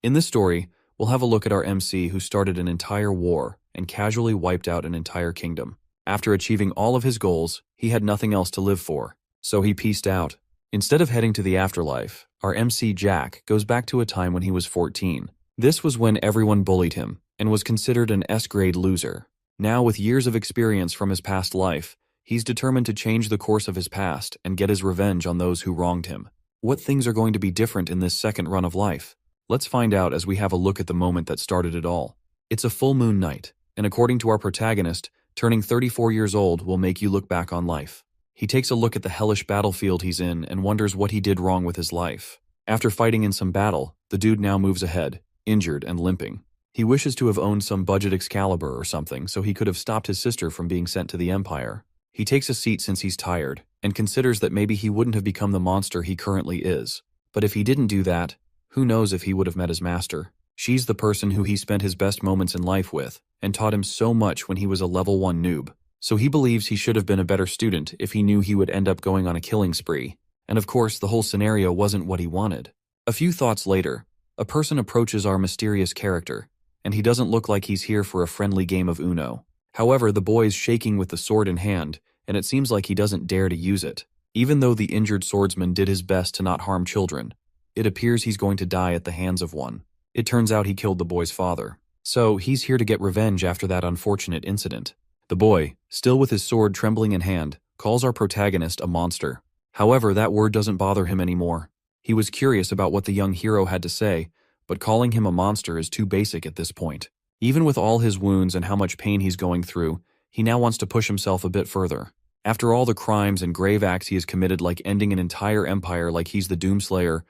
In this story, we'll have a look at our MC who started an entire war and casually wiped out an entire kingdom. After achieving all of his goals, he had nothing else to live for, so he peaced out. Instead of heading to the afterlife, our MC Jack goes back to a time when he was 14. This was when everyone bullied him and was considered an S-grade loser. Now, with years of experience from his past life, he's determined to change the course of his past and get his revenge on those who wronged him. What things are going to be different in this second run of life? Let's find out as we have a look at the moment that started it all. It's a full moon night, and according to our protagonist, turning 34 years old will make you look back on life. He takes a look at the hellish battlefield he's in and wonders what he did wrong with his life. After fighting in some battle, the dude now moves ahead, injured and limping. He wishes to have owned some budget Excalibur or something so he could have stopped his sister from being sent to the Empire. He takes a seat since he's tired, and considers that maybe he wouldn't have become the monster he currently is. But if he didn't do that, who knows if he would have met his master. She's the person who he spent his best moments in life with, and taught him so much when he was a level 1 noob. So he believes he should have been a better student if he knew he would end up going on a killing spree. And of course, the whole scenario wasn't what he wanted. A few thoughts later, a person approaches our mysterious character, and he doesn't look like he's here for a friendly game of Uno. However, the boy's shaking with the sword in hand, and it seems like he doesn't dare to use it. Even though the injured swordsman did his best to not harm children, it appears he's going to die at the hands of one. It turns out he killed the boy's father. So he's here to get revenge after that unfortunate incident. The boy, still with his sword trembling in hand, calls our protagonist a monster. However, that word doesn't bother him anymore. He was curious about what the young hero had to say, but calling him a monster is too basic at this point. Even with all his wounds and how much pain he's going through, he now wants to push himself a bit further. After all the crimes and grave acts he has committed, like ending an entire empire like he's the Doomslayer,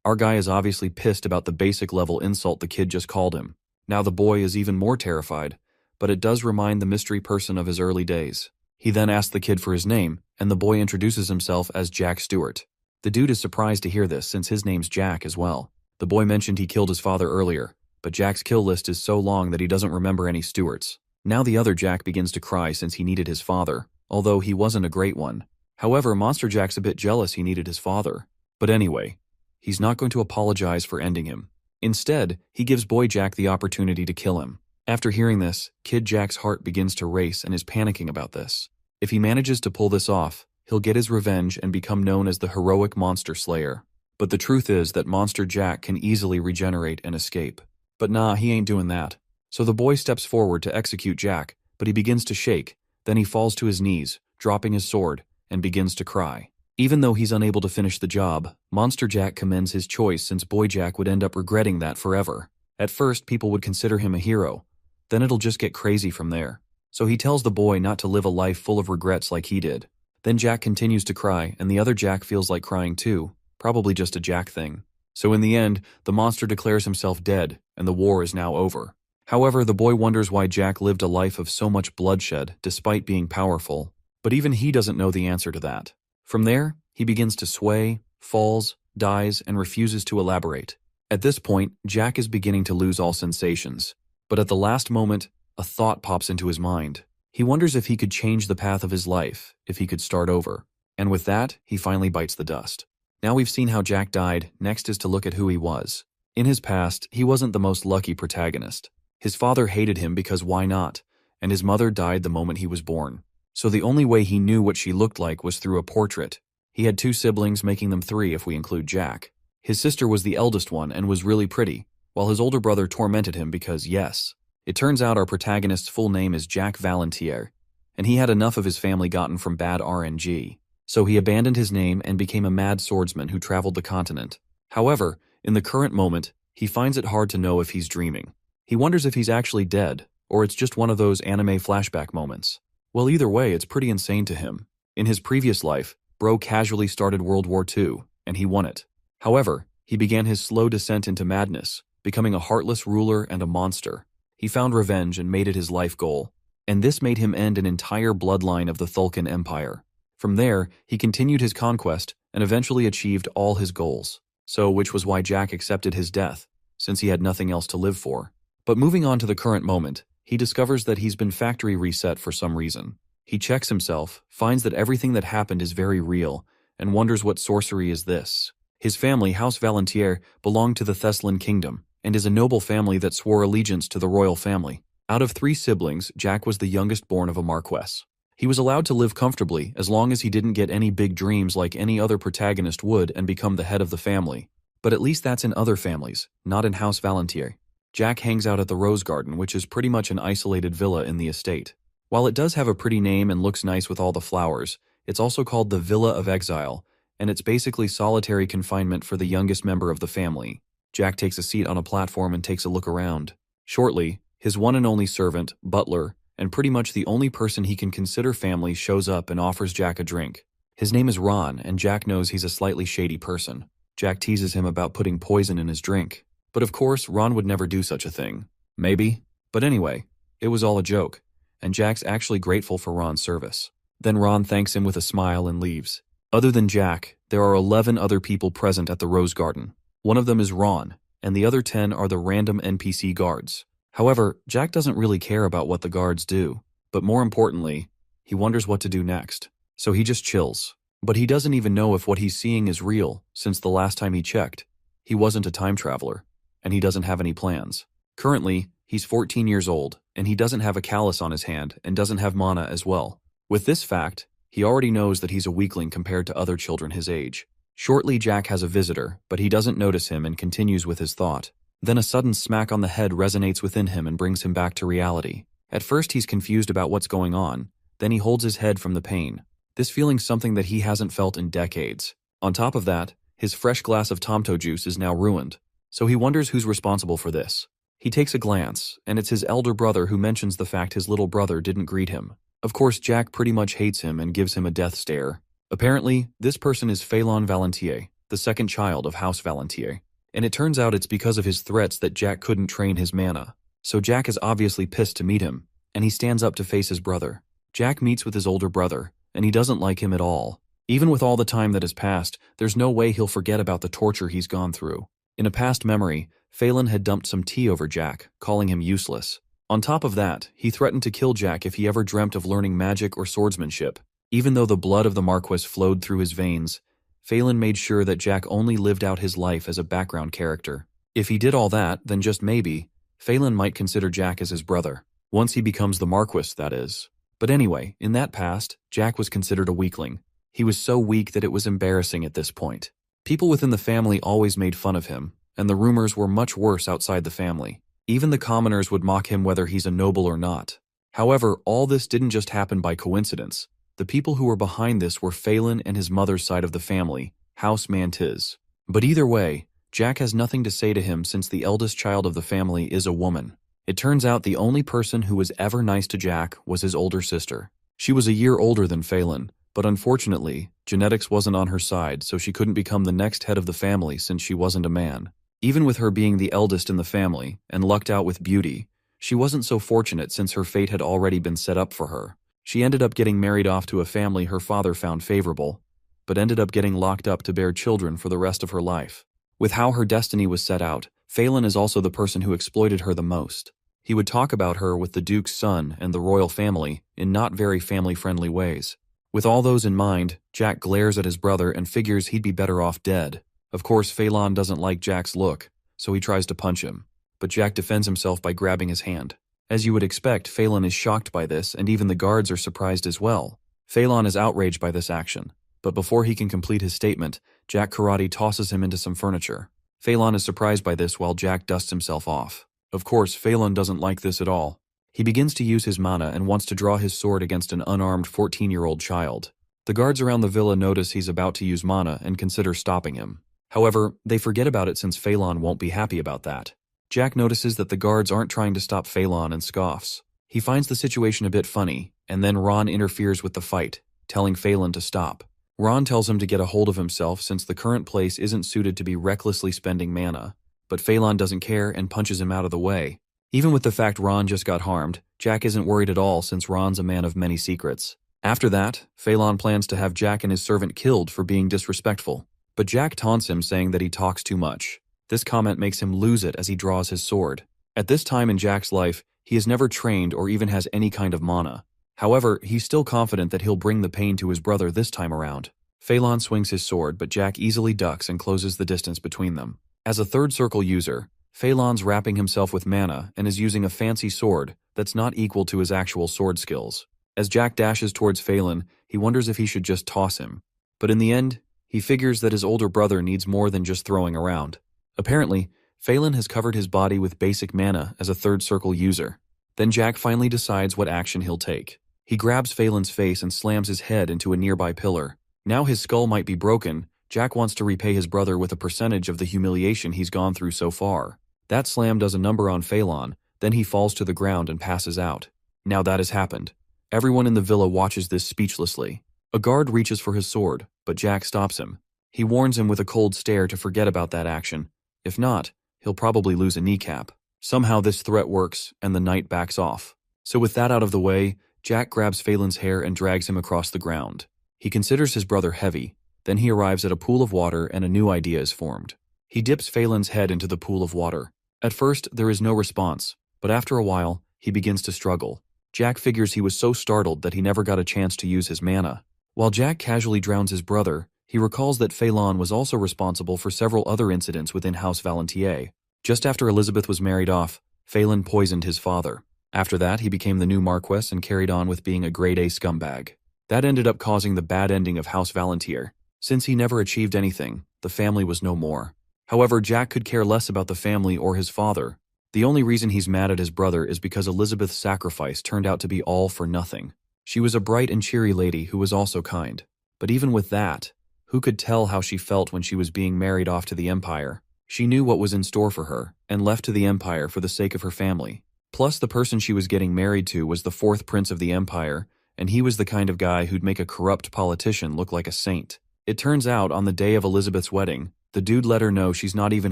our guy is obviously pissed about the basic level insult the kid just called him. Now the boy is even more terrified, but it does remind the mystery person of his early days. He then asks the kid for his name, and the boy introduces himself as Jack Stewart. The dude is surprised to hear this since his name's Jack as well. The boy mentioned he killed his father earlier, but Jack's kill list is so long that he doesn't remember any Stewarts. Now the other Jack begins to cry since he needed his father, although he wasn't a great one. However, Monster Jack's a bit jealous he needed his father. But anyway, he's not going to apologize for ending him. Instead, he gives Boy Jack the opportunity to kill him. After hearing this, Kid Jack's heart begins to race and is panicking about this. If he manages to pull this off, he'll get his revenge and become known as the heroic monster slayer. But the truth is that Monster Jack can easily regenerate and escape. But nah, he ain't doing that. So the boy steps forward to execute Jack, but he begins to shake. Then he falls to his knees, dropping his sword, and begins to cry. Even though he's unable to finish the job, Monster Jack commends his choice since Boy Jack would end up regretting that forever. At first, people would consider him a hero. Then it'll just get crazy from there. So he tells the boy not to live a life full of regrets like he did. Then Jack continues to cry, and the other Jack feels like crying too. Probably just a Jack thing. So in the end, the monster declares himself dead, and the war is now over. However, the boy wonders why Jack lived a life of so much bloodshed despite being powerful. But even he doesn't know the answer to that. From there, he begins to sway, falls, dies, and refuses to elaborate. At this point, Jack is beginning to lose all sensations. But at the last moment, a thought pops into his mind. He wonders if he could change the path of his life, if he could start over. And with that, he finally bites the dust. Now we've seen how Jack died, next is to look at who he was. In his past, he wasn't the most lucky protagonist. His father hated him because why not? And his mother died the moment he was born. So the only way he knew what she looked like was through a portrait. He had 2 siblings, making them 3 if we include Jack. His sister was the eldest one and was really pretty, while his older brother tormented him because, yes. It turns out our protagonist's full name is Jack Valentier, and he had enough of his family gotten from bad RNG. So he abandoned his name and became a mad swordsman who traveled the continent. However, in the current moment, he finds it hard to know if he's dreaming. He wonders if he's actually dead, or it's just one of those anime flashback moments. Well, either way, it's pretty insane to him. In his previous life, Bro casually started World War II, and he won it. However, he began his slow descent into madness, becoming a heartless ruler and a monster. He found revenge and made it his life goal, and this made him end an entire bloodline of the Thulkan Empire. From there, he continued his conquest and eventually achieved all his goals. So, which was why Jack accepted his death, since he had nothing else to live for. But moving on to the current moment, he discovers that he's been factory reset for some reason. He checks himself, finds that everything that happened is very real, and wonders what sorcery is this. His family, House Valentier, belonged to the Thessalon Kingdom, and is a noble family that swore allegiance to the royal family. Out of 3 siblings, Jack was the youngest born of a marquess. He was allowed to live comfortably as long as he didn't get any big dreams like any other protagonist would and become the head of the family. But at least that's in other families, not in House Valentier. Jack hangs out at the Rose Garden, which is pretty much an isolated villa in the estate. While it does have a pretty name and looks nice with all the flowers, it's also called the Villa of Exile, and it's basically solitary confinement for the youngest member of the family. Jack takes a seat on a platform and takes a look around. Shortly, his one and only servant, butler, and pretty much the only person he can consider family shows up and offers Jack a drink. His name is Ron, and Jack knows he's a slightly shady person. Jack teases him about putting poison in his drink. But of course, Ron would never do such a thing. Maybe. But anyway, it was all a joke, and Jack's actually grateful for Ron's service. Then Ron thanks him with a smile and leaves. Other than Jack, there are 11 other people present at the Rose Garden. One of them is Ron, and the other 10 are the random NPC guards. However, Jack doesn't really care about what the guards do, but more importantly, he wonders what to do next. So he just chills. But he doesn't even know if what he's seeing is real, since the last time he checked, he wasn't a time traveler, and he doesn't have any plans. Currently, he's 14 years old, and he doesn't have a callus on his hand and doesn't have mana as well. With this fact, he already knows that he's a weakling compared to other children his age. Shortly, Jack has a visitor, but he doesn't notice him and continues with his thought. Then a sudden smack on the head resonates within him and brings him back to reality. At first, he's confused about what's going on. Then he holds his head from the pain. This feeling's something that he hasn't felt in decades. On top of that, his fresh glass of Tomto juice is now ruined. So he wonders who's responsible for this. He takes a glance, and it's his elder brother who mentions the fact his little brother didn't greet him. Of course, Jack pretty much hates him and gives him a death stare. Apparently, this person is Phelan Valentier, the second child of House Valentier. And it turns out it's because of his threats that Jack couldn't train his mana. So Jack is obviously pissed to meet him, and he stands up to face his brother. Jack meets with his older brother, and he doesn't like him at all. Even with all the time that has passed, there's no way he'll forget about the torture he's gone through. In a past memory, Phelan had dumped some tea over Jack, calling him useless. On top of that, he threatened to kill Jack if he ever dreamt of learning magic or swordsmanship. Even though the blood of the Marquess flowed through his veins, Phelan made sure that Jack only lived out his life as a background character. If he did all that, then just maybe, Phelan might consider Jack as his brother. Once he becomes the Marquess, that is. But anyway, in that past, Jack was considered a weakling. He was so weak that it was embarrassing at this point. People within the family always made fun of him, and the rumors were much worse outside the family. Even the commoners would mock him whether he's a noble or not. However, all this didn't just happen by coincidence. The people who were behind this were Phelan and his mother's side of the family, House Mantiz. But either way, Jack has nothing to say to him since the eldest child of the family is a woman. It turns out the only person who was ever nice to Jack was his older sister. She was a year older than Phelan, but unfortunately, genetics wasn't on her side, so she couldn't become the next head of the family since she wasn't a man. Even with her being the eldest in the family, and lucked out with beauty, she wasn't so fortunate since her fate had already been set up for her. She ended up getting married off to a family her father found favorable, but ended up getting locked up to bear children for the rest of her life. With how her destiny was set out, Phelan is also the person who exploited her the most. He would talk about her with the Duke's son and the royal family in not very family-friendly ways. With all those in mind, Jack glares at his brother and figures he'd be better off dead. Of course, Phelan doesn't like Jack's look, so he tries to punch him. But Jack defends himself by grabbing his hand. As you would expect, Phelan is shocked by this, and even the guards are surprised as well. Phelan is outraged by this action, but before he can complete his statement, Jack karate tosses him into some furniture. Phelan is surprised by this while Jack dusts himself off. Of course, Phelan doesn't like this at all. He begins to use his mana and wants to draw his sword against an unarmed 14-year-old child. The guards around the villa notice he's about to use mana and consider stopping him. However, they forget about it since Phelan won't be happy about that. Jack notices that the guards aren't trying to stop Phelan and scoffs. He finds the situation a bit funny, and then Ron interferes with the fight, telling Phelan to stop. Ron tells him to get a hold of himself since the current place isn't suited to be recklessly spending mana, but Phelan doesn't care and punches him out of the way. Even with the fact Ron just got harmed, Jack isn't worried at all since Ron's a man of many secrets. After that, Phelan plans to have Jack and his servant killed for being disrespectful, but Jack taunts him saying that he talks too much. This comment makes him lose it as he draws his sword. At this time in Jack's life, he has never trained or even has any kind of mana. However, he's still confident that he'll bring the pain to his brother this time around. Phelan swings his sword, but Jack easily ducks and closes the distance between them. As a third circle user, Phelan's wrapping himself with mana and is using a fancy sword that's not equal to his actual sword skills. As Jack dashes towards Phelan, he wonders if he should just toss him. But in the end, he figures that his older brother needs more than just throwing around. Apparently, Phelan has covered his body with basic mana as a third circle user. Then Jack finally decides what action he'll take. He grabs Phelan's face and slams his head into a nearby pillar. Now his skull might be broken, Jack wants to repay his brother with a percentage of the humiliation he's gone through so far. That slam does a number on Phelan, then he falls to the ground and passes out. Now that has happened. Everyone in the villa watches this speechlessly. A guard reaches for his sword, but Jack stops him. He warns him with a cold stare to forget about that action. If not, he'll probably lose a kneecap. Somehow this threat works, and the knight backs off. So with that out of the way, Jack grabs Phelan's hair and drags him across the ground. He considers his brother heavy. Then he arrives at a pool of water and a new idea is formed. He dips Phelan's head into the pool of water. At first, there is no response, but after a while, he begins to struggle. Jack figures he was so startled that he never got a chance to use his mana. While Jack casually drowns his brother, he recalls that Phelan was also responsible for several other incidents within House Valentier. Just after Elizabeth was married off, Phelan poisoned his father. After that, he became the new Marquess and carried on with being a grade A scumbag. That ended up causing the bad ending of House Valentier. Since he never achieved anything, the family was no more. However, Jack could care less about the family or his father. The only reason he's mad at his brother is because Elizabeth's sacrifice turned out to be all for nothing. She was a bright and cheery lady who was also kind. But even with that, who could tell how she felt when she was being married off to the Empire? She knew what was in store for her, and left to the Empire for the sake of her family. Plus, the person she was getting married to was the fourth prince of the Empire, and he was the kind of guy who'd make a corrupt politician look like a saint. It turns out, on the day of Elizabeth's wedding, the dude let her know she's not even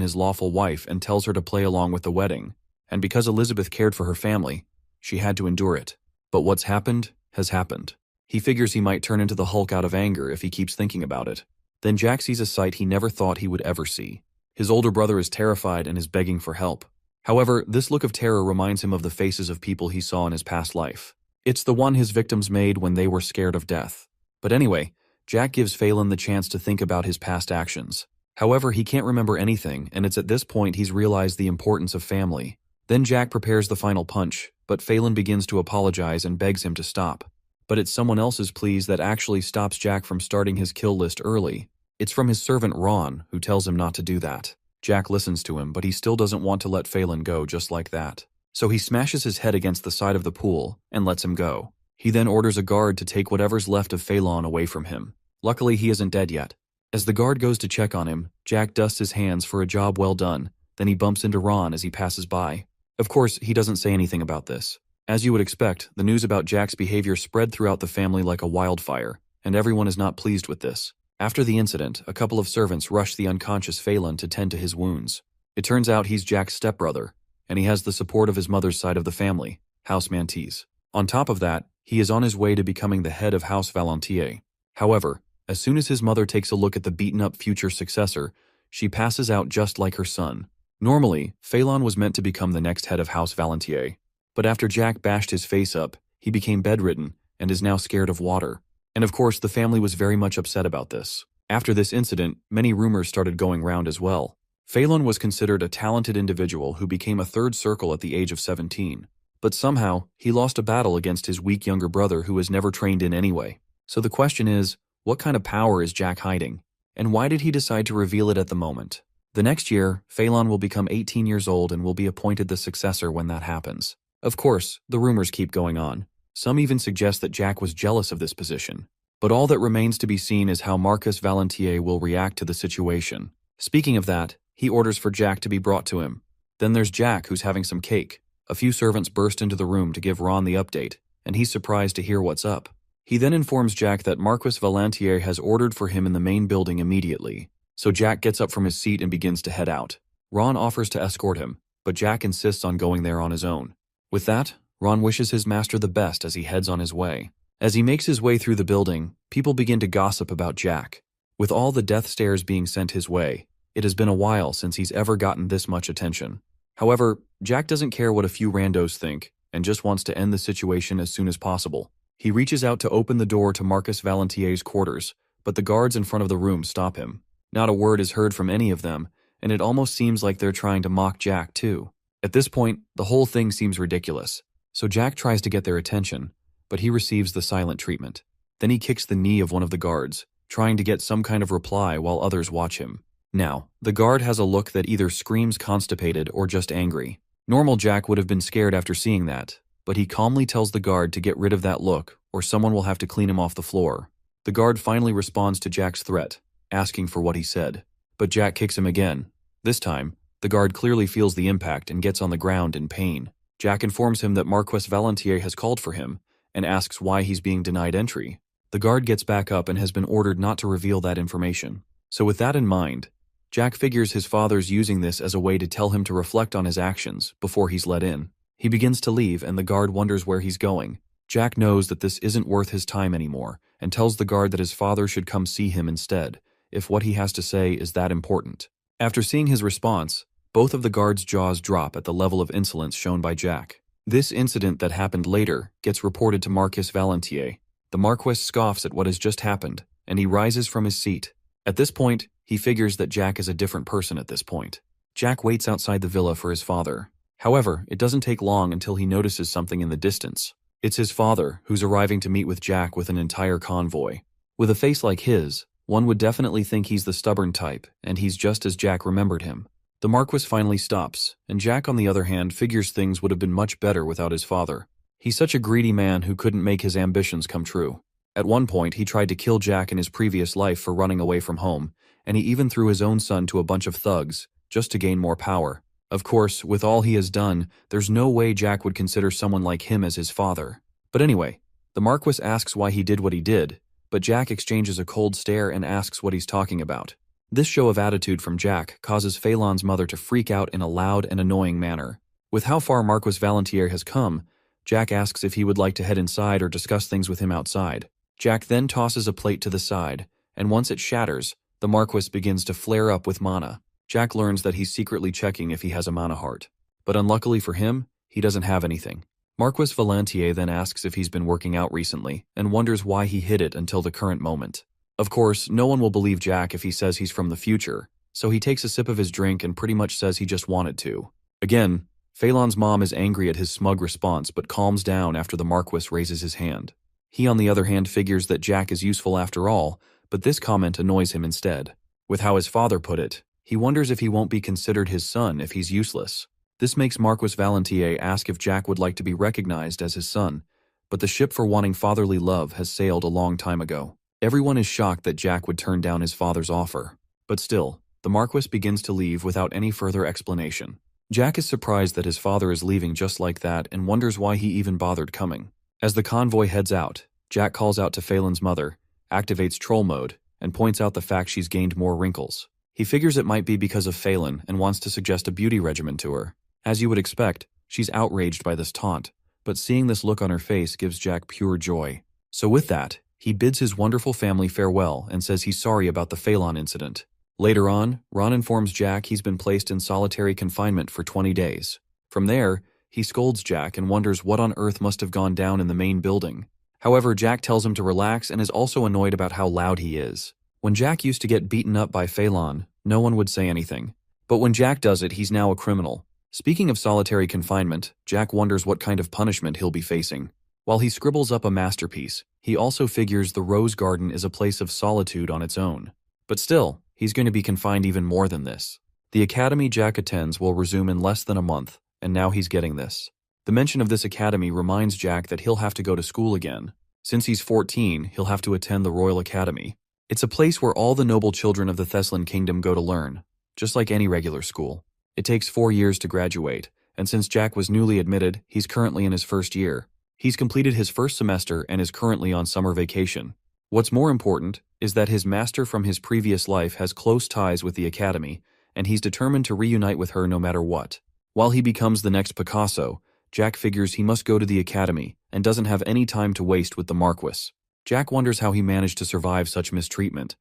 his lawful wife and tells her to play along with the wedding. And because Elizabeth cared for her family, she had to endure it. But what's happened has happened. He figures he might turn into the Hulk out of anger if he keeps thinking about it. Then Jack sees a sight he never thought he would ever see. His older brother is terrified and is begging for help. However, this look of terror reminds him of the faces of people he saw in his past life. It's the one his victims made when they were scared of death. But anyway, Jack gives Phelan the chance to think about his past actions. However, he can't remember anything, and it's at this point he's realized the importance of family. Then Jack prepares the final punch, but Phelan begins to apologize and begs him to stop. But it's someone else's pleas that actually stops Jack from starting his kill list early. It's from his servant Ron, who tells him not to do that. Jack listens to him, but he still doesn't want to let Phelan go just like that. So he smashes his head against the side of the pool and lets him go. He then orders a guard to take whatever's left of Phelan away from him. Luckily, he isn't dead yet. As the guard goes to check on him, Jack dusts his hands for a job well done. Then he bumps into Ron as he passes by. Of course, he doesn't say anything about this. As you would expect, the news about Jack's behavior spread throughout the family like a wildfire, and everyone is not pleased with this. After the incident, a couple of servants rush the unconscious Phelan to tend to his wounds. It turns out he's Jack's stepbrother, and he has the support of his mother's side of the family, House Mantis. On top of that, he is on his way to becoming the head of House Valentier. However, as soon as his mother takes a look at the beaten-up future successor, she passes out just like her son. Normally, Phelan was meant to become the next head of House Valentier, but after Jack bashed his face up, he became bedridden and is now scared of water. And of course, the family was very much upset about this. After this incident, many rumors started going round as well. Phelan was considered a talented individual who became a third circle at the age of 17. But somehow, he lost a battle against his weak younger brother who was never trained in anyway. So the question is, what kind of power is Jack hiding? And why did he decide to reveal it at the moment? The next year, Phelan will become 18 years old and will be appointed the successor when that happens. Of course, the rumors keep going on. Some even suggest that Jack was jealous of this position. But all that remains to be seen is how Marcus Valentier will react to the situation. Speaking of that, he orders for Jack to be brought to him. Then there's Jack, who's having some cake. A few servants burst into the room to give Ron the update, and he's surprised to hear what's up. He then informs Jack that Marquis Valentier has ordered for him in the main building immediately. So Jack gets up from his seat and begins to head out. Ron offers to escort him, but Jack insists on going there on his own. With that, Ron wishes his master the best as he heads on his way. As he makes his way through the building, people begin to gossip about Jack. With all the death stares being sent his way, it has been a while since he's ever gotten this much attention. However, Jack doesn't care what a few randos think, and just wants to end the situation as soon as possible. He reaches out to open the door to Marcus Valentier's quarters, but the guards in front of the room stop him. Not a word is heard from any of them, and it almost seems like they're trying to mock Jack too. At this point, the whole thing seems ridiculous, so Jack tries to get their attention, but he receives the silent treatment. Then he kicks the knee of one of the guards, trying to get some kind of reply while others watch him. Now, the guard has a look that either screams constipated or just angry. Normal Jack would have been scared after seeing that, but he calmly tells the guard to get rid of that look or someone will have to clean him off the floor. The guard finally responds to Jack's threat, asking for what he said, but Jack kicks him again. This time, the guard clearly feels the impact and gets on the ground in pain. Jack informs him that Marquess Valentier has called for him and asks why he's being denied entry. The guard gets back up and has been ordered not to reveal that information. So with that in mind, Jack figures his father's using this as a way to tell him to reflect on his actions before he's let in. He begins to leave and the guard wonders where he's going. Jack knows that this isn't worth his time anymore and tells the guard that his father should come see him instead, if what he has to say is that important. After seeing his response, both of the guards' jaws drop at the level of insolence shown by Jack. This incident that happened later gets reported to Marquess Valentier. The Marquess scoffs at what has just happened, and he rises from his seat. At this point, he figures that Jack is a different person at this point. Jack waits outside the villa for his father. However, it doesn't take long until he notices something in the distance. It's his father, who's arriving to meet with Jack with an entire convoy. With a face like his, one would definitely think he's the stubborn type, and he's just as Jack remembered him. The Marquess finally stops, and Jack on the other hand figures things would have been much better without his father. He's such a greedy man who couldn't make his ambitions come true. At one point, he tried to kill Jack in his previous life for running away from home, and he even threw his own son to a bunch of thugs, just to gain more power. Of course, with all he has done, there's no way Jack would consider someone like him as his father. But anyway, the Marquess asks why he did what he did, but Jack exchanges a cold stare and asks what he's talking about. This show of attitude from Jack causes Phelan's mother to freak out in a loud and annoying manner. With how far Marquess Valentier has come, Jack asks if he would like to head inside or discuss things with him outside. Jack then tosses a plate to the side, and once it shatters, the Marquess begins to flare up with mana. Jack learns that he's secretly checking if he has a mana heart. But unluckily for him, he doesn't have anything. Marquess Valentier then asks if he's been working out recently, and wonders why he hid it until the current moment. Of course, no one will believe Jack if he says he's from the future, so he takes a sip of his drink and pretty much says he just wanted to. Again, Phelan's mom is angry at his smug response but calms down after the Marquess raises his hand. He on the other hand figures that Jack is useful after all, but this comment annoys him instead. With how his father put it, he wonders if he won't be considered his son if he's useless. This makes Marquess Valentier ask if Jack would like to be recognized as his son, but the ship for wanting fatherly love has sailed a long time ago. Everyone is shocked that Jack would turn down his father's offer. But still, the Marquess begins to leave without any further explanation. Jack is surprised that his father is leaving just like that and wonders why he even bothered coming. As the convoy heads out, Jack calls out to Phelan's mother, activates troll mode, and points out the fact she's gained more wrinkles. He figures it might be because of Phelan and wants to suggest a beauty regimen to her. As you would expect, she's outraged by this taunt, but seeing this look on her face gives Jack pure joy. So with that, he bids his wonderful family farewell and says he's sorry about the Phelan incident. Later on, Ron informs Jack he's been placed in solitary confinement for 20 days. From there, he scolds Jack and wonders what on earth must have gone down in the main building. However, Jack tells him to relax and is also annoyed about how loud he is. When Jack used to get beaten up by Phelan, no one would say anything. But when Jack does it, he's now a criminal. Speaking of solitary confinement, Jack wonders what kind of punishment he'll be facing. While he scribbles up a masterpiece, he also figures the Rose Garden is a place of solitude on its own. But still, he's going to be confined even more than this. The academy Jack attends will resume in less than a month, and now he's getting this. The mention of this academy reminds Jack that he'll have to go to school again. Since he's 14, he'll have to attend the Royal Academy. It's a place where all the noble children of the Thessalon Kingdom go to learn, just like any regular school. It takes 4 years to graduate, and since Jack was newly admitted, he's currently in his first year. He's completed his first semester and is currently on summer vacation. What's more important is that his master from his previous life has close ties with the academy, and he's determined to reunite with her no matter what. While he becomes the next Picasso, Jack figures he must go to the academy and doesn't have any time to waste with the Marquess. Jack wonders how he managed to survive such mistreatment.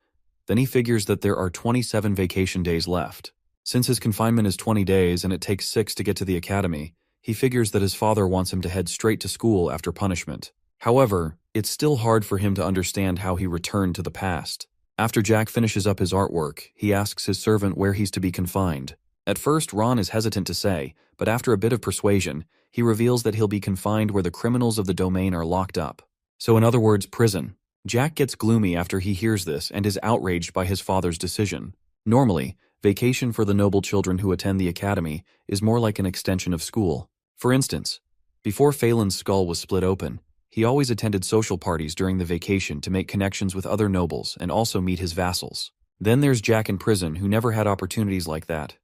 Then he figures that there are 27 vacation days left. Since his confinement is 20 days and it takes 6 to get to the academy, he figures that his father wants him to head straight to school after punishment. However, it's still hard for him to understand how he returned to the past. After Jack finishes up his artwork, he asks his servant where he's to be confined. At first, Ron is hesitant to say, but after a bit of persuasion, he reveals that he'll be confined where the criminals of the domain are locked up. So in other words, prison. Jack gets gloomy after he hears this and is outraged by his father's decision. Normally, vacation for the noble children who attend the academy is more like an extension of school. For instance, before Phelan's skull was split open, he always attended social parties during the vacation to make connections with other nobles and also meet his vassals. Then there's Jack in prison, who never had opportunities like that.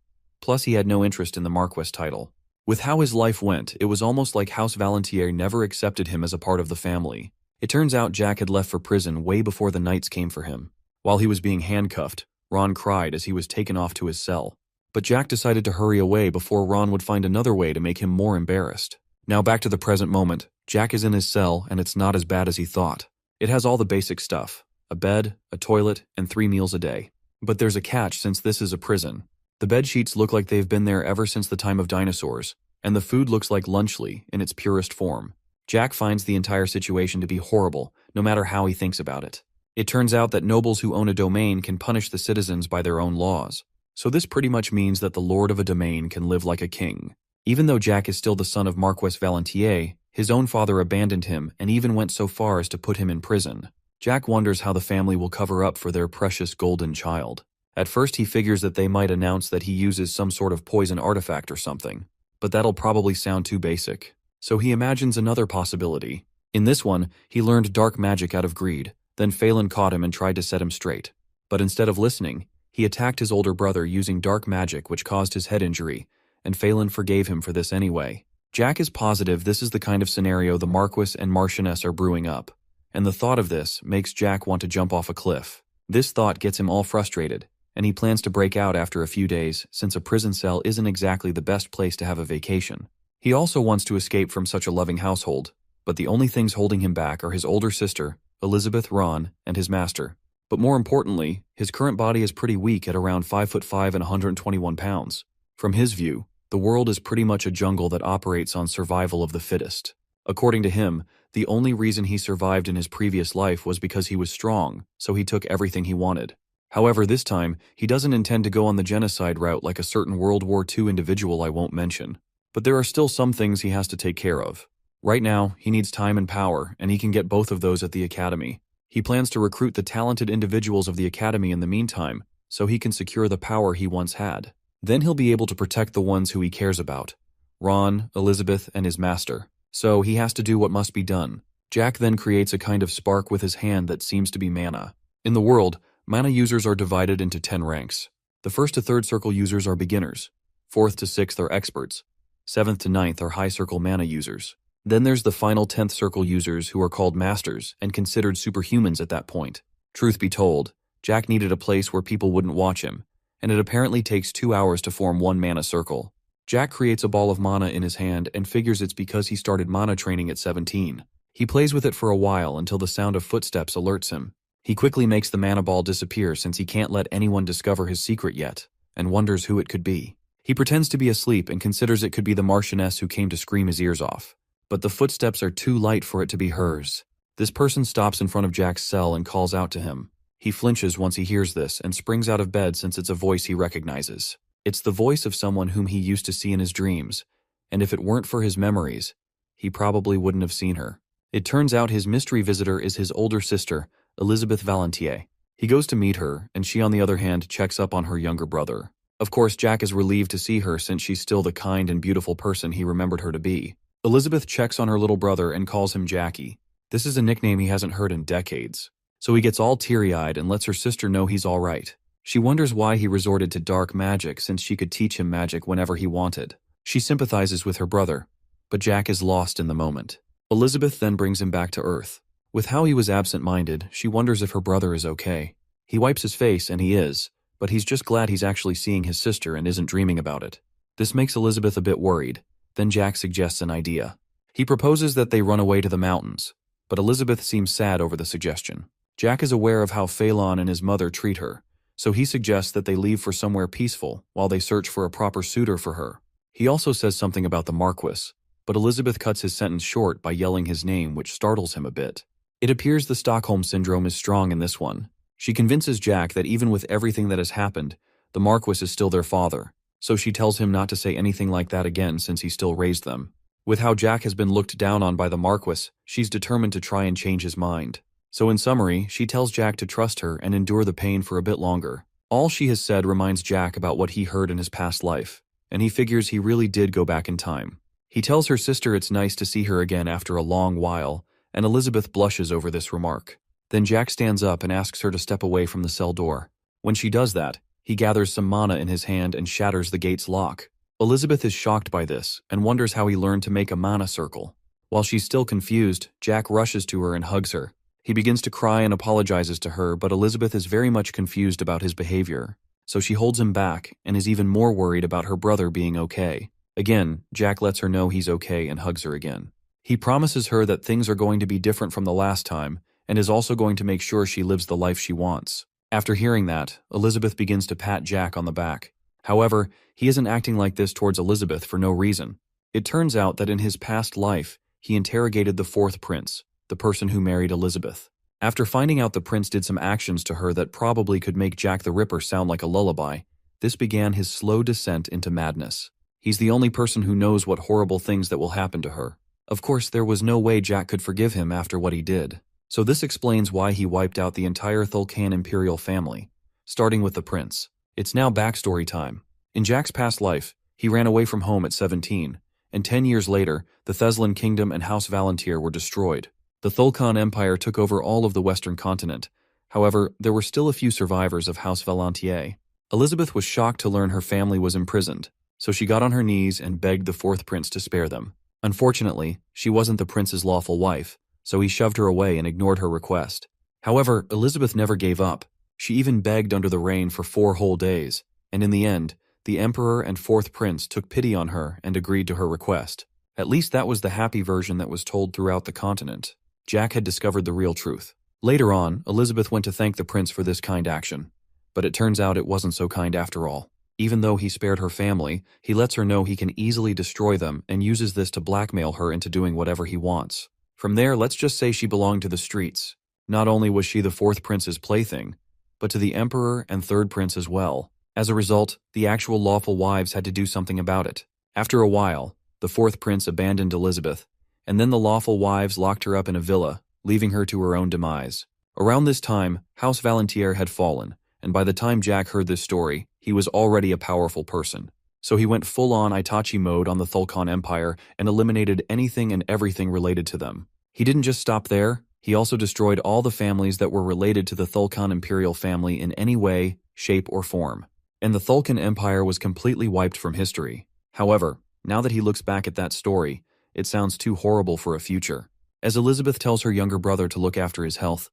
Plus, he had no interest in the Marquess title. With how his life went, it was almost like House Valentier never accepted him as a part of the family. It turns out Jack had left for prison way before the knights came for him. While he was being handcuffed, Ron cried as he was taken off to his cell. But Jack decided to hurry away before Ron would find another way to make him more embarrassed. Now back to the present moment. Jack is in his cell, and it's not as bad as he thought. It has all the basic stuff: a bed, a toilet, and 3 meals a day. But there's a catch, since this is a prison. The bed sheets look like they've been there ever since the time of dinosaurs, and the food looks like lunchly in its purest form. Jack finds the entire situation to be horrible, no matter how he thinks about it. It turns out that nobles who own a domain can punish the citizens by their own laws. So this pretty much means that the lord of a domain can live like a king. Even though Jack is still the son of Marquess Valentier, his own father abandoned him and even went so far as to put him in prison. Jack wonders how the family will cover up for their precious golden child. At first he figures that they might announce that he uses some sort of poison artifact or something, but that'll probably sound too basic. So he imagines another possibility. In this one, he learned dark magic out of greed. Then Phelan caught him and tried to set him straight. But instead of listening, he attacked his older brother using dark magic, which caused his head injury, and Phelan forgave him for this anyway. Jack is positive this is the kind of scenario the Marquess and Marchioness are brewing up, and the thought of this makes Jack want to jump off a cliff. This thought gets him all frustrated, and he plans to break out after a few days, since a prison cell isn't exactly the best place to have a vacation. He also wants to escape from such a loving household, but the only things holding him back are his older sister, Elizabeth, Ron, and his master. But more importantly, his current body is pretty weak at around 5'5" and 121 pounds. From his view, the world is pretty much a jungle that operates on survival of the fittest. According to him, the only reason he survived in his previous life was because he was strong, so he took everything he wanted. However, this time, he doesn't intend to go on the genocide route like a certain World War II individual I won't mention. But there are still some things he has to take care of. Right now, he needs time and power, and he can get both of those at the academy. He plans to recruit the talented individuals of the academy in the meantime, so he can secure the power he once had. Then he'll be able to protect the ones who he cares about: Ron, Elizabeth, and his master. So he has to do what must be done. Jack then creates a kind of spark with his hand that seems to be mana. In the world, mana users are divided into 10 ranks. The 1st to 3rd circle users are beginners. 4th to 6th are experts. 7th to 9th are high circle mana users. Then there's the final 10th circle users, who are called masters and considered superhumans at that point. Truth be told, Jack needed a place where people wouldn't watch him, and it apparently takes 2 hours to form 1 mana circle. Jack creates a ball of mana in his hand and figures it's because he started mana training at 17. He plays with it for a while until the sound of footsteps alerts him. He quickly makes the mana ball disappear since he can't let anyone discover his secret yet, and wonders who it could be. He pretends to be asleep and considers it could be the Marchioness who came to scream his ears off. But the footsteps are too light for it to be hers. This person stops in front of Jack's cell and calls out to him. He flinches once he hears this and springs out of bed since it's a voice he recognizes. It's the voice of someone whom he used to see in his dreams, and if it weren't for his memories, he probably wouldn't have seen her. It turns out his mystery visitor is his older sister, Elizabeth Valentier. He goes to meet her, and she on the other hand checks up on her younger brother. Of course, Jack is relieved to see her since she's still the kind and beautiful person he remembered her to be. Elizabeth checks on her little brother and calls him Jackie. This is a nickname he hasn't heard in decades. So he gets all teary-eyed and lets her sister know he's all right. She wonders why he resorted to dark magic since she could teach him magic whenever he wanted. She sympathizes with her brother, but Jack is lost in the moment. Elizabeth then brings him back to Earth. With how he was absent-minded, she wonders if her brother is okay. He wipes his face, and he is, but he's just glad he's actually seeing his sister and isn't dreaming about it. This makes Elizabeth a bit worried. Then Jack suggests an idea. He proposes that they run away to the mountains, but Elizabeth seems sad over the suggestion. Jack is aware of how Phelan and his mother treat her, so he suggests that they leave for somewhere peaceful while they search for a proper suitor for her. He also says something about the Marquess, but Elizabeth cuts his sentence short by yelling his name, which startles him a bit. It appears the Stockholm Syndrome is strong in this one, She convinces Jack that even with everything that has happened, the Marquis is still their father, so she tells him not to say anything like that again since he still raised them. With how Jack has been looked down on by the Marquis, she's determined to try and change his mind. So in summary, she tells Jack to trust her and endure the pain for a bit longer. All she has said reminds Jack about what he heard in his past life, and he figures he really did go back in time. He tells her sister it's nice to see her again after a long while, and Elizabeth blushes over this remark. Then Jack stands up and asks her to step away from the cell door. When she does that, he gathers some mana in his hand and shatters the gate's lock. Elizabeth is shocked by this and wonders how he learned to make a mana circle. While she's still confused, Jack rushes to her and hugs her. He begins to cry and apologizes to her, but Elizabeth is very much confused about his behavior, so she holds him back and is even more worried about her brother being okay. Again, Jack lets her know he's okay and hugs her again. He promises her that things are going to be different from the last time and is also going to make sure she lives the life she wants. After hearing that, Elizabeth begins to pat Jack on the back. However, he isn't acting like this towards Elizabeth for no reason. It turns out that in his past life, he interrogated the fourth prince, the person who married Elizabeth. After finding out the prince did some actions to her that probably could make Jack the Ripper sound like a lullaby, this began his slow descent into madness. He's the only person who knows what horrible things that will happen to her. Of course, there was no way Jack could forgive him after what he did. So this explains why he wiped out the entire Thulkan imperial family, starting with the prince. It's now backstory time. In Jack's past life, he ran away from home at 17, and 10 years later, the Theslan kingdom and House Valantier were destroyed. The Thulkan Empire took over all of the western continent. However, there were still a few survivors of House Valantier. Elizabeth was shocked to learn her family was imprisoned, so she got on her knees and begged the fourth prince to spare them. Unfortunately, she wasn't the prince's lawful wife, so he shoved her away and ignored her request. However, Elizabeth never gave up. She even begged under the rain for 4 whole days, and in the end, the emperor and fourth prince took pity on her and agreed to her request. At least that was the happy version that was told throughout the continent. Jack had discovered the real truth. Later on, Elizabeth went to thank the prince for this kind action, but it turns out it wasn't so kind after all. Even though he spared her family, he lets her know he can easily destroy them and uses this to blackmail her into doing whatever he wants. From there, let's just say she belonged to the streets. Not only was she the fourth prince's plaything, but to the emperor and third prince as well. As a result, the actual lawful wives had to do something about it. After a while, the fourth prince abandoned Elizabeth, and then the lawful wives locked her up in a villa, leaving her to her own demise. Around this time, House Valantier had fallen, and by the time Jack heard this story, he was already a powerful person. So he went full-on Itachi mode on the Thulkan Empire and eliminated anything and everything related to them. He didn't just stop there, he also destroyed all the families that were related to the Thulkan imperial family in any way, shape, or form. And the Thulkan Empire was completely wiped from history. However, now that he looks back at that story, it sounds too horrible for a future. As Elizabeth tells her younger brother to look after his health,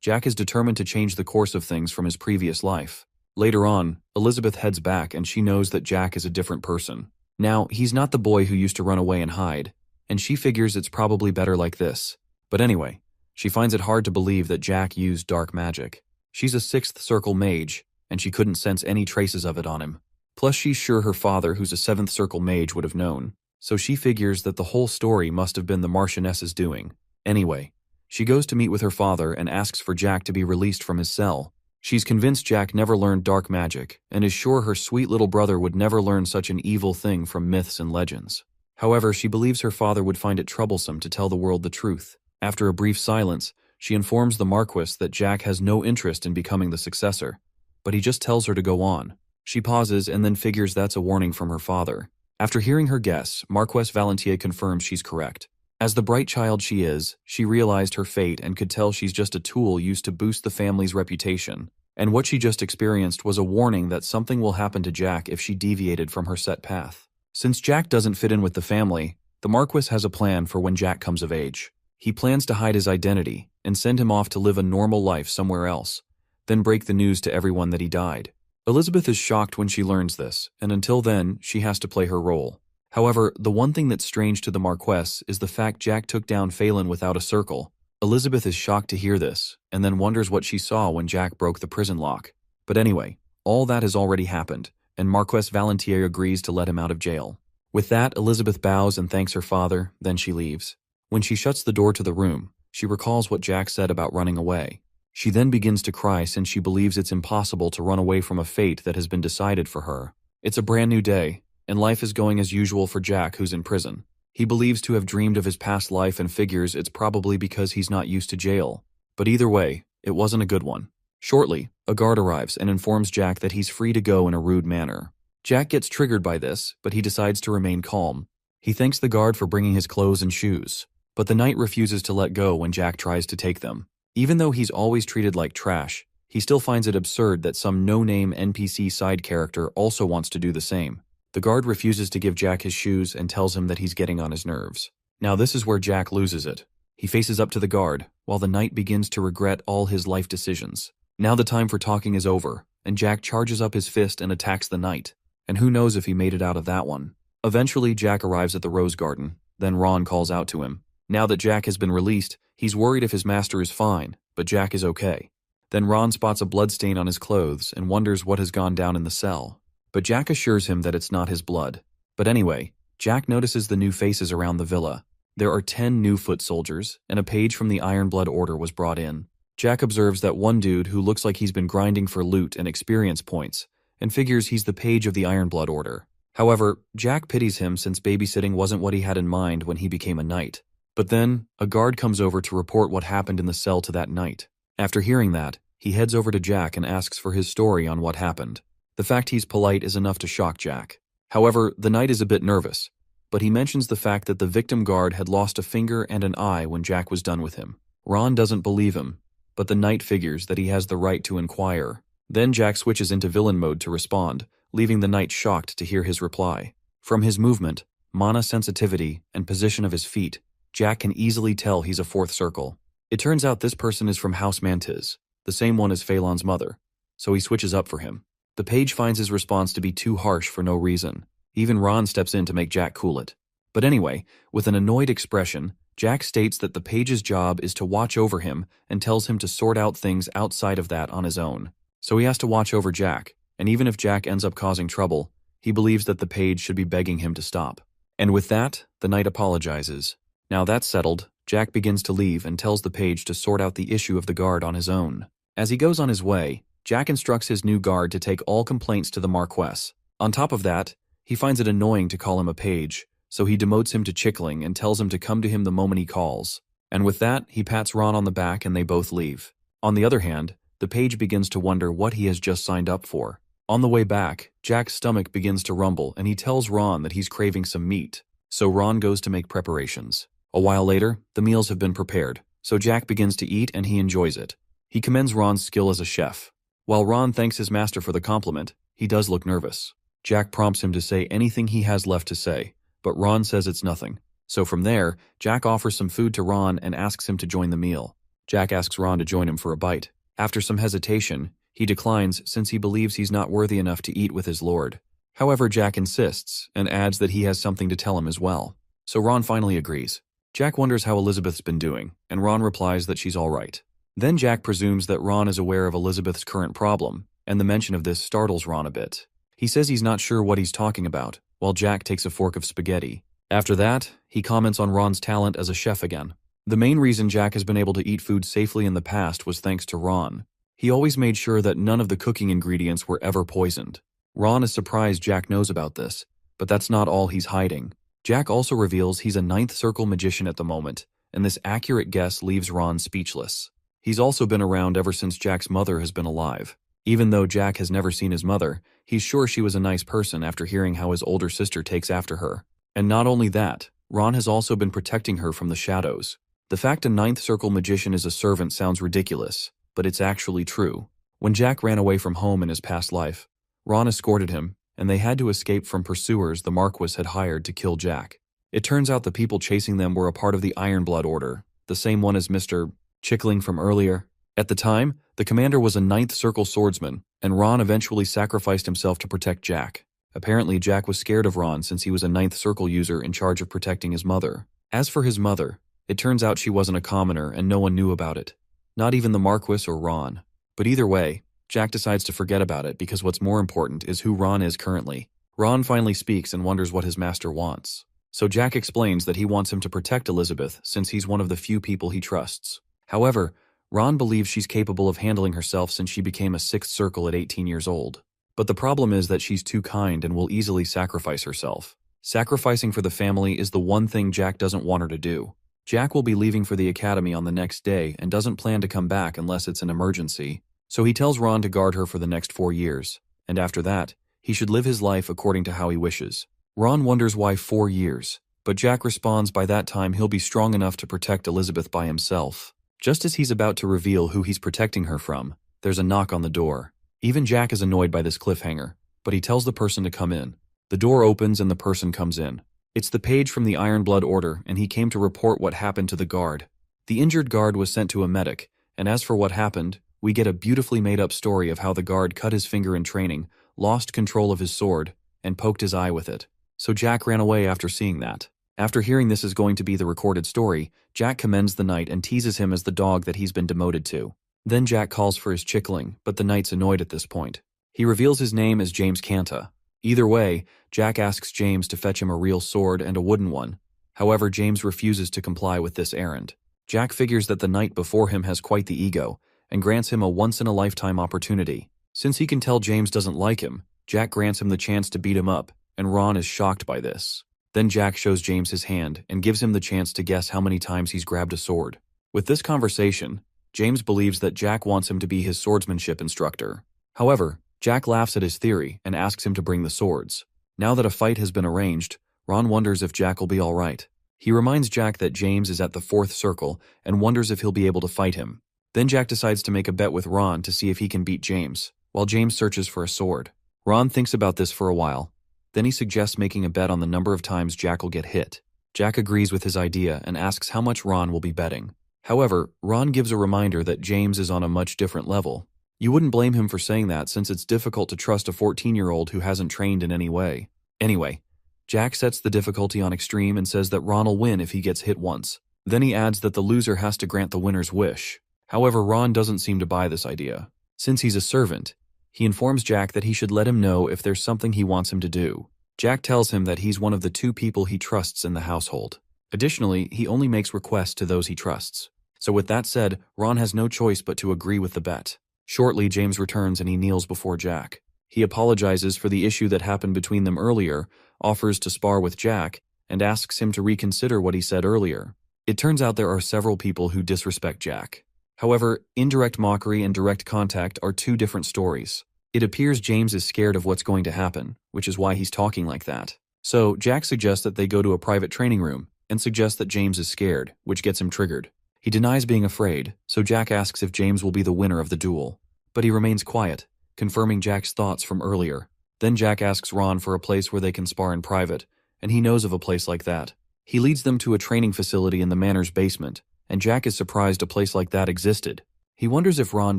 Jack is determined to change the course of things from his previous life. Later on, Elizabeth heads back and she knows that Jack is a different person. Now, he's not the boy who used to run away and hide, and she figures it's probably better like this. But anyway, she finds it hard to believe that Jack used dark magic. She's a sixth circle mage, and she couldn't sense any traces of it on him. Plus she's sure her father, who's a seventh circle mage, would have known. So she figures that the whole story must have been the Marchioness's doing. Anyway, she goes to meet with her father and asks for Jack to be released from his cell. She's convinced Jack never learned dark magic, and is sure her sweet little brother would never learn such an evil thing from myths and legends. However, she believes her father would find it troublesome to tell the world the truth. After a brief silence, she informs the Marquis that Jack has no interest in becoming the successor, but he just tells her to go on. She pauses and then figures that's a warning from her father. After hearing her guess, Marquess Valantier confirms she's correct. As the bright child she is, she realized her fate and could tell she's just a tool used to boost the family's reputation. And what she just experienced was a warning that something will happen to Jack if she deviated from her set path. Since Jack doesn't fit in with the family, the Marquis has a plan for when Jack comes of age. He plans to hide his identity and send him off to live a normal life somewhere else, then break the news to everyone that he died. Elizabeth is shocked when she learns this, and until then, she has to play her role. However, the one thing that's strange to the Marquess is the fact Jack took down Phelan without a circle. Elizabeth is shocked to hear this, and then wonders what she saw when Jack broke the prison lock. But anyway, all that has already happened, and Marquess Valantier agrees to let him out of jail. With that, Elizabeth bows and thanks her father, then she leaves. When she shuts the door to the room, she recalls what Jack said about running away. She then begins to cry since she believes it's impossible to run away from a fate that has been decided for her. It's a brand new day, and life is going as usual for Jack, who's in prison. He believes to have dreamed of his past life and figures it's probably because he's not used to jail. But either way, it wasn't a good one. Shortly, a guard arrives and informs Jack that he's free to go in a rude manner. Jack gets triggered by this, but he decides to remain calm. He thanks the guard for bringing his clothes and shoes, but the knight refuses to let go when Jack tries to take them. Even though he's always treated like trash, he still finds it absurd that some no-name NPC side character also wants to do the same. The guard refuses to give Jack his shoes and tells him that he's getting on his nerves. Now this is where Jack loses it. He faces up to the guard, while the knight begins to regret all his life decisions. Now the time for talking is over, and Jack charges up his fist and attacks the knight. And who knows if he made it out of that one. Eventually, Jack arrives at the rose garden. Then Ron calls out to him. Now that Jack has been released, he's worried if his master is fine, but Jack is okay. Then Ron spots a bloodstain on his clothes and wonders what has gone down in the cell. But Jack assures him that it's not his blood. But anyway, Jack notices the new faces around the villa. There are 10 new foot soldiers, and a page from the Iron Blood Order was brought in. Jack observes that one dude who looks like he's been grinding for loot and experience points, and figures he's the page of the Iron Blood Order. However, Jack pities him since babysitting wasn't what he had in mind when he became a knight. But then, a guard comes over to report what happened in the cell to that knight. After hearing that, he heads over to Jack and asks for his story on what happened. The fact he's polite is enough to shock Jack. However, the knight is a bit nervous, but he mentions the fact that the victim guard had lost a finger and an eye when Jack was done with him. Ron doesn't believe him, but the knight figures that he has the right to inquire. Then Jack switches into villain mode to respond, leaving the knight shocked to hear his reply. From his movement, mana sensitivity, and position of his feet, Jack can easily tell he's a fourth circle. It turns out this person is from House Mantiz, the same one as Phelan's mother, so he switches up for him. The page finds his response to be too harsh for no reason. Even Ron steps in to make Jack cool it. But anyway, with an annoyed expression, Jack states that the page's job is to watch over him and tells him to sort out things outside of that on his own. So he has to watch over Jack, and even if Jack ends up causing trouble, he believes that the page should be begging him to stop. And with that, the knight apologizes. Now that's settled, Jack begins to leave and tells the page to sort out the issue of the guard on his own. As he goes on his way, Jack instructs his new guard to take all complaints to the Marquess. On top of that, he finds it annoying to call him a page, so he demotes him to Chickling and tells him to come to him the moment he calls. And with that, he pats Ron on the back and they both leave. On the other hand, the page begins to wonder what he has just signed up for. On the way back, Jack's stomach begins to rumble and he tells Ron that he's craving some meat. So Ron goes to make preparations. A while later, the meals have been prepared, so Jack begins to eat and he enjoys it. He commends Ron's skill as a chef. While Ron thanks his master for the compliment, he does look nervous. Jack prompts him to say anything he has left to say, but Ron says it's nothing. So from there, Jack offers some food to Ron and asks him to join the meal. Jack asks Ron to join him for a bite. After some hesitation, he declines since he believes he's not worthy enough to eat with his lord. However, Jack insists and adds that he has something to tell him as well. So Ron finally agrees. Jack wonders how Elizabeth's been doing, and Ron replies that she's all right. Then Jack presumes that Ron is aware of Elizabeth's current problem, and the mention of this startles Ron a bit. He says he's not sure what he's talking about, while Jack takes a fork of spaghetti. After that, he comments on Ron's talent as a chef again. The main reason Jack has been able to eat food safely in the past was thanks to Ron. He always made sure that none of the cooking ingredients were ever poisoned. Ron is surprised Jack knows about this, but that's not all he's hiding. Jack also reveals he's a ninth circle magician at the moment, and this accurate guess leaves Ron speechless. He's also been around ever since Jack's mother has been alive. Even though Jack has never seen his mother, he's sure she was a nice person after hearing how his older sister takes after her. And not only that, Ron has also been protecting her from the shadows. The fact a ninth circle magician is a servant sounds ridiculous, but it's actually true. When Jack ran away from home in his past life, Ron escorted him, and they had to escape from pursuers the Marquess had hired to kill Jack. It turns out the people chasing them were a part of the Iron Blood Order, the same one as Mr. Chickling from earlier. At the time, the commander was a ninth circle swordsman, and Ron eventually sacrificed himself to protect Jack. Apparently, Jack was scared of Ron since he was a ninth circle user in charge of protecting his mother. As for his mother, it turns out she wasn't a commoner and no one knew about it. Not even the Marquess or Ron. But either way, Jack decides to forget about it because what's more important is who Ron is currently. Ron finally speaks and wonders what his master wants. So Jack explains that he wants him to protect Elizabeth since he's one of the few people he trusts. However, Ron believes she's capable of handling herself since she became a 6th circle at 18 years old. But the problem is that she's too kind and will easily sacrifice herself. Sacrificing for the family is the one thing Jack doesn't want her to do. Jack will be leaving for the academy on the next day and doesn't plan to come back unless it's an emergency, so he tells Ron to guard her for the next 4 years, and after that, he should live his life according to how he wishes. Ron wonders why 4 years, but Jack responds by that time he'll be strong enough to protect Elizabeth by himself. Just as he's about to reveal who he's protecting her from, there's a knock on the door. Even Jack is annoyed by this cliffhanger, but he tells the person to come in. The door opens and the person comes in. It's the page from the Iron Blood Order, and he came to report what happened to the guard. The injured guard was sent to a medic, and as for what happened, we get a beautifully made-up story of how the guard cut his finger in training, lost control of his sword, and poked his eye with it. So Jack ran away after seeing that. After hearing this is going to be the recorded story, Jack commends the knight and teases him as the dog that he's been demoted to. Then Jack calls for his chickling, but the knight's annoyed at this point. He reveals his name as James Canta. Either way, Jack asks James to fetch him a real sword and a wooden one. However, James refuses to comply with this errand. Jack figures that the knight before him has quite the ego, and grants him a once-in-a-lifetime opportunity. Since he can tell James doesn't like him, Jack grants him the chance to beat him up, and Ron is shocked by this. Then Jack shows James his hand and gives him the chance to guess how many times he's grabbed a sword. With this conversation, James believes that Jack wants him to be his swordsmanship instructor. However, Jack laughs at his theory and asks him to bring the swords. Now that a fight has been arranged, Ron wonders if Jack will be alright. He reminds Jack that James is at the 4th circle and wonders if he'll be able to fight him. Then Jack decides to make a bet with Ron to see if he can beat James, while James searches for a sword. Ron thinks about this for a while. Then he suggests making a bet on the number of times Jack will get hit. Jack agrees with his idea and asks how much Ron will be betting. However, Ron gives a reminder that James is on a much different level. You wouldn't blame him for saying that since it's difficult to trust a 14-year-old who hasn't trained in any way. Anyway, Jack sets the difficulty on extreme and says that Ron will win if he gets hit once. Then he adds that the loser has to grant the winner's wish. However, Ron doesn't seem to buy this idea. Since he's a servant, he informs Jack that he should let him know if there's something he wants him to do. Jack tells him that he's one of the 2 people he trusts in the household. Additionally, he only makes requests to those he trusts. So with that said, Ron has no choice but to agree with the bet. Shortly, James returns and he kneels before Jack. He apologizes for the issue that happened between them earlier, offers to spar with Jack, and asks him to reconsider what he said earlier. It turns out there are several people who disrespect Jack. However, indirect mockery and direct contact are 2 different stories. It appears James is scared of what's going to happen, which is why he's talking like that. So, Jack suggests that they go to a private training room, and suggests that James is scared, which gets him triggered. He denies being afraid, so Jack asks if James will be the winner of the duel. But he remains quiet, confirming Jack's thoughts from earlier. Then Jack asks Ron for a place where they can spar in private, and he knows of a place like that. He leads them to a training facility in the manor's basement, and Jack is surprised a place like that existed. He wonders if Ron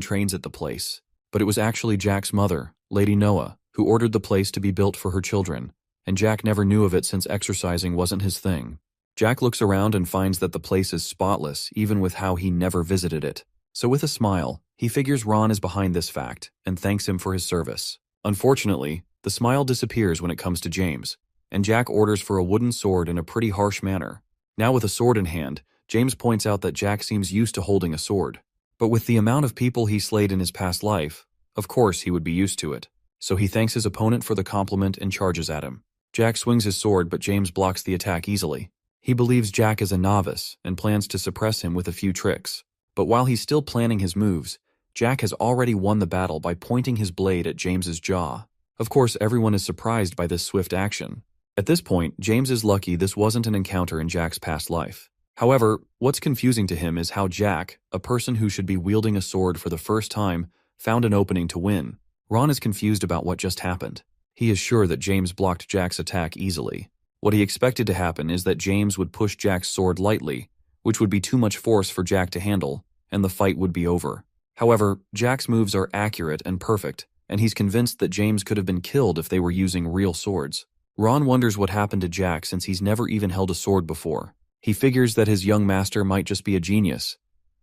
trains at the place, but it was actually Jack's mother, Lady Noah, who ordered the place to be built for her children, and Jack never knew of it since exercising wasn't his thing. Jack looks around and finds that the place is spotless, even with how he never visited it. So with a smile, he figures Ron is behind this fact, and thanks him for his service. Unfortunately, the smile disappears when it comes to James, and Jack orders for a wooden sword in a pretty harsh manner. Now with a sword in hand, James points out that Jack seems used to holding a sword. But with the amount of people he slayed in his past life, of course he would be used to it. So he thanks his opponent for the compliment and charges at him. Jack swings his sword, but James blocks the attack easily. He believes Jack is a novice and plans to suppress him with a few tricks. But while he's still planning his moves, Jack has already won the battle by pointing his blade at James's jaw. Of course, everyone is surprised by this swift action. At this point, James is lucky this wasn't an encounter in Jack's past life. However, what's confusing to him is how Jack, a person who should be wielding a sword for the first time, found an opening to win. Ron is confused about what just happened. He is sure that James blocked Jack's attack easily. What he expected to happen is that James would push Jack's sword lightly, which would be too much force for Jack to handle, and the fight would be over. However, Jack's moves are accurate and perfect, and he's convinced that James could have been killed if they were using real swords. Ron wonders what happened to Jack since he's never even held a sword before. He figures that his young master might just be a genius,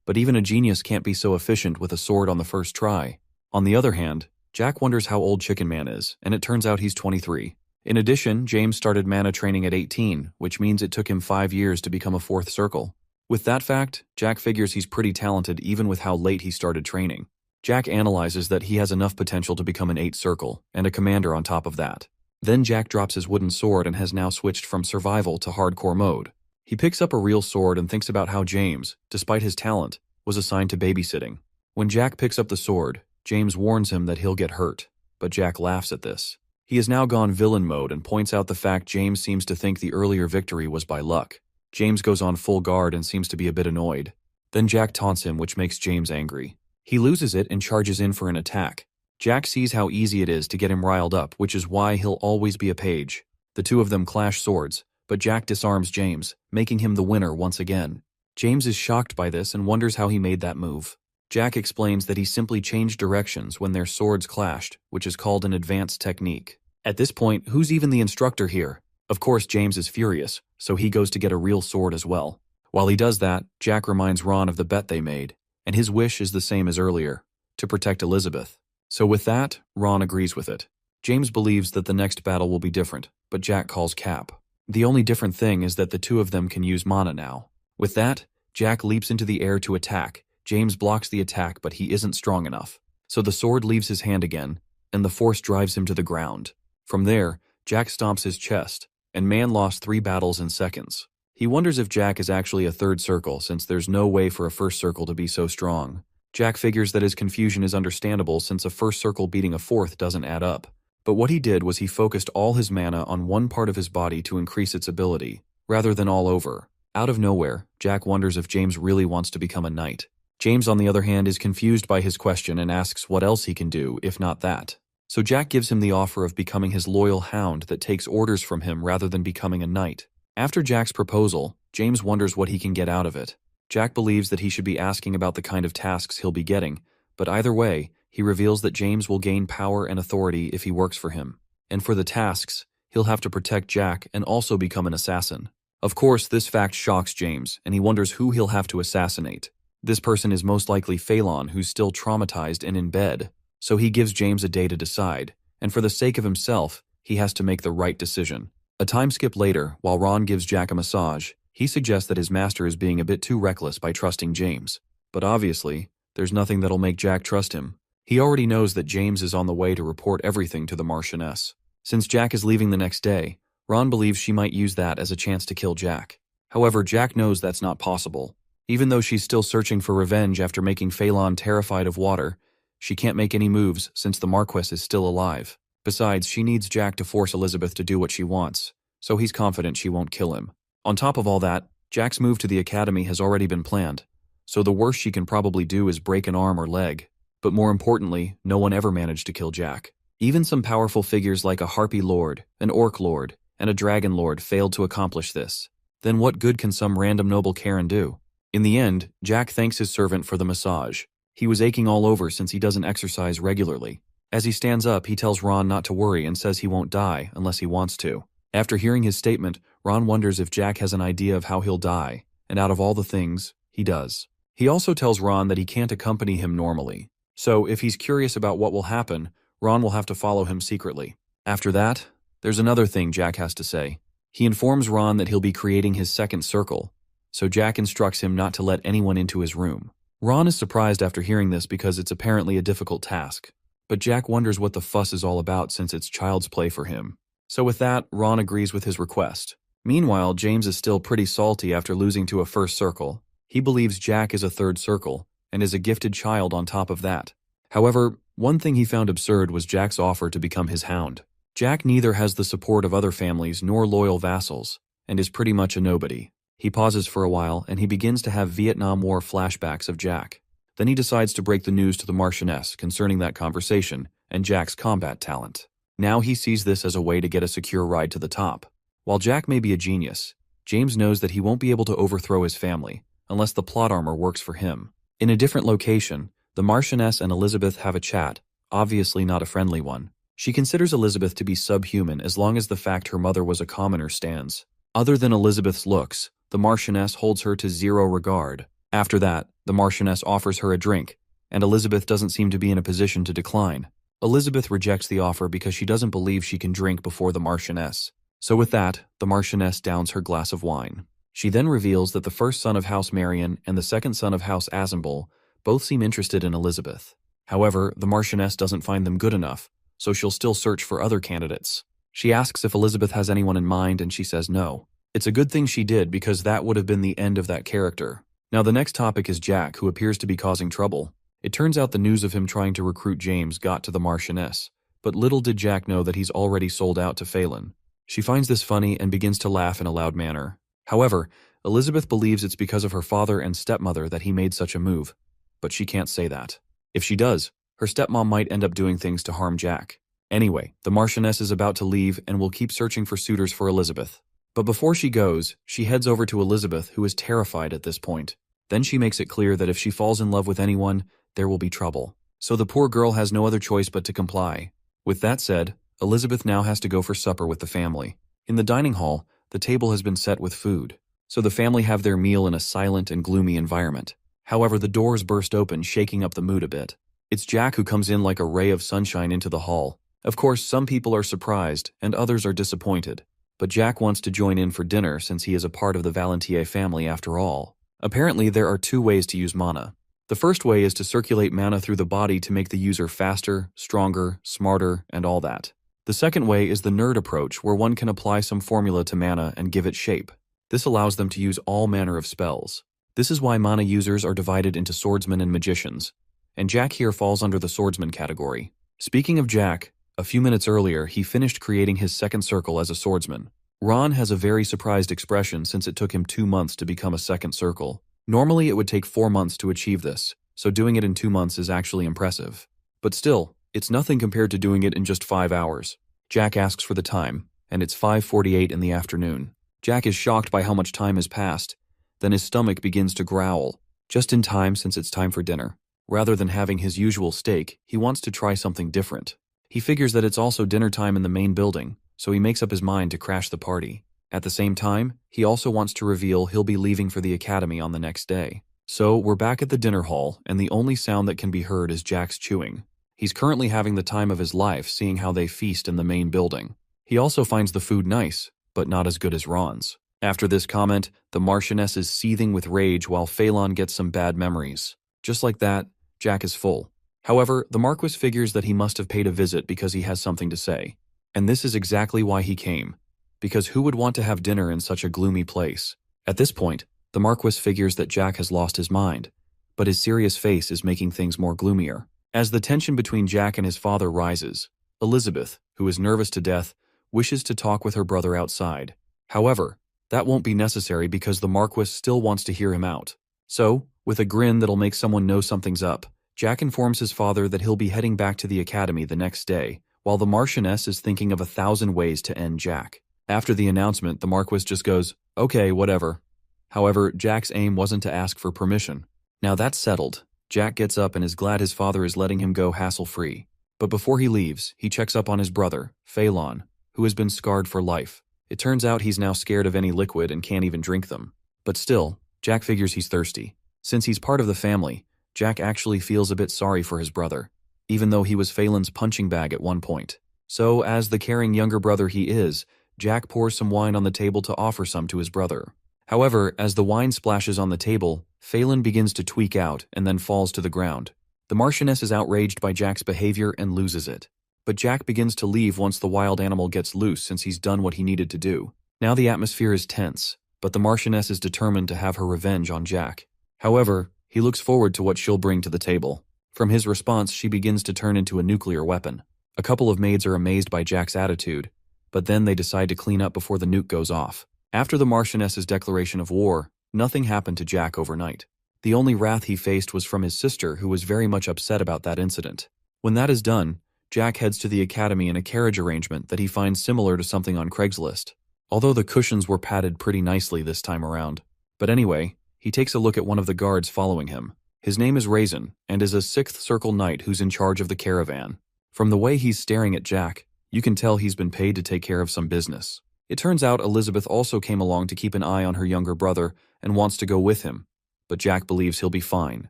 but even a genius can't be so efficient with a sword on the first try. On the other hand, Jack wonders how old Chicken Man is, and it turns out he's 23. In addition, James started mana training at 18, which means it took him 5 years to become a 4th circle. With that fact, Jack figures he's pretty talented even with how late he started training. Jack analyzes that he has enough potential to become an 8 circle, and a commander on top of that. Then Jack drops his wooden sword and has now switched from survival to hardcore mode. He picks up a real sword and thinks about how James, despite his talent, was assigned to babysitting. When Jack picks up the sword, James warns him that he'll get hurt, but Jack laughs at this. He has now gone villain mode and points out the fact James seems to think the earlier victory was by luck. James goes on full guard and seems to be a bit annoyed. Then Jack taunts him, which makes James angry. He loses it and charges in for an attack. Jack sees how easy it is to get him riled up, which is why he'll always be a page. The two of them clash swords, but Jack disarms James, making him the winner once again. James is shocked by this and wonders how he made that move. Jack explains that he simply changed directions when their swords clashed, which is called an advanced technique. At this point, who's even the instructor here? Of course, James is furious, so he goes to get a real sword as well. While he does that, Jack reminds Ron of the bet they made, and his wish is the same as earlier, to protect Elizabeth. So with that, Ron agrees with it. James believes that the next battle will be different, but Jack calls Cap. The only different thing is that the two of them can use mana now. With that, Jack leaps into the air to attack. James blocks the attack, but he isn't strong enough. So the sword leaves his hand again, and the force drives him to the ground. From there, Jack stomps his chest, and man lost 3 battles in seconds. He wonders if Jack is actually a 3rd circle since there's no way for a 1st circle to be so strong. Jack figures that his confusion is understandable since a 1st circle beating a 4th doesn't add up. But what he did was he focused all his mana on one part of his body to increase its ability, rather than all over. Out of nowhere, Jack wonders if James really wants to become a knight. James, on the other hand, is confused by his question and asks what else he can do, if not that. So Jack gives him the offer of becoming his loyal hound that takes orders from him rather than becoming a knight. After Jack's proposal, James wonders what he can get out of it. Jack believes that he should be asking about the kind of tasks he'll be getting, but either way, he reveals that James will gain power and authority if he works for him. And for the tasks, he'll have to protect Jack and also become an assassin. Of course, this fact shocks James, and he wonders who he'll have to assassinate. This person is most likely Phelan, who's still traumatized and in bed. So he gives James a day to decide, and for the sake of himself, he has to make the right decision. A time skip later, while Ron gives Jack a massage, he suggests that his master is being a bit too reckless by trusting James. But obviously, there's nothing that'll make Jack trust him. He already knows that James is on the way to report everything to the Marchioness. Since Jack is leaving the next day, Ron believes she might use that as a chance to kill Jack. However, Jack knows that's not possible. Even though she's still searching for revenge after making Phelan terrified of water, she can't make any moves since the Marquess is still alive. Besides, she needs Jack to force Elizabeth to do what she wants, so he's confident she won't kill him. On top of all that, Jack's move to the academy has already been planned, so the worst she can probably do is break an arm or leg. But more importantly, no one ever managed to kill Jack. Even some powerful figures like a Harpy Lord, an Orc Lord, and a Dragon Lord failed to accomplish this. Then what good can some random noble Karen do? In the end, Jack thanks his servant for the massage. He was aching all over since he doesn't exercise regularly. As he stands up, he tells Ron not to worry and says he won't die unless he wants to. After hearing his statement, Ron wonders if Jack has an idea of how he'll die, and out of all the things, he does. He also tells Ron that he can't accompany him normally. So if he's curious about what will happen, Ron will have to follow him secretly. After that, there's another thing Jack has to say. He informs Ron that he'll be creating his 2nd circle, so Jack instructs him not to let anyone into his room. Ron is surprised after hearing this because it's apparently a difficult task, but Jack wonders what the fuss is all about since it's child's play for him. So with that, Ron agrees with his request. Meanwhile, James is still pretty salty after losing to a 1st circle. He believes Jack is a 3rd circle, and is a gifted child on top of that. However, one thing he found absurd was Jack's offer to become his hound. Jack neither has the support of other families nor loyal vassals, and is pretty much a nobody. He pauses for a while, and he begins to have Vietnam War flashbacks of Jack. Then he decides to break the news to the Marchioness concerning that conversation and Jack's combat talent. Now he sees this as a way to get a secure ride to the top. While Jack may be a genius, James knows that he won't be able to overthrow his family unless the plot armor works for him. In a different location, the Marchioness and Elizabeth have a chat, obviously not a friendly one. She considers Elizabeth to be subhuman as long as the fact her mother was a commoner stands. Other than Elizabeth's looks, the Marchioness holds her to 0 regard. After that, the Marchioness offers her a drink, and Elizabeth doesn't seem to be in a position to decline. Elizabeth rejects the offer because she doesn't believe she can drink before the Marchioness. So with that, the Marchioness downs her glass of wine. She then reveals that the first son of House Marion and the second son of House Assemble both seem interested in Elizabeth. However, the Marchioness doesn't find them good enough, so she'll still search for other candidates. She asks if Elizabeth has anyone in mind, and she says no. It's a good thing she did, because that would have been the end of that character. Now the next topic is Jack, who appears to be causing trouble. It turns out the news of him trying to recruit James got to the Marchioness, but little did Jack know that he's already sold out to Phelan. She finds this funny and begins to laugh in a loud manner. However, Elizabeth believes it's because of her father and stepmother that he made such a move, but she can't say that. If she does, her stepmom might end up doing things to harm Jack. Anyway, the Marchioness is about to leave and will keep searching for suitors for Elizabeth. But before she goes, she heads over to Elizabeth, who is terrified at this point. Then she makes it clear that if she falls in love with anyone, there will be trouble. So the poor girl has no other choice but to comply. With that said, Elizabeth now has to go for supper with the family. In the dining hall, the table has been set with food, so the family have their meal in a silent and gloomy environment. However, the doors burst open, shaking up the mood a bit. It's Jack who comes in like a ray of sunshine into the hall. Of course, some people are surprised, and others are disappointed. But Jack wants to join in for dinner since he is a part of the Valentier family after all. Apparently, there are 2 ways to use mana. The first way is to circulate mana through the body to make the user faster, stronger, smarter, and all that. The second way is the nerd approach, where one can apply some formula to mana and give it shape. This allows them to use all manner of spells. This is why mana users are divided into swordsmen and magicians, and Jack here falls under the swordsman category. Speaking of Jack, a few minutes earlier he finished creating his second circle as a swordsman. Ron has a very surprised expression since it took him 2 months to become a second circle. Normally it would take 4 months to achieve this, so doing it in 2 months is actually impressive. But still, it's nothing compared to doing it in just 5 hours. Jack asks for the time, and it's 5:48 in the afternoon. Jack is shocked by how much time has passed. Then his stomach begins to growl, just in time since it's time for dinner. Rather than having his usual steak, he wants to try something different. He figures that it's also dinner time in the main building, so he makes up his mind to crash the party. At the same time, he also wants to reveal he'll be leaving for the academy on the next day. So we're back at the dinner hall, and the only sound that can be heard is Jack's chewing. He's currently having the time of his life seeing how they feast in the main building. He also finds the food nice, but not as good as Ron's. After this comment, the Marchioness is seething with rage while Phelan gets some bad memories. Just like that, Jack is full. However, the Marquis figures that he must have paid a visit because he has something to say. And this is exactly why he came. Because who would want to have dinner in such a gloomy place? At this point, the Marquis figures that Jack has lost his mind, but his serious face is making things more gloomier. As the tension between Jack and his father rises, Elizabeth, who is nervous to death, wishes to talk with her brother outside. However, that won't be necessary because the Marquis still wants to hear him out. So, with a grin that'll make someone know something's up, Jack informs his father that he'll be heading back to the academy the next day, while the Marchioness is thinking of 1,000 ways to end Jack. After the announcement, the Marquis just goes, "Okay, whatever." However, Jack's aim wasn't to ask for permission. Now that's settled, Jack gets up and is glad his father is letting him go hassle-free. But before he leaves, he checks up on his brother, Phelan, who has been scarred for life. It turns out he's now scared of any liquid and can't even drink them. But still, Jack figures he's thirsty. Since he's part of the family, Jack actually feels a bit sorry for his brother, even though he was Phelan's punching bag at one point. So, as the caring younger brother he is, Jack pours some wine on the table to offer some to his brother. However, as the wine splashes on the table, Phelan begins to tweak out and then falls to the ground. The Marchioness is outraged by Jack's behavior and loses it. But Jack begins to leave once the wild animal gets loose since he's done what he needed to do. Now the atmosphere is tense, but the Marchioness is determined to have her revenge on Jack. However, he looks forward to what she'll bring to the table. From his response, she begins to turn into a nuclear weapon. A couple of maids are amazed by Jack's attitude, but then they decide to clean up before the nuke goes off. After the Marchioness's declaration of war, nothing happened to Jack overnight. The only wrath he faced was from his sister, who was very much upset about that incident. When that is done, Jack heads to the academy in a carriage arrangement that he finds similar to something on Craigslist, although the cushions were padded pretty nicely this time around. But anyway, he takes a look at one of the guards following him. His name is Raisin, and is a 6th Circle Knight who's in charge of the caravan. From the way he's staring at Jack, you can tell he's been paid to take care of some business. It turns out Elizabeth also came along to keep an eye on her younger brother and wants to go with him, but Jack believes he'll be fine.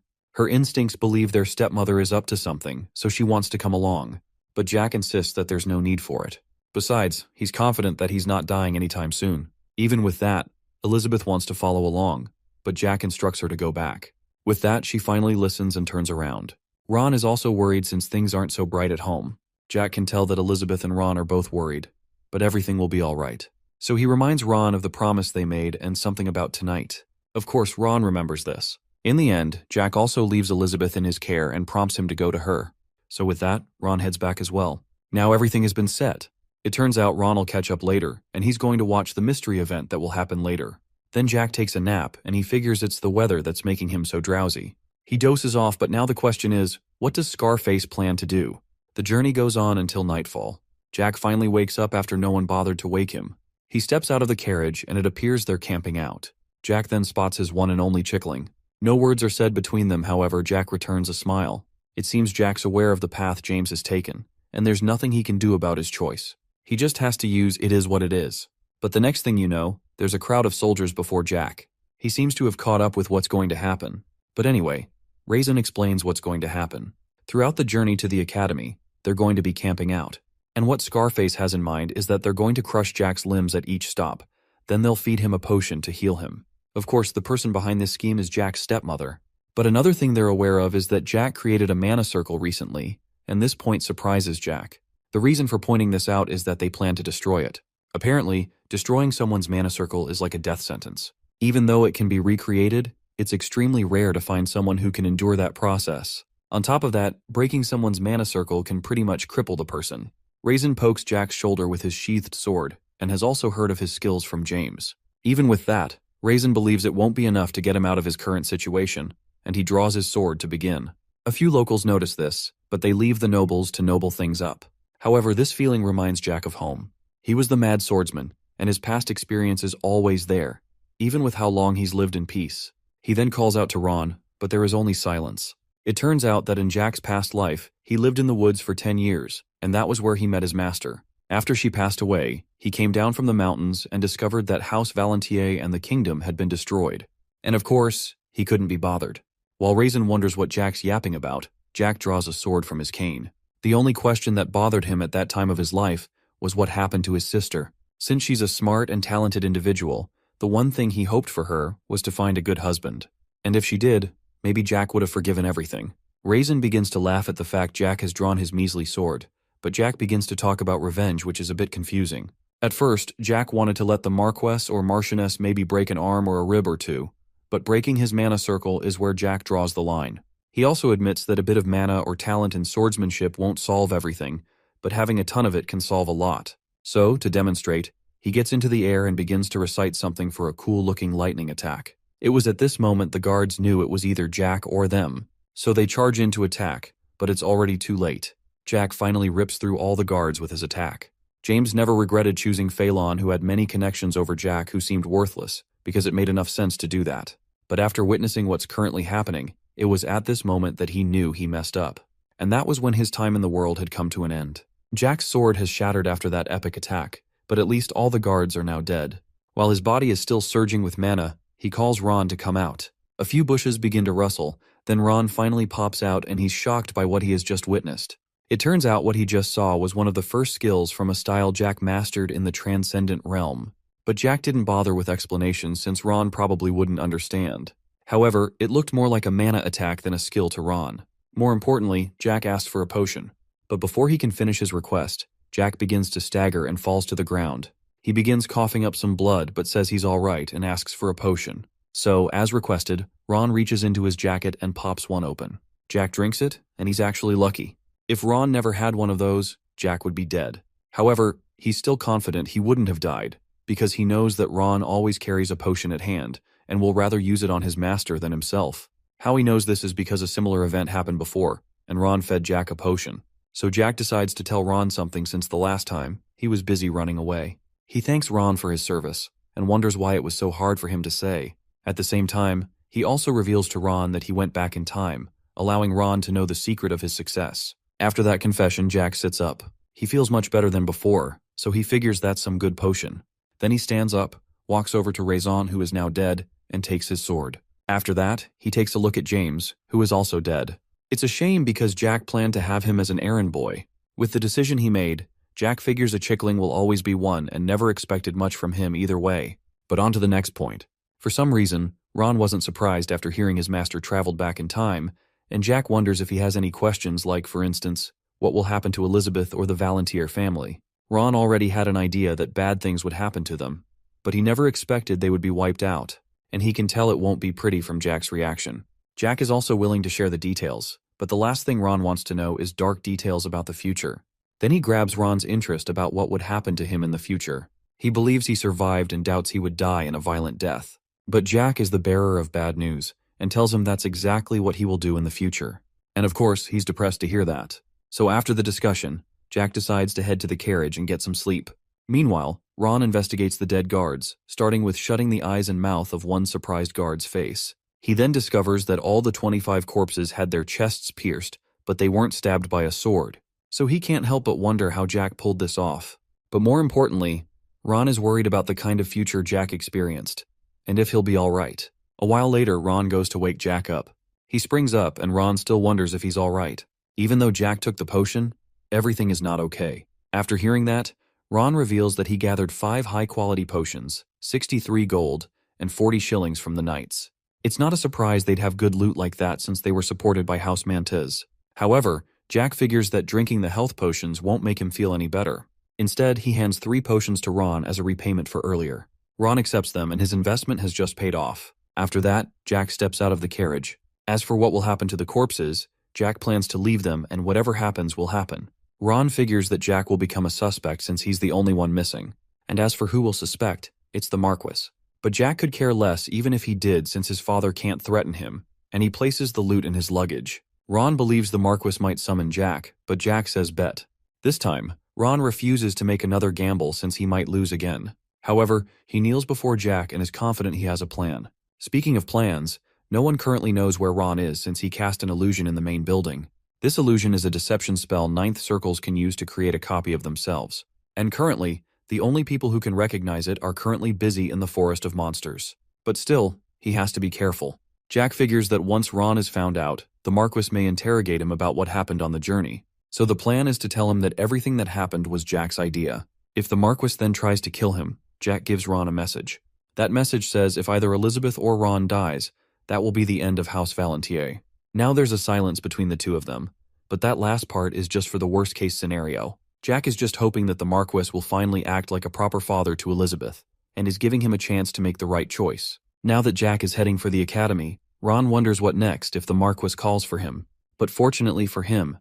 Her instincts believe their stepmother is up to something, so she wants to come along, but Jack insists that there's no need for it. Besides, he's confident that he's not dying anytime soon. Even with that, Elizabeth wants to follow along, but Jack instructs her to go back. With that, she finally listens and turns around. Ron is also worried since things aren't so bright at home. Jack can tell that Elizabeth and Ron are both worried, but everything will be all right. So he reminds Ron of the promise they made and something about tonight. Of course, Ron remembers this. In the end, Jack also leaves Elizabeth in his care and prompts him to go to her. So with that, Ron heads back as well. Now everything has been set. It turns out Ron will catch up later, and he's going to watch the mystery event that will happen later. Then Jack takes a nap, and he figures it's the weather that's making him so drowsy. He dozes off, but now the question is, what does Scarface plan to do? The journey goes on until nightfall. Jack finally wakes up after no one bothered to wake him. He steps out of the carriage, and it appears they're camping out. Jack then spots his one and only chickling. No words are said between them, however, Jack returns a smile. It seems Jack's aware of the path James has taken, and there's nothing he can do about his choice. He just has to use "it is what it is." But the next thing you know, there's a crowd of soldiers before Jack. He seems to have caught up with what's going to happen. But anyway, Raisin explains what's going to happen. Throughout the journey to the academy, they're going to be camping out. And what Scarface has in mind is that they're going to crush Jack's limbs at each stop. Then they'll feed him a potion to heal him. Of course, the person behind this scheme is Jack's stepmother. But another thing they're aware of is that Jack created a mana circle recently, and this point surprises Jack. The reason for pointing this out is that they plan to destroy it. Apparently, destroying someone's mana circle is like a death sentence. Even though it can be recreated, it's extremely rare to find someone who can endure that process. On top of that, breaking someone's mana circle can pretty much cripple the person. Raisin pokes Jack's shoulder with his sheathed sword, and has also heard of his skills from James. Even with that, Raisin believes it won't be enough to get him out of his current situation, and he draws his sword to begin. A few locals notice this, but they leave the nobles to noble things up. However, this feeling reminds Jack of home. He was the mad swordsman, and his past experience is always there, even with how long he's lived in peace. He then calls out to Ron, but there is only silence. It turns out that in Jack's past life, he lived in the woods for 10 years, and that was where he met his master. After she passed away, he came down from the mountains and discovered that House Valentier and the kingdom had been destroyed. And of course, he couldn't be bothered. While Raisin wonders what Jack's yapping about, Jack draws a sword from his cane. The only question that bothered him at that time of his life was what happened to his sister. Since she's a smart and talented individual, the one thing he hoped for her was to find a good husband. And if she did, maybe Jack would have forgiven everything. Raisin begins to laugh at the fact Jack has drawn his measly sword, but Jack begins to talk about revenge, which is a bit confusing. At first, Jack wanted to let the Marquess or Marchioness maybe break an arm or a rib or two, but breaking his mana circle is where Jack draws the line. He also admits that a bit of mana or talent in swordsmanship won't solve everything, but having a ton of it can solve a lot. So, to demonstrate, he gets into the air and begins to recite something for a cool-looking lightning attack. It was at this moment the guards knew it was either Jack or them, so they charge in to attack, but it's already too late. Jack finally rips through all the guards with his attack. James never regretted choosing Phelan, who had many connections, over Jack, who seemed worthless, because it made enough sense to do that. But after witnessing what's currently happening, it was at this moment that he knew he messed up. And that was when his time in the world had come to an end. Jack's sword has shattered after that epic attack, but at least all the guards are now dead. While his body is still surging with mana, he calls Ron to come out. A few bushes begin to rustle, then Ron finally pops out and he's shocked by what he has just witnessed. It turns out what he just saw was one of the first skills from a style Jack mastered in the Transcendent Realm. But Jack didn't bother with explanations since Ron probably wouldn't understand. However, it looked more like a mana attack than a skill to Ron. More importantly, Jack asked for a potion. But before he can finish his request, Jack begins to stagger and falls to the ground. He begins coughing up some blood but says he's alright and asks for a potion. So, as requested, Ron reaches into his jacket and pops one open. Jack drinks it, and he's actually lucky. If Ron never had one of those, Jack would be dead. However, he's still confident he wouldn't have died, because he knows that Ron always carries a potion at hand, and will rather use it on his master than himself. How he knows this is because a similar event happened before, and Ron fed Jack a potion. So Jack decides to tell Ron something since the last time he was busy running away. He thanks Ron for his service, and wonders why it was so hard for him to say. At the same time, he also reveals to Ron that he went back in time, allowing Ron to know the secret of his success. After that confession, Jack sits up. He feels much better than before, so he figures that's some good potion. Then he stands up, walks over to Raisin, who is now dead, and takes his sword. After that, he takes a look at James, who is also dead. It's a shame because Jack planned to have him as an errand boy. With the decision he made, Jack figures a chickling will always be one and never expected much from him either way. But on to the next point. For some reason, Ron wasn't surprised after hearing his master traveled back in time, and Jack wonders if he has any questions like, for instance, what will happen to Elizabeth or the Valentier family. Ron already had an idea that bad things would happen to them, but he never expected they would be wiped out, and he can tell it won't be pretty from Jack's reaction. Jack is also willing to share the details, but the last thing Ron wants to know is dark details about the future. Then he grabs Ron's interest about what would happen to him in the future. He believes he survived and doubts he would die in a violent death. But Jack is the bearer of bad news and tells him that's exactly what he will do in the future. And of course, he's depressed to hear that. So after the discussion, Jack decides to head to the carriage and get some sleep. Meanwhile, Ron investigates the dead guards, starting with shutting the eyes and mouth of one surprised guard's face. He then discovers that all the 25 corpses had their chests pierced, but they weren't stabbed by a sword. So he can't help but wonder how Jack pulled this off. But more importantly, Ron is worried about the kind of future Jack experienced, and if he'll be alright. A while later, Ron goes to wake Jack up. He springs up, and Ron still wonders if he's alright. Even though Jack took the potion, everything is not okay. After hearing that, Ron reveals that he gathered 5 high-quality potions, 63 gold, and 40 shillings from the knights. It's not a surprise they'd have good loot like that since they were supported by House Mantes. However, Jack figures that drinking the health potions won't make him feel any better. Instead, he hands 3 potions to Ron as a repayment for earlier. Ron accepts them, and his investment has just paid off. After that, Jack steps out of the carriage. As for what will happen to the corpses, Jack plans to leave them, and whatever happens will happen. Ron figures that Jack will become a suspect since he's the only one missing. And as for who will suspect, it's the Marquis. But Jack could care less even if he did since his father can't threaten him, and he places the loot in his luggage. Ron believes the Marquis might summon Jack, but Jack says bet. This time, Ron refuses to make another gamble since he might lose again. However, he kneels before Jack and is confident he has a plan. Speaking of plans, no one currently knows where Ron is since he cast an illusion in the main building. This illusion is a deception spell 9th circles can use to create a copy of themselves. And currently, the only people who can recognize it are currently busy in the forest of monsters. But still, he has to be careful. Jack figures that once Ron is found out, the Marquis may interrogate him about what happened on the journey. So the plan is to tell him that everything that happened was Jack's idea. If the Marquis then tries to kill him, Jack gives Ron a message. That message says if either Elizabeth or Ron dies, that will be the end of House Valentier. Now there's a silence between the two of them, but that last part is just for the worst-case scenario. Jack is just hoping that the Marquis will finally act like a proper father to Elizabeth, and is giving him a chance to make the right choice. Now that Jack is heading for the academy, Ron wonders what next if the Marquis calls for him. But fortunately for him,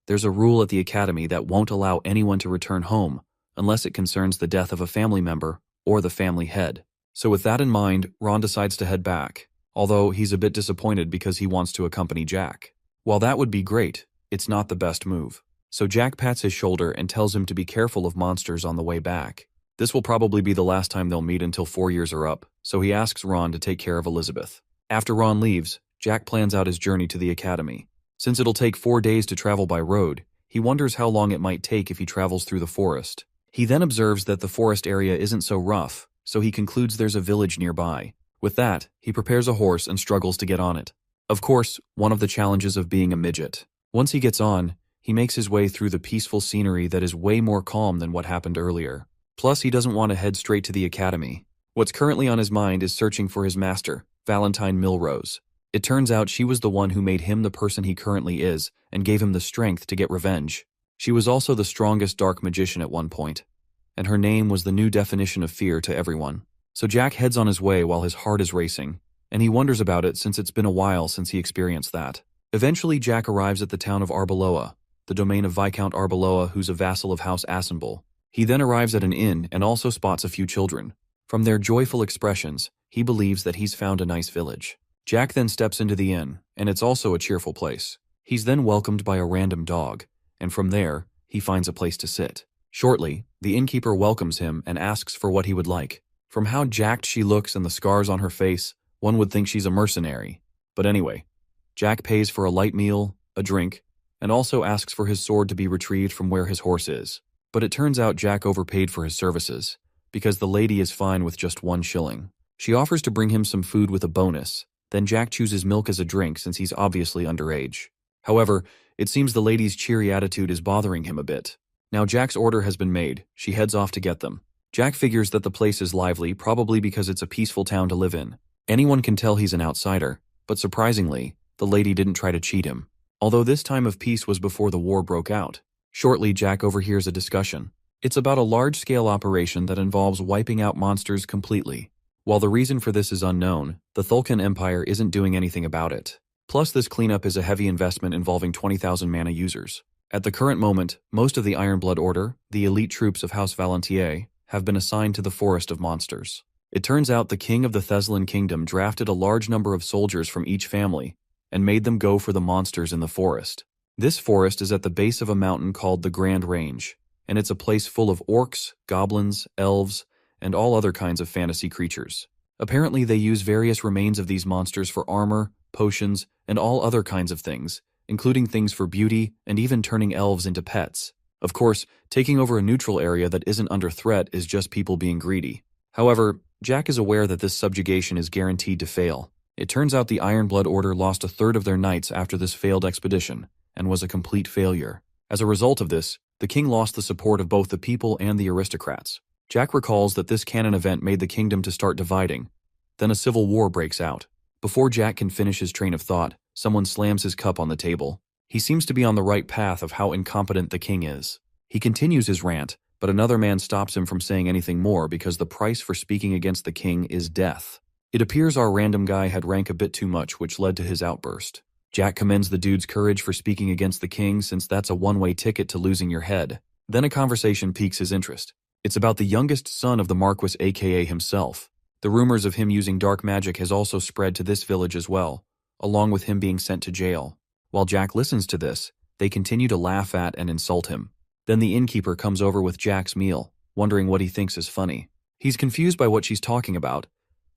there's a rule at the academy that won't allow anyone to return home unless it concerns the death of a family member or the family head. So with that in mind, Ron decides to head back, although he's a bit disappointed because he wants to accompany Jack. While that would be great, it's not the best move. So Jack pats his shoulder and tells him to be careful of monsters on the way back. This will probably be the last time they'll meet until 4 years are up, so he asks Ron to take care of Elizabeth. After Ron leaves, Jack plans out his journey to the academy. Since it'll take 4 days to travel by road, he wonders how long it might take if he travels through the forest. He then observes that the forest area isn't so rough, so he concludes there's a village nearby. With that, he prepares a horse and struggles to get on it. Of course, one of the challenges of being a midget. Once he gets on, he makes his way through the peaceful scenery that is way more calm than what happened earlier. Plus, he doesn't want to head straight to the academy. What's currently on his mind is searching for his master, Valentine Milrose. It turns out she was the one who made him the person he currently is and gave him the strength to get revenge. She was also the strongest dark magician at one point, and her name was the new definition of fear to everyone. So Jack heads on his way while his heart is racing, and he wonders about it since it's been a while since he experienced that. Eventually, Jack arrives at the town of Arbeloa, the domain of Viscount Arbeloa, who's a vassal of House Assemble. He then arrives at an inn and also spots a few children. From their joyful expressions, he believes that he's found a nice village. Jack then steps into the inn, and it's also a cheerful place. He's then welcomed by a random dog, and from there, he finds a place to sit. Shortly, the innkeeper welcomes him and asks for what he would like. From how jacked she looks and the scars on her face, one would think she's a mercenary. But anyway, Jack pays for a light meal, a drink, and also asks for his sword to be retrieved from where his horse is. But it turns out Jack overpaid for his services, because the lady is fine with just 1 shilling. She offers to bring him some food with a bonus, then Jack chooses milk as a drink since he's obviously underage. However, it seems the lady's cheery attitude is bothering him a bit. Now Jack's order has been made, she heads off to get them. Jack figures that the place is lively, probably because it's a peaceful town to live in. Anyone can tell he's an outsider, but surprisingly, the lady didn't try to cheat him. Although this time of peace was before the war broke out. Shortly, Jack overhears a discussion. It's about a large-scale operation that involves wiping out monsters completely. While the reason for this is unknown, the Thulkan Empire isn't doing anything about it. Plus, this cleanup is a heavy investment involving 20,000 mana users. At the current moment, most of the Ironblood Order, the elite troops of House Valentier, have been assigned to the Forest of Monsters. It turns out the king of the Theslan Kingdom drafted a large number of soldiers from each family and made them go for the monsters in the forest. This forest is at the base of a mountain called the Grand Range, and it's a place full of orcs, goblins, elves, and all other kinds of fantasy creatures. Apparently they use various remains of these monsters for armor, potions, and all other kinds of things, including things for beauty and even turning elves into pets. Of course, taking over a neutral area that isn't under threat is just people being greedy. However, Jack is aware that this subjugation is guaranteed to fail. It turns out the Ironblood Order lost a third of their knights after this failed expedition, and was a complete failure. As a result of this, the king lost the support of both the people and the aristocrats. Jack recalls that this canon event made the kingdom to start dividing. Then a civil war breaks out. Before Jack can finish his train of thought, someone slams his cup on the table. He seems to be on the right path of how incompetent the king is. He continues his rant, but another man stops him from saying anything more because the price for speaking against the king is death. It appears our random guy had rank a bit too much, which led to his outburst. Jack commends the dude's courage for speaking against the king, since that's a one-way ticket to losing your head. Then a conversation piques his interest. It's about the youngest son of the Marquis, aka himself. The rumors of him using dark magic has also spread to this village as well, along with him being sent to jail. While Jack listens to this, they continue to laugh at and insult him. Then the innkeeper comes over with Jack's meal, wondering what he thinks is funny. He's confused by what she's talking about,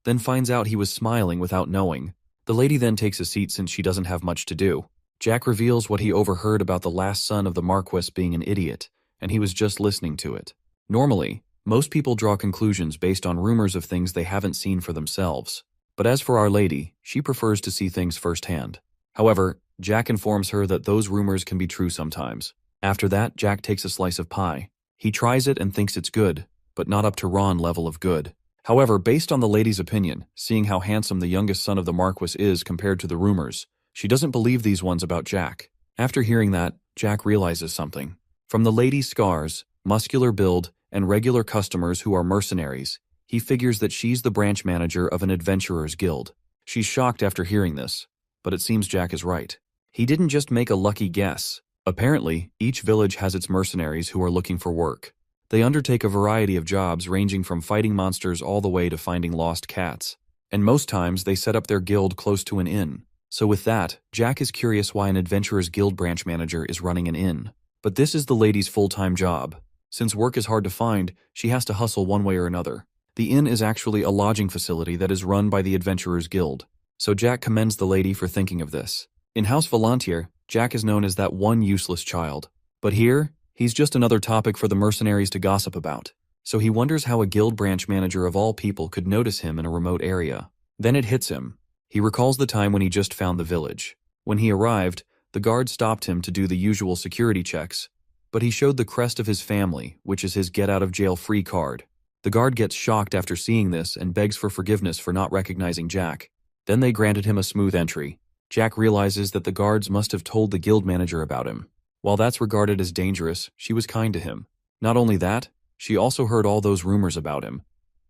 then finds out he was smiling without knowing. The lady then takes a seat since she doesn't have much to do. Jack reveals what he overheard about the last son of the Marquis being an idiot, and he was just listening to it. Normally, most people draw conclusions based on rumors of things they haven't seen for themselves. But as for Our Lady, she prefers to see things firsthand. However, Jack informs her that those rumors can be true sometimes. After that, Jack takes a slice of pie. He tries it and thinks it's good, but not up to Ron level of good. However, based on the lady's opinion, seeing how handsome the youngest son of the Marquis is compared to the rumors, she doesn't believe these ones about Jack. After hearing that, Jack realizes something. From the lady's scars, muscular build, and regular customers who are mercenaries, he figures that she's the branch manager of an adventurer's guild. She's shocked after hearing this, but it seems Jack is right. He didn't just make a lucky guess. Apparently, each village has its mercenaries who are looking for work. They undertake a variety of jobs ranging from fighting monsters all the way to finding lost cats. And most times they set up their guild close to an inn. So with that, Jack is curious why an adventurer's guild branch manager is running an inn. But this is the lady's full-time job. Since work is hard to find, she has to hustle one way or another. The inn is actually a lodging facility that is run by the Adventurers Guild. So Jack commends the lady for thinking of this. In House Volantier, Jack is known as that one useless child. But here, he's just another topic for the mercenaries to gossip about. So he wonders how a guild branch manager of all people could notice him in a remote area. Then it hits him. He recalls the time when he just found the village. When he arrived, the guard stopped him to do the usual security checks, but he showed the crest of his family, which is his get-out-of-jail-free card. The guard gets shocked after seeing this and begs for forgiveness for not recognizing Jack. Then they granted him a smooth entry. Jack realizes that the guards must have told the guild manager about him. While that's regarded as dangerous, she was kind to him. Not only that, she also heard all those rumors about him,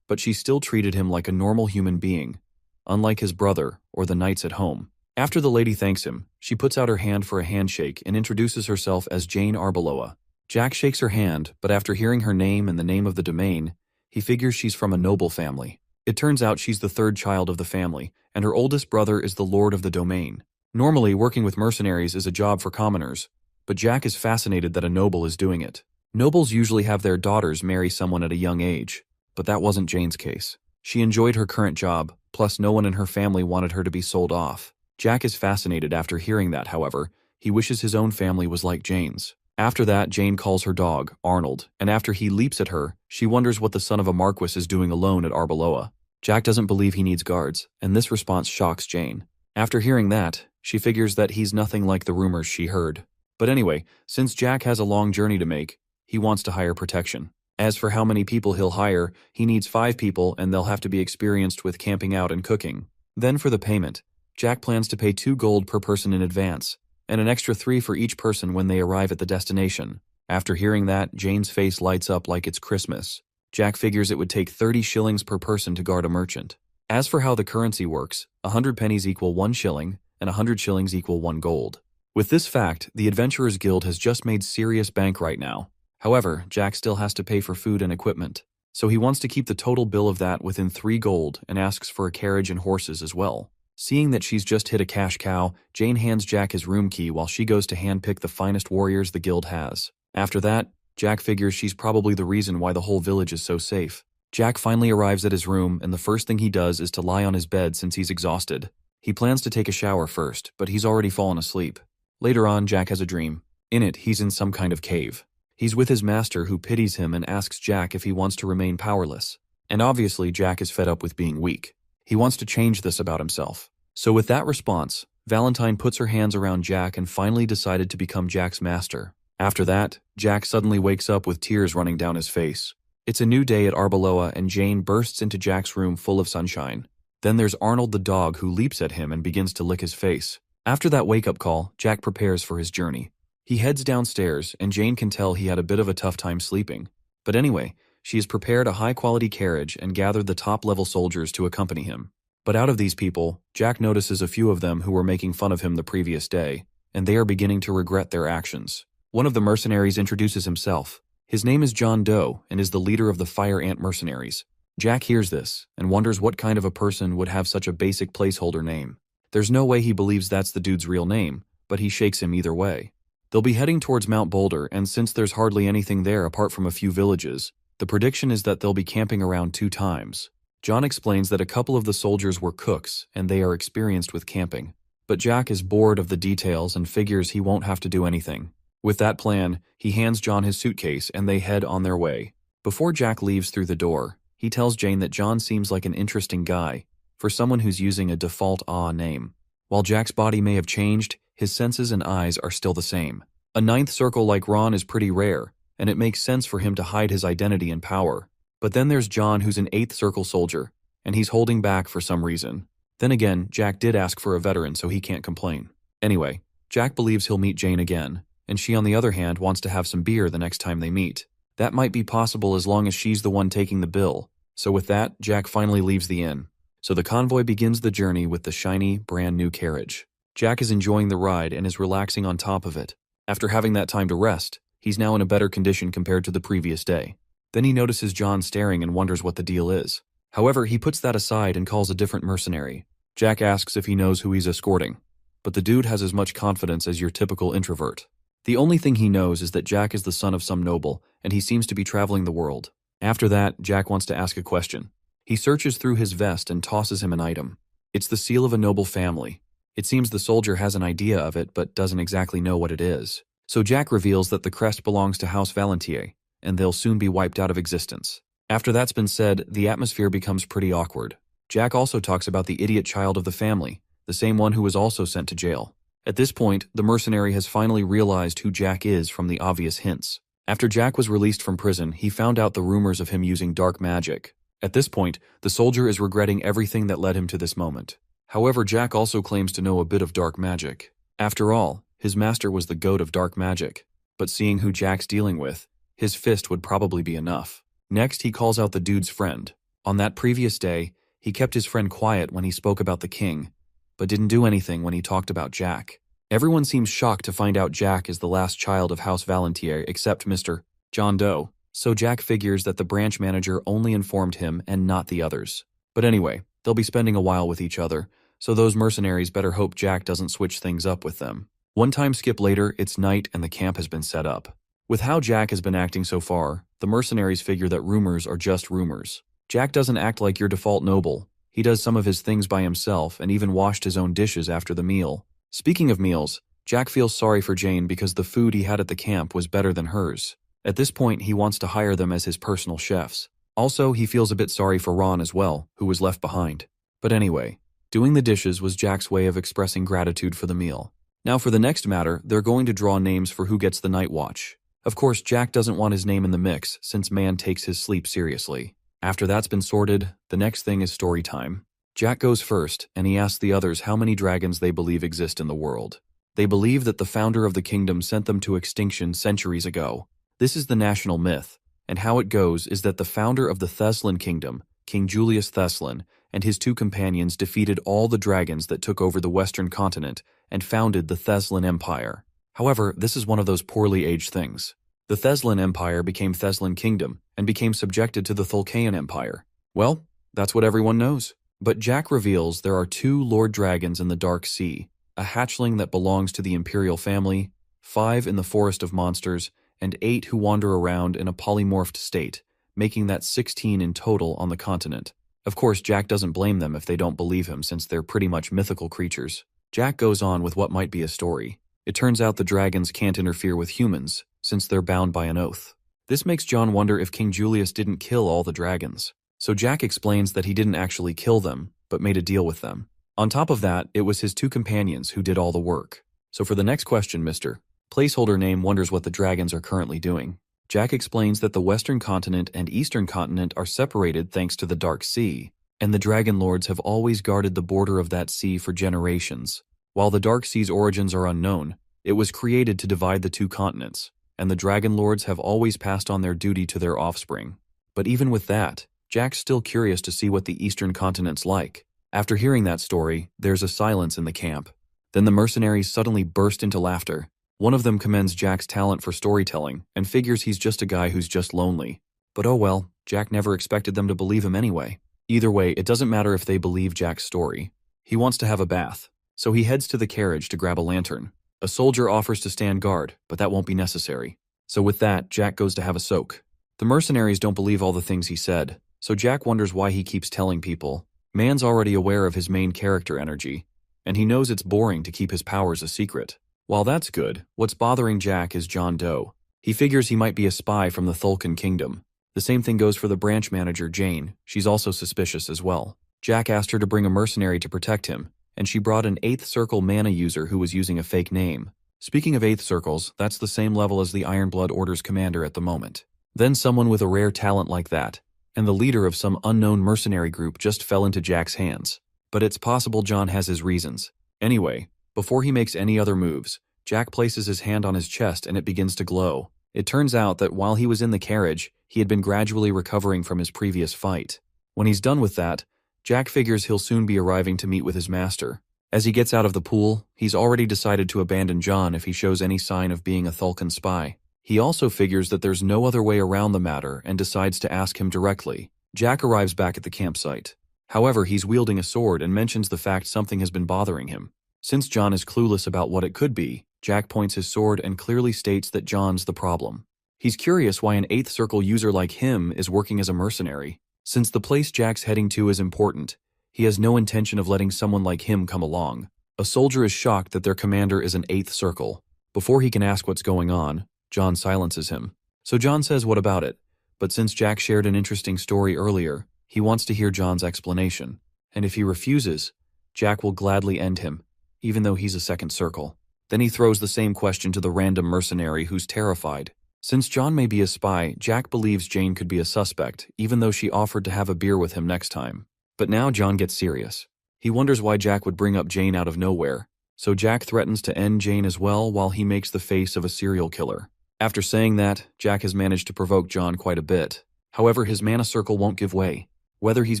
but she still treated him like a normal human being, unlike his brother or the knights at home. After the lady thanks him, she puts out her hand for a handshake and introduces herself as Jane Arbeloa. Jack shakes her hand, but after hearing her name and the name of the domain, he figures she's from a noble family. It turns out she's the third child of the family, and her oldest brother is the lord of the domain. Normally, working with mercenaries is a job for commoners, but Jack is fascinated that a noble is doing it. Nobles usually have their daughters marry someone at a young age, but that wasn't Jane's case. She enjoyed her current job, plus no one in her family wanted her to be sold off. Jack is fascinated after hearing that, however. He wishes his own family was like Jane's. After that, Jane calls her dog, Arnold, and after he leaps at her, she wonders what the son of a Marquis is doing alone at Arbeloa. Jack doesn't believe he needs guards, and this response shocks Jane. After hearing that, she figures that he's nothing like the rumors she heard. But anyway, since Jack has a long journey to make, he wants to hire protection. As for how many people he'll hire, he needs 5 people and they'll have to be experienced with camping out and cooking. Then for the payment, Jack plans to pay 2 gold per person in advance, and an extra 3 for each person when they arrive at the destination. After hearing that, Jane's face lights up like it's Christmas. Jack figures it would take 30 shillings per person to guard a merchant. As for how the currency works, 100 pennies equal 1 shilling, and 100 shillings equal 1 gold. With this fact, the Adventurers Guild has just made serious bank right now. However, Jack still has to pay for food and equipment, so he wants to keep the total bill of that within 3 gold and asks for a carriage and horses as well. Seeing that she's just hit a cash cow, Jane hands Jack his room key while she goes to handpick the finest warriors the guild has. After that, Jack figures she's probably the reason why the whole village is so safe. Jack finally arrives at his room, and the first thing he does is to lie on his bed since he's exhausted. He plans to take a shower first, but he's already fallen asleep. Later on, Jack has a dream. In it, he's in some kind of cave. He's with his master who pities him and asks Jack if he wants to remain powerless. And obviously, Jack is fed up with being weak. He wants to change this about himself. So with that response, Valentine puts her hands around Jack and finally decided to become Jack's master. After that, Jack suddenly wakes up with tears running down his face. It's a new day at Arbeloa and Jane bursts into Jack's room full of sunshine. Then there's Arnold the dog who leaps at him and begins to lick his face. After that wake-up call, Jack prepares for his journey. He heads downstairs and Jane can tell he had a bit of a tough time sleeping. But anyway, she has prepared a high-quality carriage and gathered the top-level soldiers to accompany him. But out of these people, Jack notices a few of them who were making fun of him the previous day, and they are beginning to regret their actions. One of the mercenaries introduces himself. His name is John Doe and is the leader of the Fire Ant mercenaries. Jack hears this and wonders what kind of a person would have such a basic placeholder name. There's no way he believes that's the dude's real name, but he shakes him either way. They'll be heading towards Mount Boulder, and since there's hardly anything there apart from a few villages, the prediction is that they'll be camping around 2 times. John explains that a couple of the soldiers were cooks and they are experienced with camping. But Jack is bored of the details and figures he won't have to do anything. With that plan, he hands John his suitcase and they head on their way. Before Jack leaves through the door, he tells Jane that John seems like an interesting guy for someone who's using a default name. While Jack's body may have changed, his senses and eyes are still the same. A 9th circle like Ron is pretty rare, and it makes sense for him to hide his identity and power. But then there's John who's an 8th circle soldier, and he's holding back for some reason. Then again, Jack did ask for a veteran, so he can't complain. Anyway, Jack believes he'll meet Jane again, and she on the other hand wants to have some beer the next time they meet. That might be possible as long as she's the one taking the bill. So with that, Jack finally leaves the inn. So the convoy begins the journey with the shiny, brand new carriage. Jack is enjoying the ride and is relaxing on top of it. After having that time to rest, he's now in a better condition compared to the previous day. Then he notices John staring and wonders what the deal is. However, he puts that aside and calls a different mercenary. Jack asks if he knows who he's escorting, but the dude has as much confidence as your typical introvert. The only thing he knows is that Jack is the son of some noble, and he seems to be traveling the world. After that, Jack wants to ask a question. He searches through his vest and tosses him an item. It's the seal of a noble family. It seems the soldier has an idea of it, but doesn't exactly know what it is. So Jack reveals that the crest belongs to House Valentier, and they'll soon be wiped out of existence. After that's been said, the atmosphere becomes pretty awkward. Jack also talks about the idiot child of the family, the same one who was also sent to jail. At this point, the mercenary has finally realized who Jack is from the obvious hints. After Jack was released from prison, he found out the rumors of him using dark magic. At this point, the soldier is regretting everything that led him to this moment. However, Jack also claims to know a bit of dark magic. After all, his master was the goat of dark magic. But seeing who Jack's dealing with, his fist would probably be enough. Next, he calls out the dude's friend. On that previous day, he kept his friend quiet when he spoke about the king, but didn't do anything when he talked about Jack. Everyone seems shocked to find out Jack is the last child of House Valentier except Mr. John Doe. So Jack figures that the branch manager only informed him and not the others. But anyway, they'll be spending a while with each other, so those mercenaries better hope Jack doesn't switch things up with them. One time skip later, it's night and the camp has been set up. With how Jack has been acting so far, the mercenaries figure that rumors are just rumors. Jack doesn't act like your default noble. He does some of his things by himself and even washed his own dishes after the meal. Speaking of meals, Jack feels sorry for Jane because the food he had at the camp was better than hers. At this point, he wants to hire them as his personal chefs. Also, he feels a bit sorry for Ron as well, who was left behind. But anyway, doing the dishes was Jack's way of expressing gratitude for the meal. Now for the next matter, they're going to draw names for who gets the night watch. Of course, Jack doesn't want his name in the mix since man takes his sleep seriously. After that's been sorted, the next thing is story time. Jack goes first, and he asks the others how many dragons they believe exist in the world. They believe that the founder of the kingdom sent them to extinction centuries ago. This is the national myth, and how it goes is that the founder of the Thessalon kingdom, King Julius Thessalon, and his two companions defeated all the dragons that took over the western continent and founded the Thessalon Empire. However, this is one of those poorly aged things. The Thessalon Empire became Thessalon Kingdom and became subjected to the Thulcaean Empire. Well, that's what everyone knows. But Jack reveals there are 2 Lord Dragons in the Dark Sea, a hatchling that belongs to the Imperial family, 5 in the Forest of Monsters, and 8 who wander around in a polymorphed state, making that 16 in total on the continent. Of course, Jack doesn't blame them if they don't believe him since they're pretty much mythical creatures. Jack goes on with what might be a story. It turns out the dragons can't interfere with humans, since they're bound by an oath. This makes John wonder if King Julius didn't kill all the dragons. So Jack explains that he didn't actually kill them, but made a deal with them. On top of that, it was his 2 companions who did all the work. So for the next question, Mr. Placeholder Name wonders what the dragons are currently doing. Jack explains that the Western Continent and Eastern Continent are separated thanks to the Dark Sea, and the Dragon Lords have always guarded the border of that sea for generations. While the Dark Sea's origins are unknown, it was created to divide the 2 continents, and the Dragon Lords have always passed on their duty to their offspring. But even with that, Jack's still curious to see what the Eastern Continent's like. After hearing that story, there's a silence in the camp. Then the mercenaries suddenly burst into laughter. One of them commends Jack's talent for storytelling and figures he's just a guy who's just lonely. But oh well, Jack never expected them to believe him anyway. Either way, it doesn't matter if they believe Jack's story. He wants to have a bath, so he heads to the carriage to grab a lantern. A soldier offers to stand guard, but that won't be necessary. So with that, Jack goes to have a soak. The mercenaries don't believe all the things he said, so Jack wonders why he keeps telling people. Man's already aware of his main character energy, and he knows it's boring to keep his powers a secret. While that's good, what's bothering Jack is John Doe. He figures he might be a spy from the Thulcan Kingdom. The same thing goes for the branch manager, Jane. She's also suspicious as well. Jack asked her to bring a mercenary to protect him, and she brought an 8th Circle mana user who was using a fake name. Speaking of 8th Circles, that's the same level as the Ironblood Order's commander at the moment. Then someone with a rare talent like that, and the leader of some unknown mercenary group just fell into Jack's hands. But it's possible John has his reasons. Anyway, before he makes any other moves, Jack places his hand on his chest and it begins to glow. It turns out that while he was in the carriage, he had been gradually recovering from his previous fight. When he's done with that, Jack figures he'll soon be arriving to meet with his master. As he gets out of the pool, he's already decided to abandon John if he shows any sign of being a Thulcan spy. He also figures that there's no other way around the matter and decides to ask him directly. Jack arrives back at the campsite. However, he's wielding a sword and mentions the fact something has been bothering him. Since John is clueless about what it could be, Jack points his sword and clearly states that John's the problem. He's curious why an 8th Circle user like him is working as a mercenary. Since the place Jack's heading to is important, he has no intention of letting someone like him come along. A soldier is shocked that their commander is an 8th Circle. Before he can ask what's going on, John silences him. So John says what about it? But since Jack shared an interesting story earlier, he wants to hear John's explanation. And if he refuses, Jack will gladly end him, even though he's a 2nd Circle. Then he throws the same question to the random mercenary who's terrified. Since John may be a spy, Jack believes Jane could be a suspect, even though she offered to have a beer with him next time. But now John gets serious. He wonders why Jack would bring up Jane out of nowhere, so Jack threatens to end Jane as well while he makes the face of a serial killer. After saying that, Jack has managed to provoke John quite a bit. However, his mana circle won't give way. Whether he's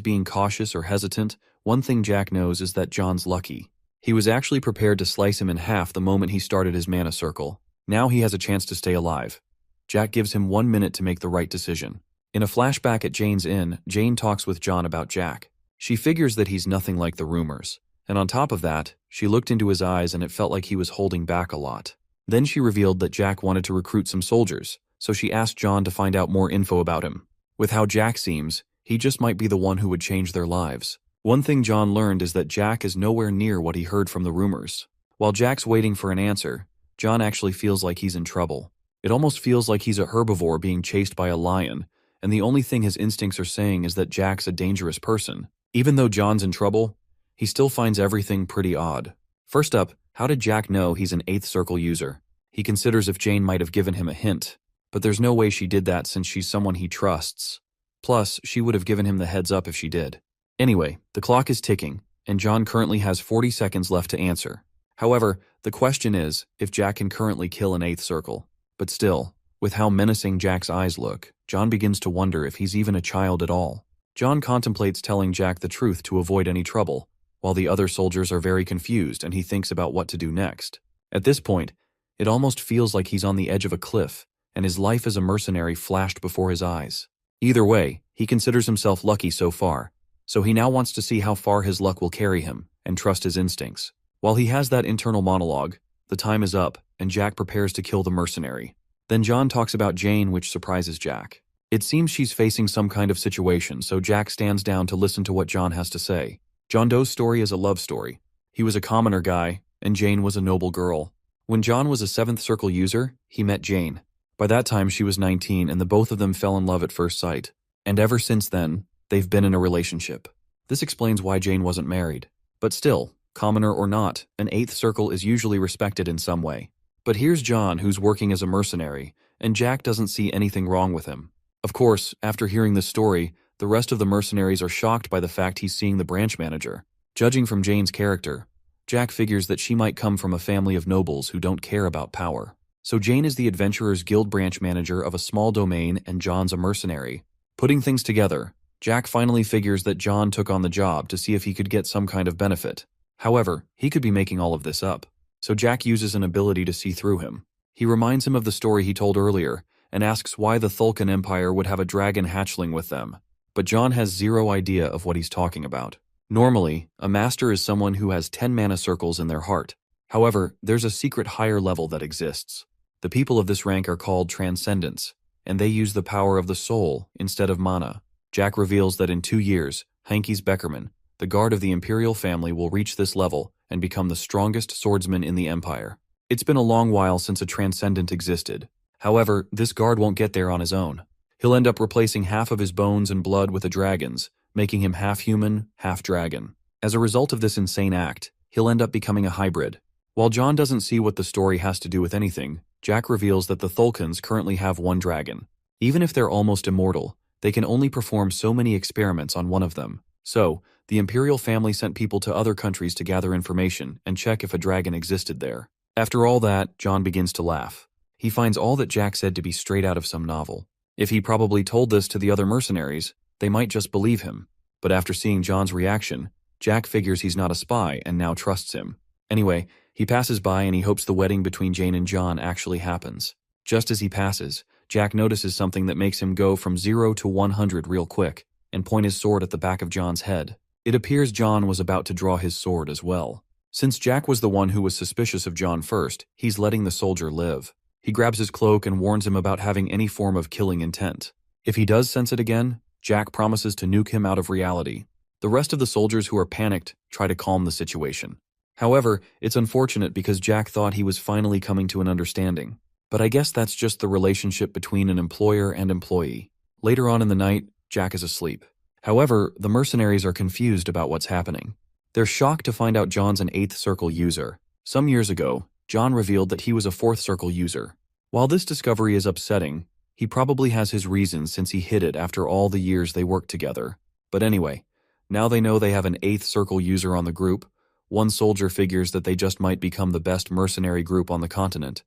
being cautious or hesitant, one thing Jack knows is that John's lucky. He was actually prepared to slice him in half the moment he started his mana circle. Now he has a chance to stay alive. Jack gives him 1 minute to make the right decision. In a flashback at Jane's inn, Jane talks with John about Jack. She figures that he's nothing like the rumors. And on top of that, she looked into his eyes and it felt like he was holding back a lot. Then she revealed that Jack wanted to recruit some soldiers, so she asked John to find out more info about him. With how Jack seems, he just might be the one who would change their lives. One thing John learned is that Jack is nowhere near what he heard from the rumors. While Jack's waiting for an answer, John actually feels like he's in trouble. It almost feels like he's a herbivore being chased by a lion, and the only thing his instincts are saying is that Jack's a dangerous person. Even though John's in trouble, he still finds everything pretty odd. First up, how did Jack know he's an 8th Circle user? He considers if Jane might have given him a hint. but there's no way she did that since she's someone he trusts. Plus, she would have given him the heads up if she did. Anyway, the clock is ticking, and John currently has 40 seconds left to answer. However, the question is if Jack can currently kill an 8th circle. But still, with how menacing Jack's eyes look, John begins to wonder if he's even a child at all. John contemplates telling Jack the truth to avoid any trouble, while the other soldiers are very confused and he thinks about what to do next. At this point, it almost feels like he's on the edge of a cliff, and his life as a mercenary flashed before his eyes. Either way, he considers himself lucky so far, so he now wants to see how far his luck will carry him and trust his instincts. While he has that internal monologue, the time is up and Jack prepares to kill the mercenary. Then John talks about Jane, which surprises Jack. It seems she's facing some kind of situation, so Jack stands down to listen to what John has to say. John Doe's story is a love story. He was a commoner guy, and Jane was a noble girl. When John was a 7th circle user, he met Jane. By that time she was 19 and the both of them fell in love at first sight. And ever since then, they've been in a relationship. This explains why Jane wasn't married. But still, commoner or not, an 8th circle is usually respected in some way. But here's John, who's working as a mercenary, and Jack doesn't see anything wrong with him. Of course, after hearing this story, the rest of the mercenaries are shocked by the fact he's seeing the branch manager. Judging from Jane's character, Jack figures that she might come from a family of nobles who don't care about power. So Jane is the Adventurers Guild branch manager of a small domain and John's a mercenary. Putting things together, Jack finally figures that John took on the job to see if he could get some kind of benefit. However, he could be making all of this up. So Jack uses an ability to see through him. He reminds him of the story he told earlier and asks why the Thulkan Empire would have a dragon hatchling with them. But John has zero idea of what he's talking about. Normally, a master is someone who has 10 mana circles in their heart. However, there's a secret higher level that exists. The people of this rank are called Transcendents, and they use the power of the soul instead of mana. Jack reveals that in 2 years, Hankies Beckerman, the guard of the Imperial family, will reach this level and become the strongest swordsman in the Empire. It's been a long while since a Transcendent existed. However, this guard won't get there on his own. He'll end up replacing half of his bones and blood with a dragon's, making him half human, half dragon. As a result of this insane act, he'll end up becoming a hybrid. While John doesn't see what the story has to do with anything, Jack reveals that the Thulkans currently have one dragon. Even if they're almost immortal, they can only perform so many experiments on one of them. So, the Imperial family sent people to other countries to gather information and check if a dragon existed there. After all that, John begins to laugh. He finds all that Jack said to be straight out of some novel. If he probably told this to the other mercenaries, they might just believe him. But after seeing John's reaction, Jack figures he's not a spy and now trusts him. Anyway, he passes by and he hopes the wedding between Jane and John actually happens. Just as he passes, Jack notices something that makes him go from 0 to 100 real quick and point his sword at the back of John's head. It appears John was about to draw his sword as well. Since Jack was the one who was suspicious of John first, he's letting the soldier live. He grabs his cloak and warns him about having any form of killing intent. If he does sense it again, Jack promises to nuke him out of reality. The rest of the soldiers who are panicked try to calm the situation. However, it's unfortunate because Jack thought he was finally coming to an understanding. But I guess that's just the relationship between an employer and employee. Later on in the night, Jack is asleep. However, the mercenaries are confused about what's happening. They're shocked to find out John's an 8th circle user. Some years ago, John revealed that he was a 4th circle user. While this discovery is upsetting, he probably has his reasons since he hid it after all the years they worked together. But anyway, now they know they have an 8th circle user on the group. One soldier figures that they just might become the best mercenary group on the continent,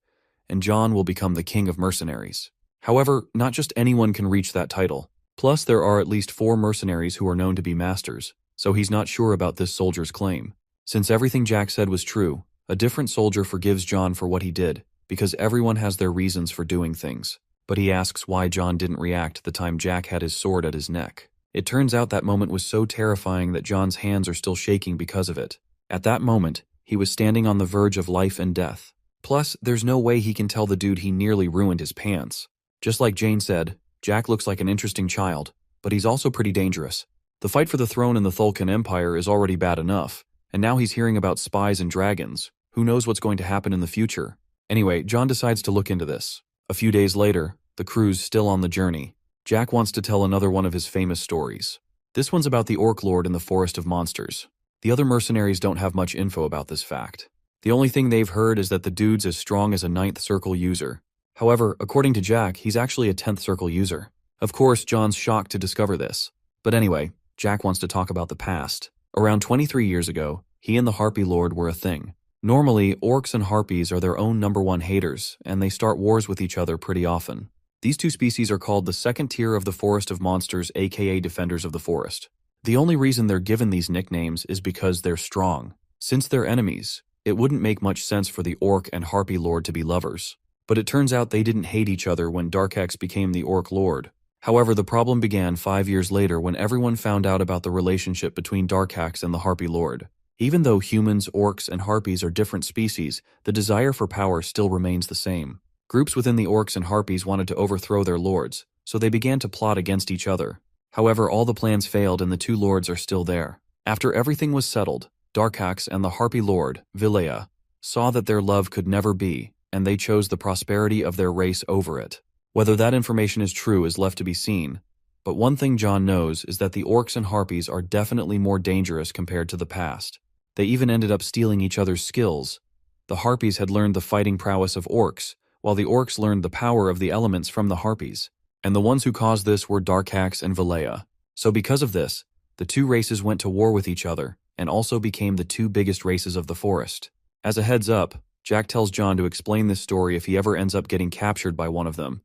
and John will become the king of mercenaries. However, not just anyone can reach that title. Plus, there are at least 4 mercenaries who are known to be masters, so he's not sure about this soldier's claim. Since everything Jack said was true, a different soldier forgives John for what he did, because everyone has their reasons for doing things. But he asks why John didn't react the time Jack had his sword at his neck. It turns out that moment was so terrifying that John's hands are still shaking because of it. At that moment, he was standing on the verge of life and death. Plus, there's no way he can tell the dude he nearly ruined his pants. Just like Jane said, Jack looks like an interesting child, but he's also pretty dangerous. The fight for the throne in the Thulkan Empire is already bad enough, and now he's hearing about spies and dragons. Who knows what's going to happen in the future? Anyway, John decides to look into this. A few days later, the crew's still on the journey. Jack wants to tell another one of his famous stories. This one's about the Orc Lord in the Forest of Monsters. The other mercenaries don't have much info about this fact. The only thing they've heard is that the dude's as strong as a 9th circle user. However, according to Jack, he's actually a 10th circle user. Of course, John's shocked to discover this. But anyway, Jack wants to talk about the past. Around 23 years ago, he and the Harpy Lord were a thing. Normally, orcs and harpies are their own #1 haters, and they start wars with each other pretty often. These two species are called the second tier of the Forest of Monsters, aka Defenders of the Forest. The only reason they're given these nicknames is because they're strong. Since they're enemies, it wouldn't make much sense for the Orc and Harpy Lord to be lovers. But it turns out they didn't hate each other when Darkex became the Orc Lord. However, the problem began 5 years later when everyone found out about the relationship between Darkex and the Harpy Lord. Even though humans, orcs, and harpies are different species, the desire for power still remains the same. Groups within the orcs and harpies wanted to overthrow their lords, so they began to plot against each other. However, all the plans failed and the two lords are still there. After everything was settled, Darkex and the Harpy Lord, Vilea, saw that their love could never be, and they chose the prosperity of their race over it. Whether that information is true is left to be seen, but one thing John knows is that the orcs and harpies are definitely more dangerous compared to the past. They even ended up stealing each other's skills. The harpies had learned the fighting prowess of orcs, while the orcs learned the power of the elements from the harpies. And the ones who caused this were Darkex and Vilea. So because of this, the two races went to war with each other, and also became the two biggest races of the forest. As a heads up, Jack tells John to explain this story if he ever ends up getting captured by one of them,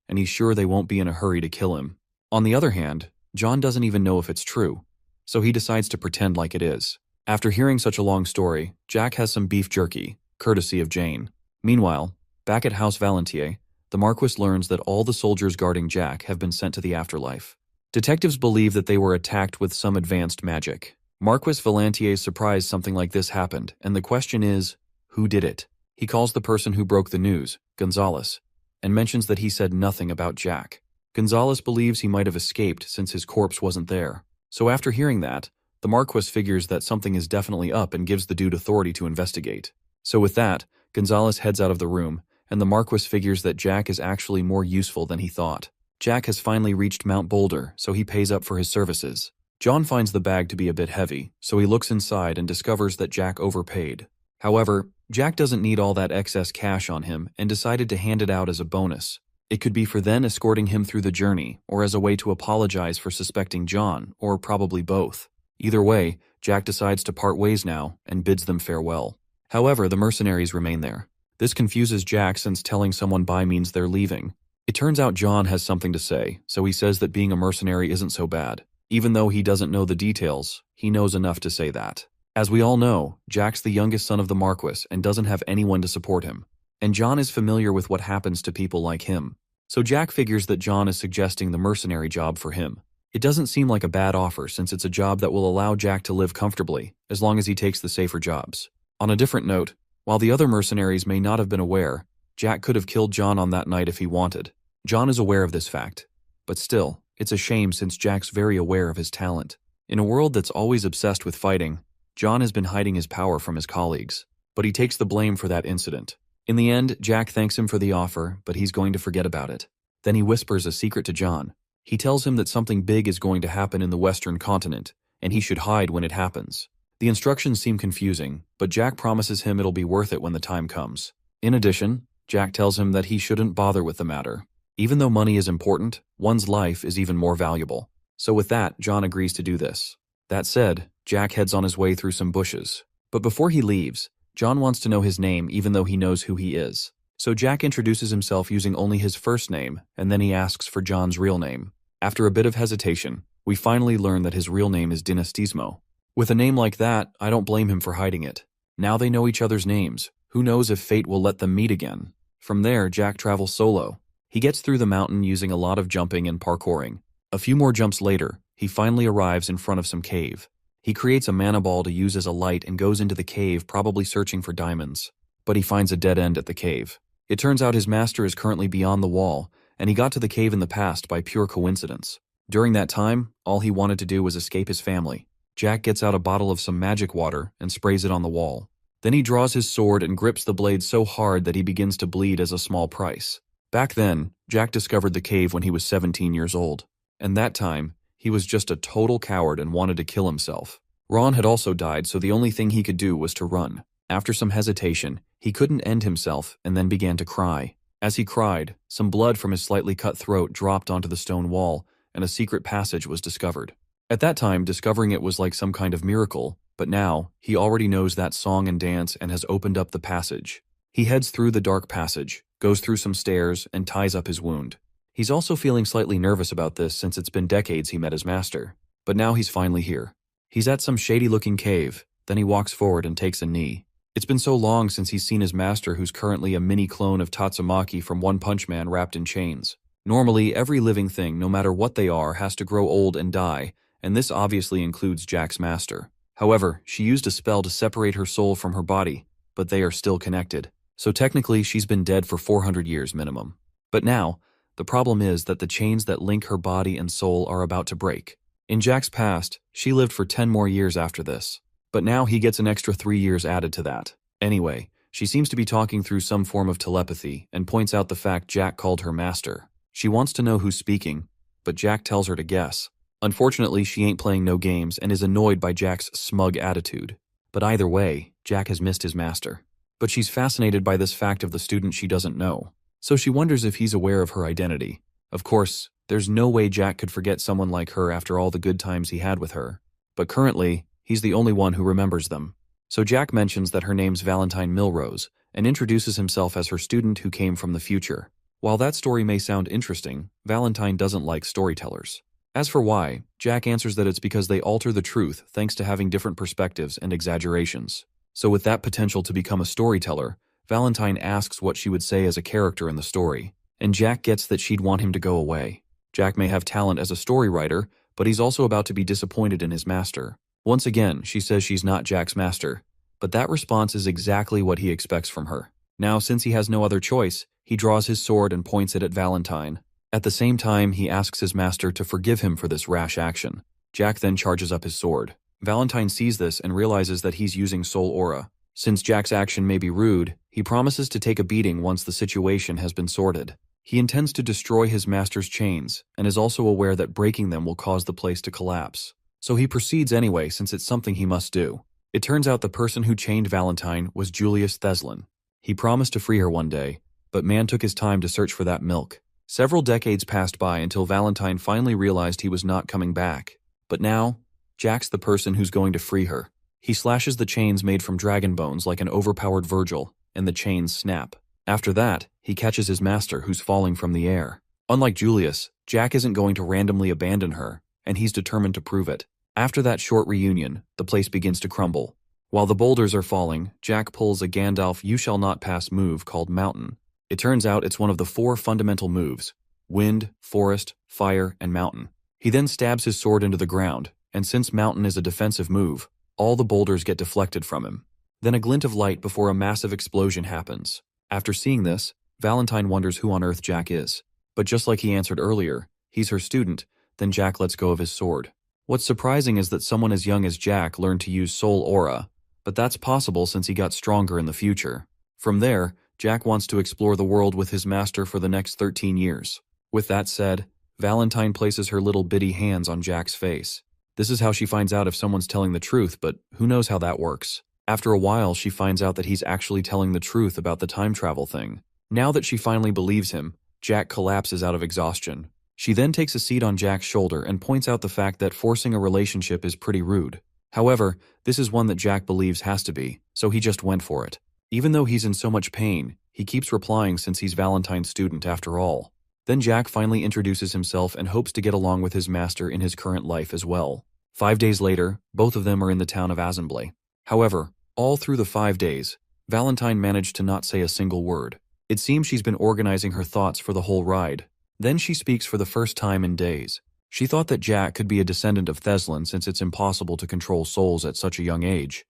and he's sure they won't be in a hurry to kill him. On the other hand, John doesn't even know if it's true, so he decides to pretend like it is. After hearing such a long story, Jack has some beef jerky, courtesy of Jane. Meanwhile, back at House Valentier, the Marquis learns that all the soldiers guarding Jack have been sent to the afterlife. Detectives believe that they were attacked with some advanced magic. Marquis Valentier is surprised something like this happened, and the question is, who did it? He calls the person who broke the news, Gonzalez, and mentions that he said nothing about Jack. Gonzalez believes he might have escaped since his corpse wasn't there. So after hearing that, the Marquis figures that something is definitely up and gives the dude authority to investigate. So with that, Gonzalez heads out of the room, and the Marquis figures that Jack is actually more useful than he thought. Jack has finally reached Mount Boulder, so he pays up for his services. John finds the bag to be a bit heavy, so he looks inside and discovers that Jack overpaid. However, Jack doesn't need all that excess cash on him and decided to hand it out as a bonus. It could be for then escorting him through the journey, or as a way to apologize for suspecting John, or probably both. Either way, Jack decides to part ways now and bids them farewell. However, the mercenaries remain there. This confuses Jack since telling someone bye means they're leaving. It turns out John has something to say, so he says that being a mercenary isn't so bad. Even though he doesn't know the details, he knows enough to say that. As we all know, Jack's the youngest son of the Marquis and doesn't have anyone to support him. And John is familiar with what happens to people like him. So Jack figures that John is suggesting the mercenary job for him. It doesn't seem like a bad offer since it's a job that will allow Jack to live comfortably, as long as he takes the safer jobs. On a different note, while the other mercenaries may not have been aware, Jack could have killed John on that night if he wanted. John is aware of this fact. But still, it's a shame since Jack's very aware of his talent. In a world that's always obsessed with fighting, John has been hiding his power from his colleagues. But he takes the blame for that incident. In the end, Jack thanks him for the offer, but he's going to forget about it. Then he whispers a secret to John. He tells him that something big is going to happen in the Western continent, and he should hide when it happens. The instructions seem confusing, but Jack promises him it'll be worth it when the time comes. In addition, Jack tells him that he shouldn't bother with the matter. Even though money is important, one's life is even more valuable. So with that, John agrees to do this. That said, Jack heads on his way through some bushes. But before he leaves, John wants to know his name even though he knows who he is. So Jack introduces himself using only his first name, and then he asks for John's real name. After a bit of hesitation, we finally learn that his real name is Dynastismo. With a name like that, I don't blame him for hiding it. Now they know each other's names. Who knows if fate will let them meet again? From there, Jack travels solo. He gets through the mountain using a lot of jumping and parkouring. A few more jumps later, he finally arrives in front of some cave. He creates a mana ball to use as a light and goes into the cave, probably searching for diamonds. But he finds a dead end at the cave. It turns out his master is currently beyond the wall, and he got to the cave in the past by pure coincidence. During that time, all he wanted to do was escape his family. Jack gets out a bottle of some magic water and sprays it on the wall. Then he draws his sword and grips the blade so hard that he begins to bleed as a small price. Back then, Jack discovered the cave when he was 17 years old. And that time, he was just a total coward and wanted to kill himself. Ron had also died, so the only thing he could do was to run. After some hesitation, he couldn't end himself and then began to cry. As he cried, some blood from his slightly cut throat dropped onto the stone wall, and a secret passage was discovered. At that time, discovering it was like some kind of miracle, but now, he already knows that song and dance and has opened up the passage. He heads through the dark passage, goes through some stairs, and ties up his wound. He's also feeling slightly nervous about this since it's been decades he met his master. But now he's finally here. He's at some shady-looking cave, then he walks forward and takes a knee. It's been so long since he's seen his master, who's currently a mini clone of Tatsumaki from One Punch Man wrapped in chains. Normally, every living thing, no matter what they are, has to grow old and die, and this obviously includes Jack's master. However, she used a spell to separate her soul from her body, but they are still connected. So technically, she's been dead for 400 years minimum. But now, the problem is that the chains that link her body and soul are about to break. In Jack's past, she lived for 10 more years after this. But now he gets an extra 3 years added to that. Anyway, she seems to be talking through some form of telepathy and points out the fact Jack called her master. She wants to know who's speaking, but Jack tells her to guess. Unfortunately, she ain't playing no games and is annoyed by Jack's smug attitude. But either way, Jack has missed his master. But she's fascinated by this fact of the student she doesn't know. So she wonders if he's aware of her identity. Of course, there's no way Jack could forget someone like her after all the good times he had with her. But currently, he's the only one who remembers them. So Jack mentions that her name's Valentine Milrose and introduces himself as her student who came from the future. While that story may sound interesting, Valentine doesn't like storytellers. As for why, Jack answers that it's because they alter the truth thanks to having different perspectives and exaggerations. So with that potential to become a storyteller, Valentine asks what she would say as a character in the story, and Jack gets that she'd want him to go away. Jack may have talent as a story writer, but he's also about to be disappointed in his master. Once again, she says she's not Jack's master, but that response is exactly what he expects from her. Now, since he has no other choice, he draws his sword and points it at Valentine. At the same time, he asks his master to forgive him for this rash action. Jack then charges up his sword. Valentine sees this and realizes that he's using soul aura. Since Jack's action may be rude, he promises to take a beating once the situation has been sorted. He intends to destroy his master's chains, and is also aware that breaking them will cause the place to collapse. So he proceeds anyway since it's something he must do. It turns out the person who chained Valentine was Julius Theslin. He promised to free her one day, but man took his time to search for that milk. Several decades passed by until Valentine finally realized he was not coming back. But now, Jack's the person who's going to free her. He slashes the chains made from dragon bones like an overpowered Virgil, and the chains snap. After that, he catches his master who's falling from the air. Unlike Julius, Jack isn't going to randomly abandon her, and he's determined to prove it. After that short reunion, the place begins to crumble. While the boulders are falling, Jack pulls a Gandalf "You Shall Not Pass" move called Mountain. It turns out it's one of the 4 fundamental moves: wind, forest, fire, and mountain. He then stabs his sword into the ground, and since Mountain is a defensive move, all the boulders get deflected from him. Then a glint of light before a massive explosion happens. After seeing this, Valentine wonders who on earth Jack is. But just like he answered earlier, he's her student, then Jack lets go of his sword. What's surprising is that someone as young as Jack learned to use soul aura, but that's possible since he got stronger in the future. From there, Jack wants to explore the world with his master for the next 13 years. With that said, Valentine places her little bitty hands on Jack's face. This is how she finds out if someone's telling the truth, but who knows how that works. After a while, she finds out that he's actually telling the truth about the time travel thing. Now that she finally believes him, Jack collapses out of exhaustion. She then takes a seat on Jack's shoulder and points out the fact that forcing a relationship is pretty rude. However, this is one that Jack believes has to be, so he just went for it. Even though he's in so much pain, he keeps replying since he's Valentine's student after all. Then Jack finally introduces himself and hopes to get along with his master in his current life as well. 5 days later, both of them are in the town of Azenblay. However, all through the 5 days, Valentine managed to not say a single word. It seems she's been organizing her thoughts for the whole ride. Then she speaks for the first time in days. She thought that Jack could be a descendant of Theslin since it's impossible to control souls at such a young age.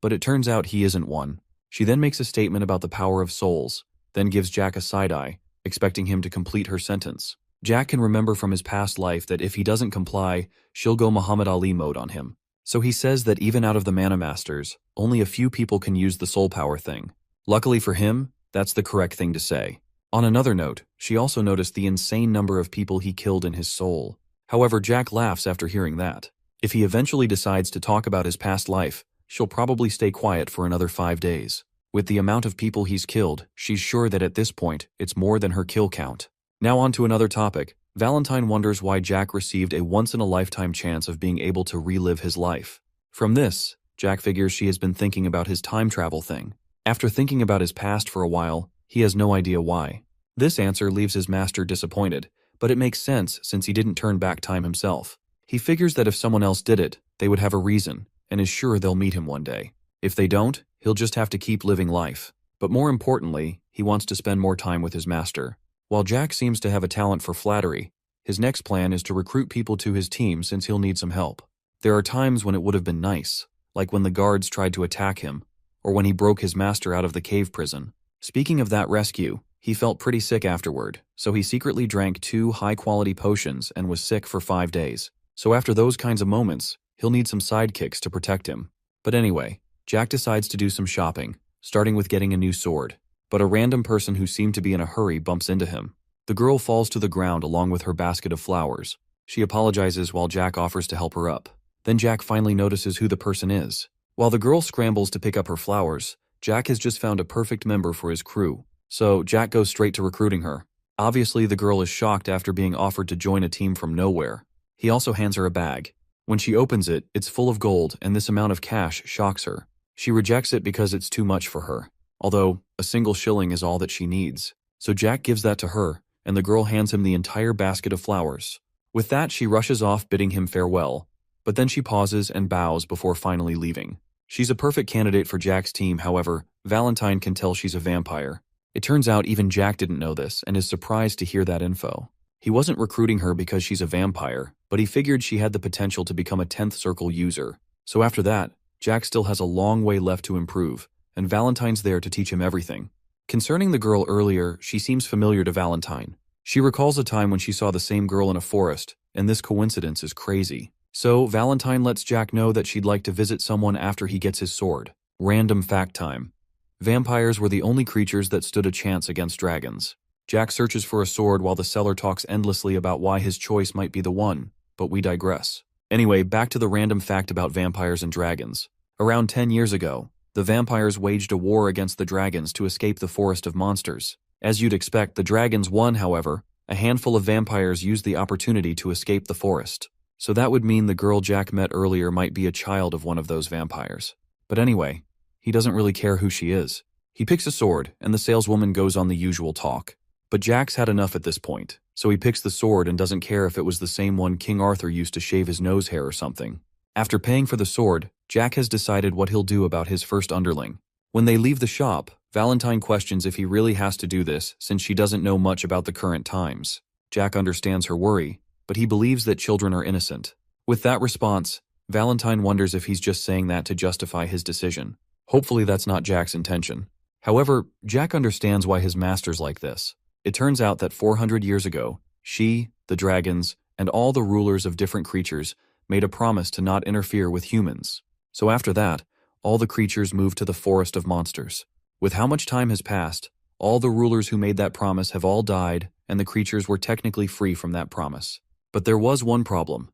But it turns out he isn't one. She then makes a statement about the power of souls, then gives Jack a side-eye, expecting him to complete her sentence. Jack can remember from his past life that if he doesn't comply, she'll go Muhammad Ali mode on him. So he says that even out of the Mana Masters, only a few people can use the soul power thing. Luckily for him, that's the correct thing to say. On another note, she also noticed the insane number of people he killed in his soul. However, Jack laughs after hearing that. If he eventually decides to talk about his past life, she'll probably stay quiet for another 5 days. With the amount of people he's killed, she's sure that at this point, it's more than her kill count. Now on to another topic. Valentine wonders why Jack received a once-in-a-lifetime chance of being able to relive his life. From this, Jack figures she has been thinking about his time travel thing. After thinking about his past for a while, he has no idea why. This answer leaves his master disappointed, but it makes sense since he didn't turn back time himself. He figures that if someone else did it, they would have a reason, and is sure they'll meet him one day. If they don't, he'll just have to keep living life. But more importantly, he wants to spend more time with his master. While Jack seems to have a talent for flattery, his next plan is to recruit people to his team since he'll need some help. There are times when it would have been nice, like when the guards tried to attack him, or when he broke his master out of the cave prison. Speaking of that rescue, he felt pretty sick afterward, so he secretly drank 2 high-quality potions and was sick for 5 days. So after those kinds of moments, he'll need some sidekicks to protect him. But anyway, Jack decides to do some shopping, starting with getting a new sword. But a random person who seemed to be in a hurry bumps into him. The girl falls to the ground along with her basket of flowers. She apologizes while Jack offers to help her up. Then Jack finally notices who the person is. While the girl scrambles to pick up her flowers, Jack has just found a perfect member for his crew. So Jack goes straight to recruiting her. Obviously, the girl is shocked after being offered to join a team from nowhere. He also hands her a bag. When she opens it, it's full of gold, and this amount of cash shocks her. She rejects it because it's too much for her. Although, a single shilling is all that she needs. So Jack gives that to her, and the girl hands him the entire basket of flowers. With that, she rushes off bidding him farewell. But then she pauses and bows before finally leaving. She's a perfect candidate for Jack's team, however, Valentine can tell she's a vampire. It turns out even Jack didn't know this and is surprised to hear that info. He wasn't recruiting her because she's a vampire, but he figured she had the potential to become a 10th circle user. So after that, Jack still has a long way left to improve, and Valentine's there to teach him everything. Concerning the girl earlier, she seems familiar to Valentine. She recalls a time when she saw the same girl in a forest, and this coincidence is crazy. So Valentine lets Jack know that she'd like to visit someone after he gets his sword. Random fact time. Vampires were the only creatures that stood a chance against dragons. Jack searches for a sword while the seller talks endlessly about why his choice might be the one, but we digress. Anyway, back to the random fact about vampires and dragons. Around 10 years ago, the vampires waged a war against the dragons to escape the forest of monsters. As you'd expect, the dragons won, however. A handful of vampires used the opportunity to escape the forest. So that would mean the girl Jack met earlier might be a child of one of those vampires. But anyway, he doesn't really care who she is. He picks a sword, and the saleswoman goes on the usual talk. But Jack's had enough at this point, so he picks the sword and doesn't care if it was the same one King Arthur used to shave his nose hair or something. After paying for the sword, Jack has decided what he'll do about his first underling. When they leave the shop, Valentine questions if he really has to do this since she doesn't know much about the current times. Jack understands her worry, but he believes that children are innocent. With that response, Valentine wonders if he's just saying that to justify his decision. Hopefully that's not Jack's intention. However, Jack understands why his master's like this. It turns out that 400 years ago, she, the dragons, and all the rulers of different creatures made a promise to not interfere with humans. So after that, all the creatures moved to the forest of monsters. With how much time has passed, all the rulers who made that promise have all died, and the creatures were technically free from that promise. But there was one problem.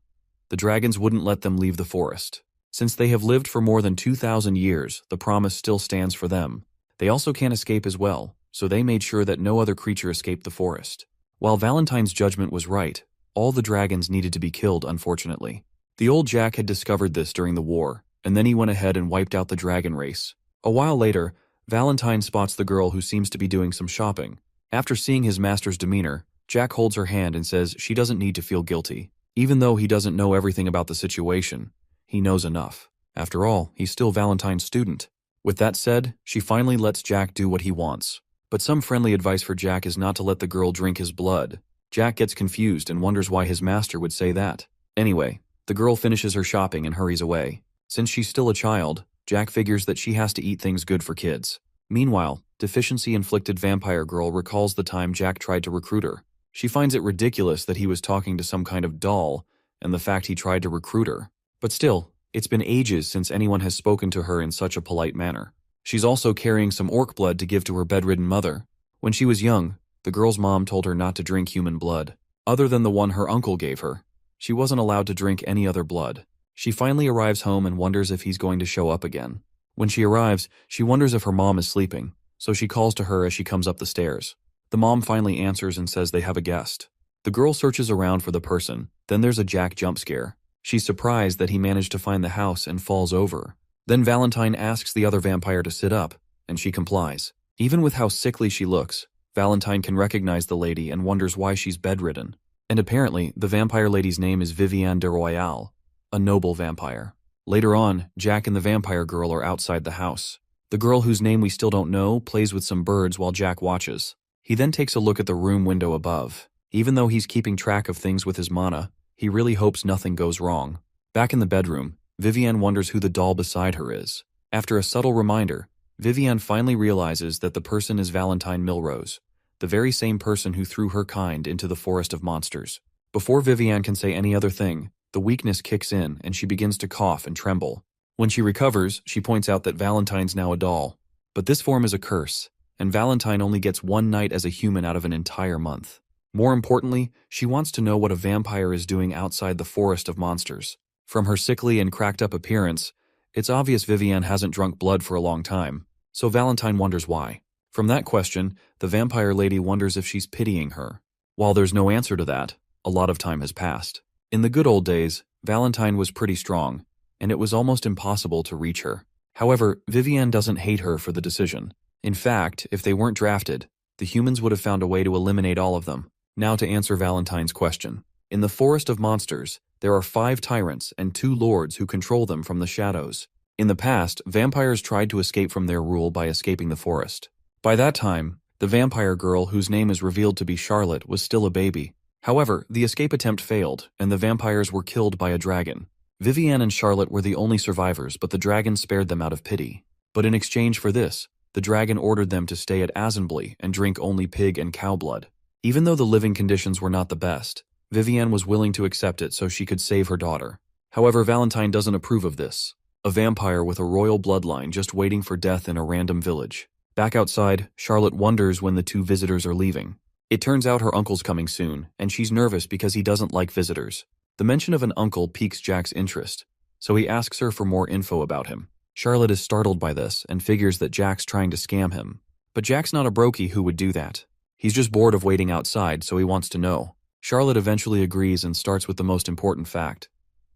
The dragons wouldn't let them leave the forest. Since they have lived for more than 2,000 years, the promise still stands for them. They also can't escape as well, so they made sure that no other creature escaped the forest. While Valentine's judgment was right, all the dragons needed to be killed, unfortunately. The old Jack had discovered this during the war, and then he went ahead and wiped out the dragon race. A while later, Valentine spots the girl who seems to be doing some shopping. After seeing his master's demeanor, Jack holds her hand and says she doesn't need to feel guilty. Even though he doesn't know everything about the situation, he knows enough. After all, he's still Valentine's student. With that said, she finally lets Jack do what he wants. But some friendly advice for Jack is not to let the girl drink his blood. Jack gets confused and wonders why his master would say that. Anyway, the girl finishes her shopping and hurries away. Since she's still a child, Jack figures that she has to eat things good for kids. Meanwhile, deficiency-inflicted vampire girl recalls the time Jack tried to recruit her. She finds it ridiculous that he was talking to some kind of doll, and the fact he tried to recruit her. But still, it's been ages since anyone has spoken to her in such a polite manner. She's also carrying some orc blood to give to her bedridden mother. When she was young, the girl's mom told her not to drink human blood. Other than the one her uncle gave her, she wasn't allowed to drink any other blood. She finally arrives home and wonders if he's going to show up again. When she arrives, she wonders if her mom is sleeping, so she calls to her as she comes up the stairs. The mom finally answers and says they have a guest. The girl searches around for the person, then there's a Jack jump scare. She's surprised that he managed to find the house and falls over. Then Valentine asks the other vampire to sit up, and she complies. Even with how sickly she looks, Valentine can recognize the lady and wonders why she's bedridden. And apparently, the vampire lady's name is Viviane de Royale, a noble vampire. Later on, Jack and the vampire girl are outside the house. The girl, whose name we still don't know, plays with some birds while Jack watches. He then takes a look at the room window above. Even though he's keeping track of things with his mana, he really hopes nothing goes wrong. Back in the bedroom, Viviane wonders who the doll beside her is. After a subtle reminder, Viviane finally realizes that the person is Valentine Milrose, the very same person who threw her kind into the forest of monsters. Before Viviane can say any other thing, the weakness kicks in and she begins to cough and tremble. When she recovers, she points out that Valentine's now a doll. But this form is a curse, and Valentine only gets one night as a human out of an entire month. More importantly, she wants to know what a vampire is doing outside the forest of monsters. From her sickly and cracked-up appearance, it's obvious Viviane hasn't drunk blood for a long time, so Valentine wonders why. From that question, the vampire lady wonders if she's pitying her. While there's no answer to that, a lot of time has passed. In the good old days, Valentine was pretty strong, and it was almost impossible to reach her. However, Viviane doesn't hate her for the decision. In fact, if they weren't drafted, the humans would have found a way to eliminate all of them. Now to answer Valentine's question. In the Forest of Monsters, there are 5 tyrants and 2 lords who control them from the shadows. In the past, vampires tried to escape from their rule by escaping the forest. By that time, the vampire girl, whose name is revealed to be Charlotte, was still a baby. However, the escape attempt failed, and the vampires were killed by a dragon. Viviane and Charlotte were the only survivors, but the dragon spared them out of pity. But in exchange for this, the dragon ordered them to stay at Assembly and drink only pig and cow blood. Even though the living conditions were not the best, Viviane was willing to accept it so she could save her daughter. However, Valentine doesn't approve of this. A vampire with a royal bloodline just waiting for death in a random village. Back outside, Charlotte wonders when the 2 visitors are leaving. It turns out her uncle's coming soon, and she's nervous because he doesn't like visitors. The mention of an uncle piques Jack's interest, so he asks her for more info about him. Charlotte is startled by this and figures that Jack's trying to scam him. But Jack's not a brokey who would do that. He's just bored of waiting outside, so he wants to know. Charlotte eventually agrees and starts with the most important fact.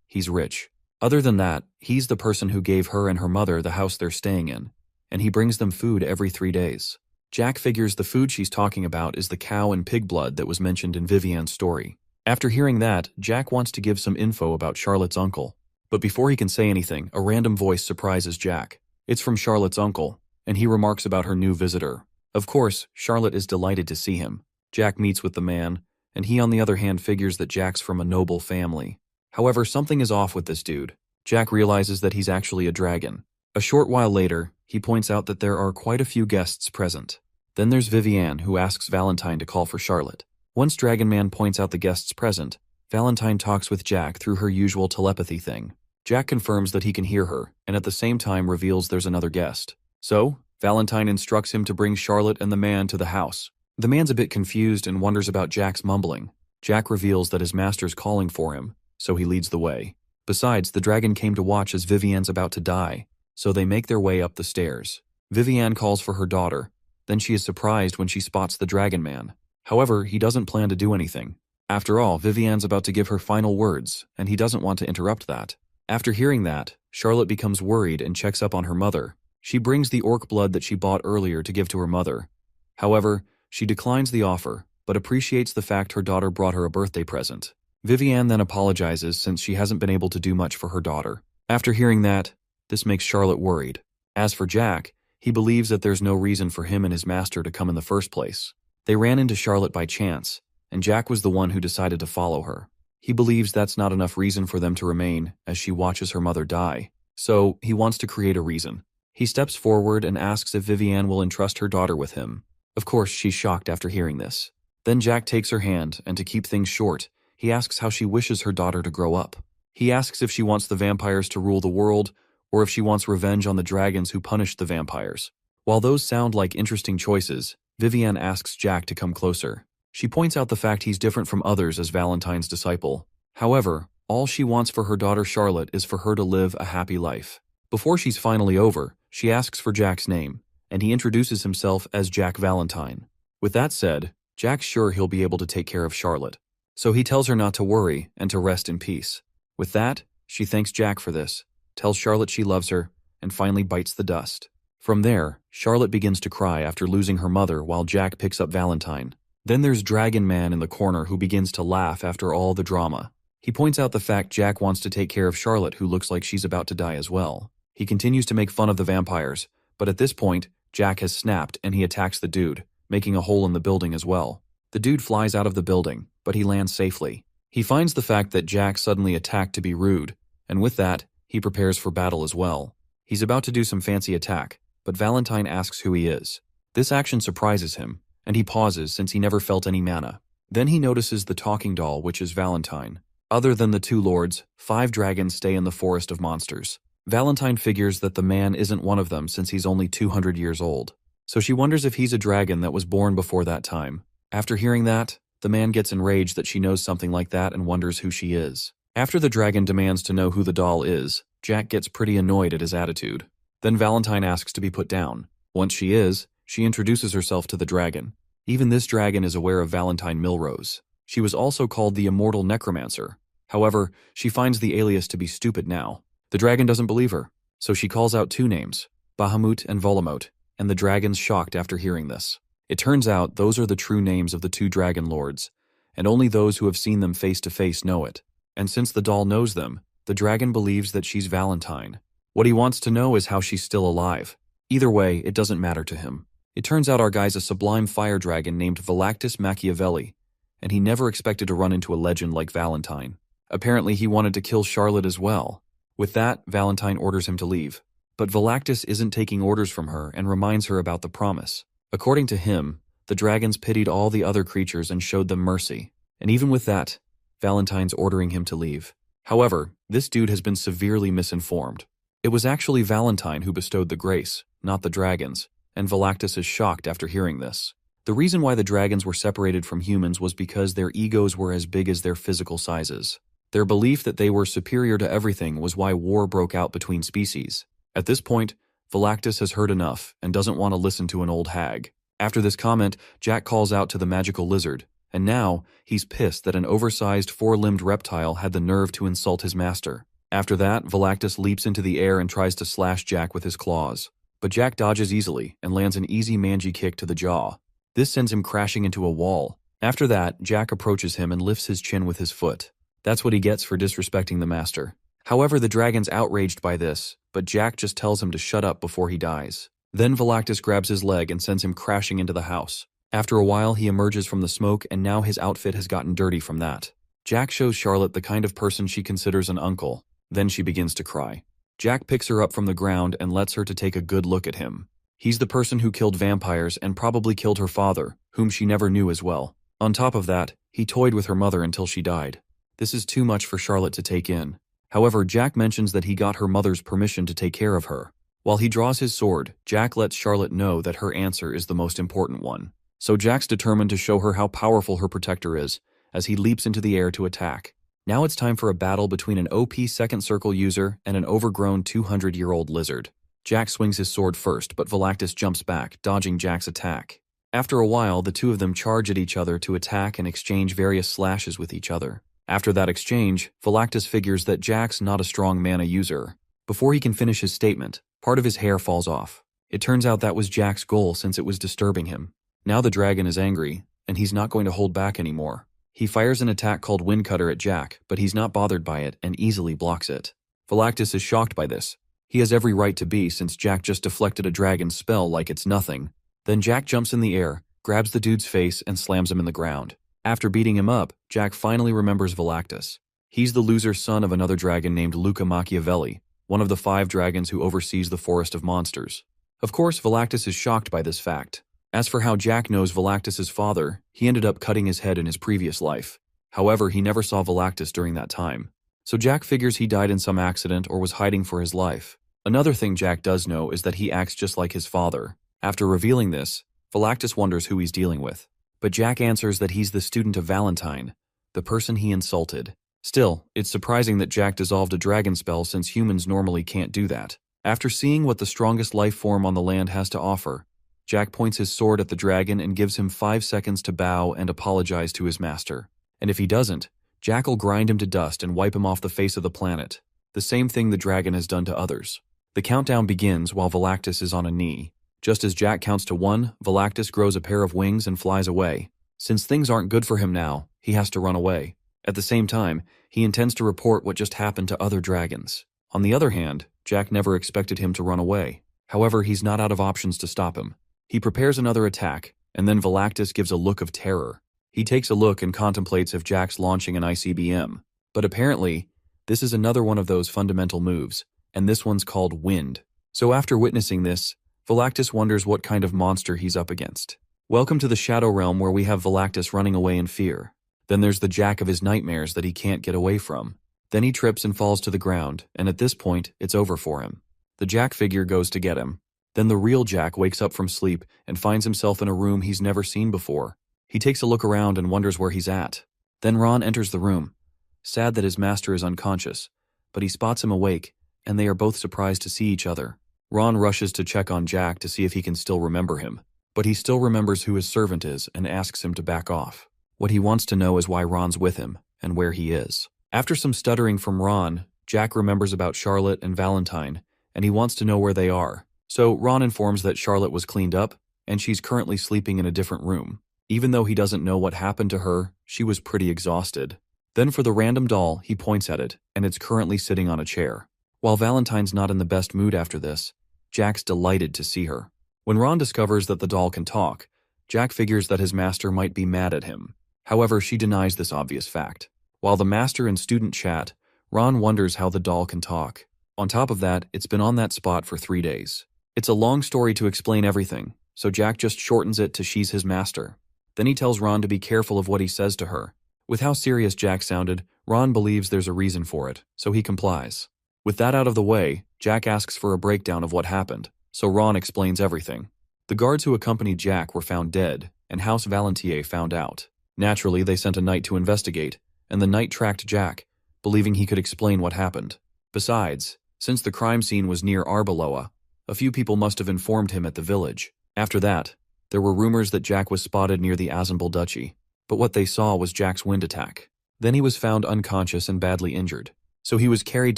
He's rich. Other than that, he's the person who gave her and her mother the house they're staying in, and he brings them food every 3 days. Jack figures the food she's talking about is the cow and pig blood that was mentioned in Viviane's story. After hearing that, Jack wants to give some info about Charlotte's uncle. But before he can say anything, a random voice surprises Jack. It's from Charlotte's uncle, and he remarks about her new visitor. Of course, Charlotte is delighted to see him. Jack meets with the man, and he on the other hand figures that Jack's from a noble family. However, something is off with this dude. Jack realizes that he's actually a dragon. A short while later, he points out that there are quite a few guests present. Then there's Viviane, who asks Valentine to call for Charlotte. Once Dragon Man points out the guests present, Valentine talks with Jack through her usual telepathy thing. Jack confirms that he can hear her, and at the same time reveals there's another guest. So, Valentine instructs him to bring Charlotte and the man to the house. The man's a bit confused and wonders about Jack's mumbling. Jack reveals that his master's calling for him, so he leads the way. Besides, the dragon came to watch as Viviane's about to die, so they make their way up the stairs. Viviane calls for her daughter, then she is surprised when she spots the Dragon Man. However, he doesn't plan to do anything. After all, Viviane's about to give her final words, and he doesn't want to interrupt that. After hearing that, Charlotte becomes worried and checks up on her mother. She brings the orc blood that she bought earlier to give to her mother. However, she declines the offer, but appreciates the fact her daughter brought her a birthday present. Viviane then apologizes since she hasn't been able to do much for her daughter. After hearing that, this makes Charlotte worried. As for Jack, he believes that there's no reason for him and his master to come in the first place. They ran into Charlotte by chance, and Jack was the one who decided to follow her. He believes that's not enough reason for them to remain as she watches her mother die, so he wants to create a reason. He steps forward and asks if Viviane will entrust her daughter with him. Of course, she's shocked after hearing this. Then Jack takes her hand, and to keep things short, he asks how she wishes her daughter to grow up. He asks if she wants the vampires to rule the world, or if she wants revenge on the dragons who punished the vampires. While those sound like interesting choices, Viviane asks Jack to come closer. She points out the fact he's different from others as Valentine's disciple. However, all she wants for her daughter Charlotte is for her to live a happy life. Before she's finally over, she asks for Jack's name, and he introduces himself as Jack Valentine. With that said, Jack's sure he'll be able to take care of Charlotte. So he tells her not to worry and to rest in peace. With that, she thanks Jack for this, tells Charlotte she loves her, and finally bites the dust. From there, Charlotte begins to cry after losing her mother while Jack picks up Valentine. Then there's Dragon Man in the corner who begins to laugh after all the drama. He points out the fact Jack wants to take care of Charlotte, who looks like she's about to die as well. He continues to make fun of the vampires, but at this point, Jack has snapped and he attacks the dude, making a hole in the building as well. The dude flies out of the building, but he lands safely. He finds the fact that Jack suddenly attacked to be rude, and with that, he prepares for battle as well. He's about to do some fancy attack, but Valentine asks who he is. This action surprises him, and he pauses since he never felt any mana. Then he notices the talking doll, which is Valentine. Other than the two lords, 5 dragons stay in the forest of monsters. Valentine figures that the man isn't one of them since he's only 200 years old. So she wonders if he's a dragon that was born before that time. After hearing that, the man gets enraged that she knows something like that and wonders who she is. After the dragon demands to know who the doll is, Jack gets pretty annoyed at his attitude. Then Valentine asks to be put down. Once she is, she introduces herself to the dragon. Even this dragon is aware of Valentine Milrose. She was also called the Immortal Necromancer. However, she finds the alias to be stupid now. The dragon doesn't believe her, so she calls out 2 names, Bahamut and Volamot, and the dragon's shocked after hearing this. It turns out those are the true names of the 2 dragon lords, and only those who have seen them face to face know it. And since the doll knows them, the dragon believes that she's Valentine. What he wants to know is how she's still alive. Either way, it doesn't matter to him. It turns out our guy's a sublime fire dragon named Valactus Machiavelli, and he never expected to run into a legend like Valentine. Apparently he wanted to kill Charlotte as well. With that, Valentine orders him to leave. But Valactus isn't taking orders from her and reminds her about the promise. According to him, the dragons pitied all the other creatures and showed them mercy. And even with that, Valentine's ordering him to leave. However, this dude has been severely misinformed. It was actually Valentine who bestowed the grace, not the dragons, and Valactus is shocked after hearing this. The reason why the dragons were separated from humans was because their egos were as big as their physical sizes. Their belief that they were superior to everything was why war broke out between species. At this point, Valactus has heard enough and doesn't want to listen to an old hag. After this comment, Jack calls out to the magical lizard, and now he's pissed that an oversized 4-limbed reptile had the nerve to insult his master. After that, Valactus leaps into the air and tries to slash Jack with his claws. But Jack dodges easily and lands an easy mangy kick to the jaw. This sends him crashing into a wall. After that, Jack approaches him and lifts his chin with his foot. That's what he gets for disrespecting the master. However, the dragon's outraged by this, but Jack just tells him to shut up before he dies. Then Valactus grabs his leg and sends him crashing into the house. After a while, he emerges from the smoke and now his outfit has gotten dirty from that. Jack shows Charlotte the kind of person she considers an uncle. Then she begins to cry. Jack picks her up from the ground and lets her to take a good look at him. He's the person who killed vampires and probably killed her father, whom she never knew as well. On top of that, he toyed with her mother until she died. This is too much for Charlotte to take in. However, Jack mentions that he got her mother's permission to take care of her. While he draws his sword, Jack lets Charlotte know that her answer is the most important one. So Jack's determined to show her how powerful her protector is, as he leaps into the air to attack. Now it's time for a battle between an OP second circle user and an overgrown 200-year-old lizard. Jack swings his sword first, but Valactus jumps back, dodging Jack's attack. After a while, the two of them charge at each other to attack and exchange various slashes with each other. After that exchange, Valactus figures that Jack's not a strong mana user. Before he can finish his statement, part of his hair falls off. It turns out that was Jack's goal since it was disturbing him. Now the dragon is angry, and he's not going to hold back anymore. He fires an attack called Windcutter at Jack, but he's not bothered by it and easily blocks it. Valactus is shocked by this. He has every right to be since Jack just deflected a dragon's spell like it's nothing. Then Jack jumps in the air, grabs the dude's face, and slams him in the ground. After beating him up, Jack finally remembers Valactus. He's the loser son of another dragon named Luca Machiavelli, one of the 5 dragons who oversees the forest of monsters. Of course, Valactus is shocked by this fact. As for how Jack knows Valactus's father, he ended up cutting his head in his previous life. However, he never saw Valactus during that time. So Jack figures he died in some accident or was hiding for his life. Another thing Jack does know is that he acts just like his father. After revealing this, Valactus wonders who he's dealing with. But Jack answers that he's the student of Valentine, the person he insulted. Still, it's surprising that Jack dissolved a dragon spell since humans normally can't do that. After seeing what the strongest life form on the land has to offer, Jack points his sword at the dragon and gives him 5 seconds to bow and apologize to his master. And if he doesn't, Jack will grind him to dust and wipe him off the face of the planet, the same thing the dragon has done to others. The countdown begins while Velactus is on a knee. Just as Jack counts to 1, Velactus grows a pair of wings and flies away. Since things aren't good for him now, he has to run away. At the same time, he intends to report what just happened to other dragons. On the other hand, Jack never expected him to run away. However, he's not out of options to stop him. He prepares another attack, and then Velactus gives a look of terror. He takes a look and contemplates if Jack's launching an ICBM. But apparently, this is another one of those fundamental moves, and this one's called Wind. So after witnessing this, Velactus wonders what kind of monster he's up against. Welcome to the Shadow Realm where we have Velactus running away in fear. Then there's the Jack of his nightmares that he can't get away from. Then he trips and falls to the ground, and at this point, it's over for him. The Jack figure goes to get him. Then the real Jack wakes up from sleep and finds himself in a room he's never seen before. He takes a look around and wonders where he's at. Then Ron enters the room, sad that his master is unconscious, but he spots him awake, and they are both surprised to see each other. Ron rushes to check on Jack to see if he can still remember him, but he still remembers who his servant is and asks him to back off. What he wants to know is why Ron's with him and where he is. After some stuttering from Ron, Jack remembers about Charlotte and Valentine, and he wants to know where they are. So Ron informs that Charlotte was cleaned up, and she's currently sleeping in a different room. Even though he doesn't know what happened to her, she was pretty exhausted. Then for the random doll, he points at it, and it's currently sitting on a chair. While Valentine's not in the best mood after this, Jack's delighted to see her. When Ron discovers that the doll can talk, Jack figures that his master might be mad at him. However, she denies this obvious fact. While the master and student chat, Ron wonders how the doll can talk. On top of that, it's been on that spot for 3 days. It's a long story to explain everything, so Jack just shortens it to she's his master. Then he tells Ron to be careful of what he says to her. With how serious Jack sounded, Ron believes there's a reason for it, so he complies. With that out of the way, Jack asks for a breakdown of what happened, so Ron explains everything. The guards who accompanied Jack were found dead, and House Valentier found out. Naturally, they sent a knight to investigate, and the knight tracked Jack, believing he could explain what happened. Besides, since the crime scene was near Arbeloa, a few people must have informed him at the village. After that, there were rumors that Jack was spotted near the Azambal Duchy, but what they saw was Jack's wind attack. Then he was found unconscious and badly injured, so he was carried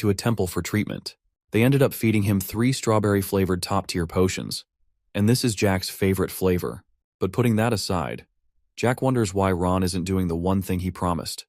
to a temple for treatment. They ended up feeding him 3 strawberry-flavored top-tier potions, and this is Jack's favorite flavor. But putting that aside, Jack wonders why Ron isn't doing the one thing he promised,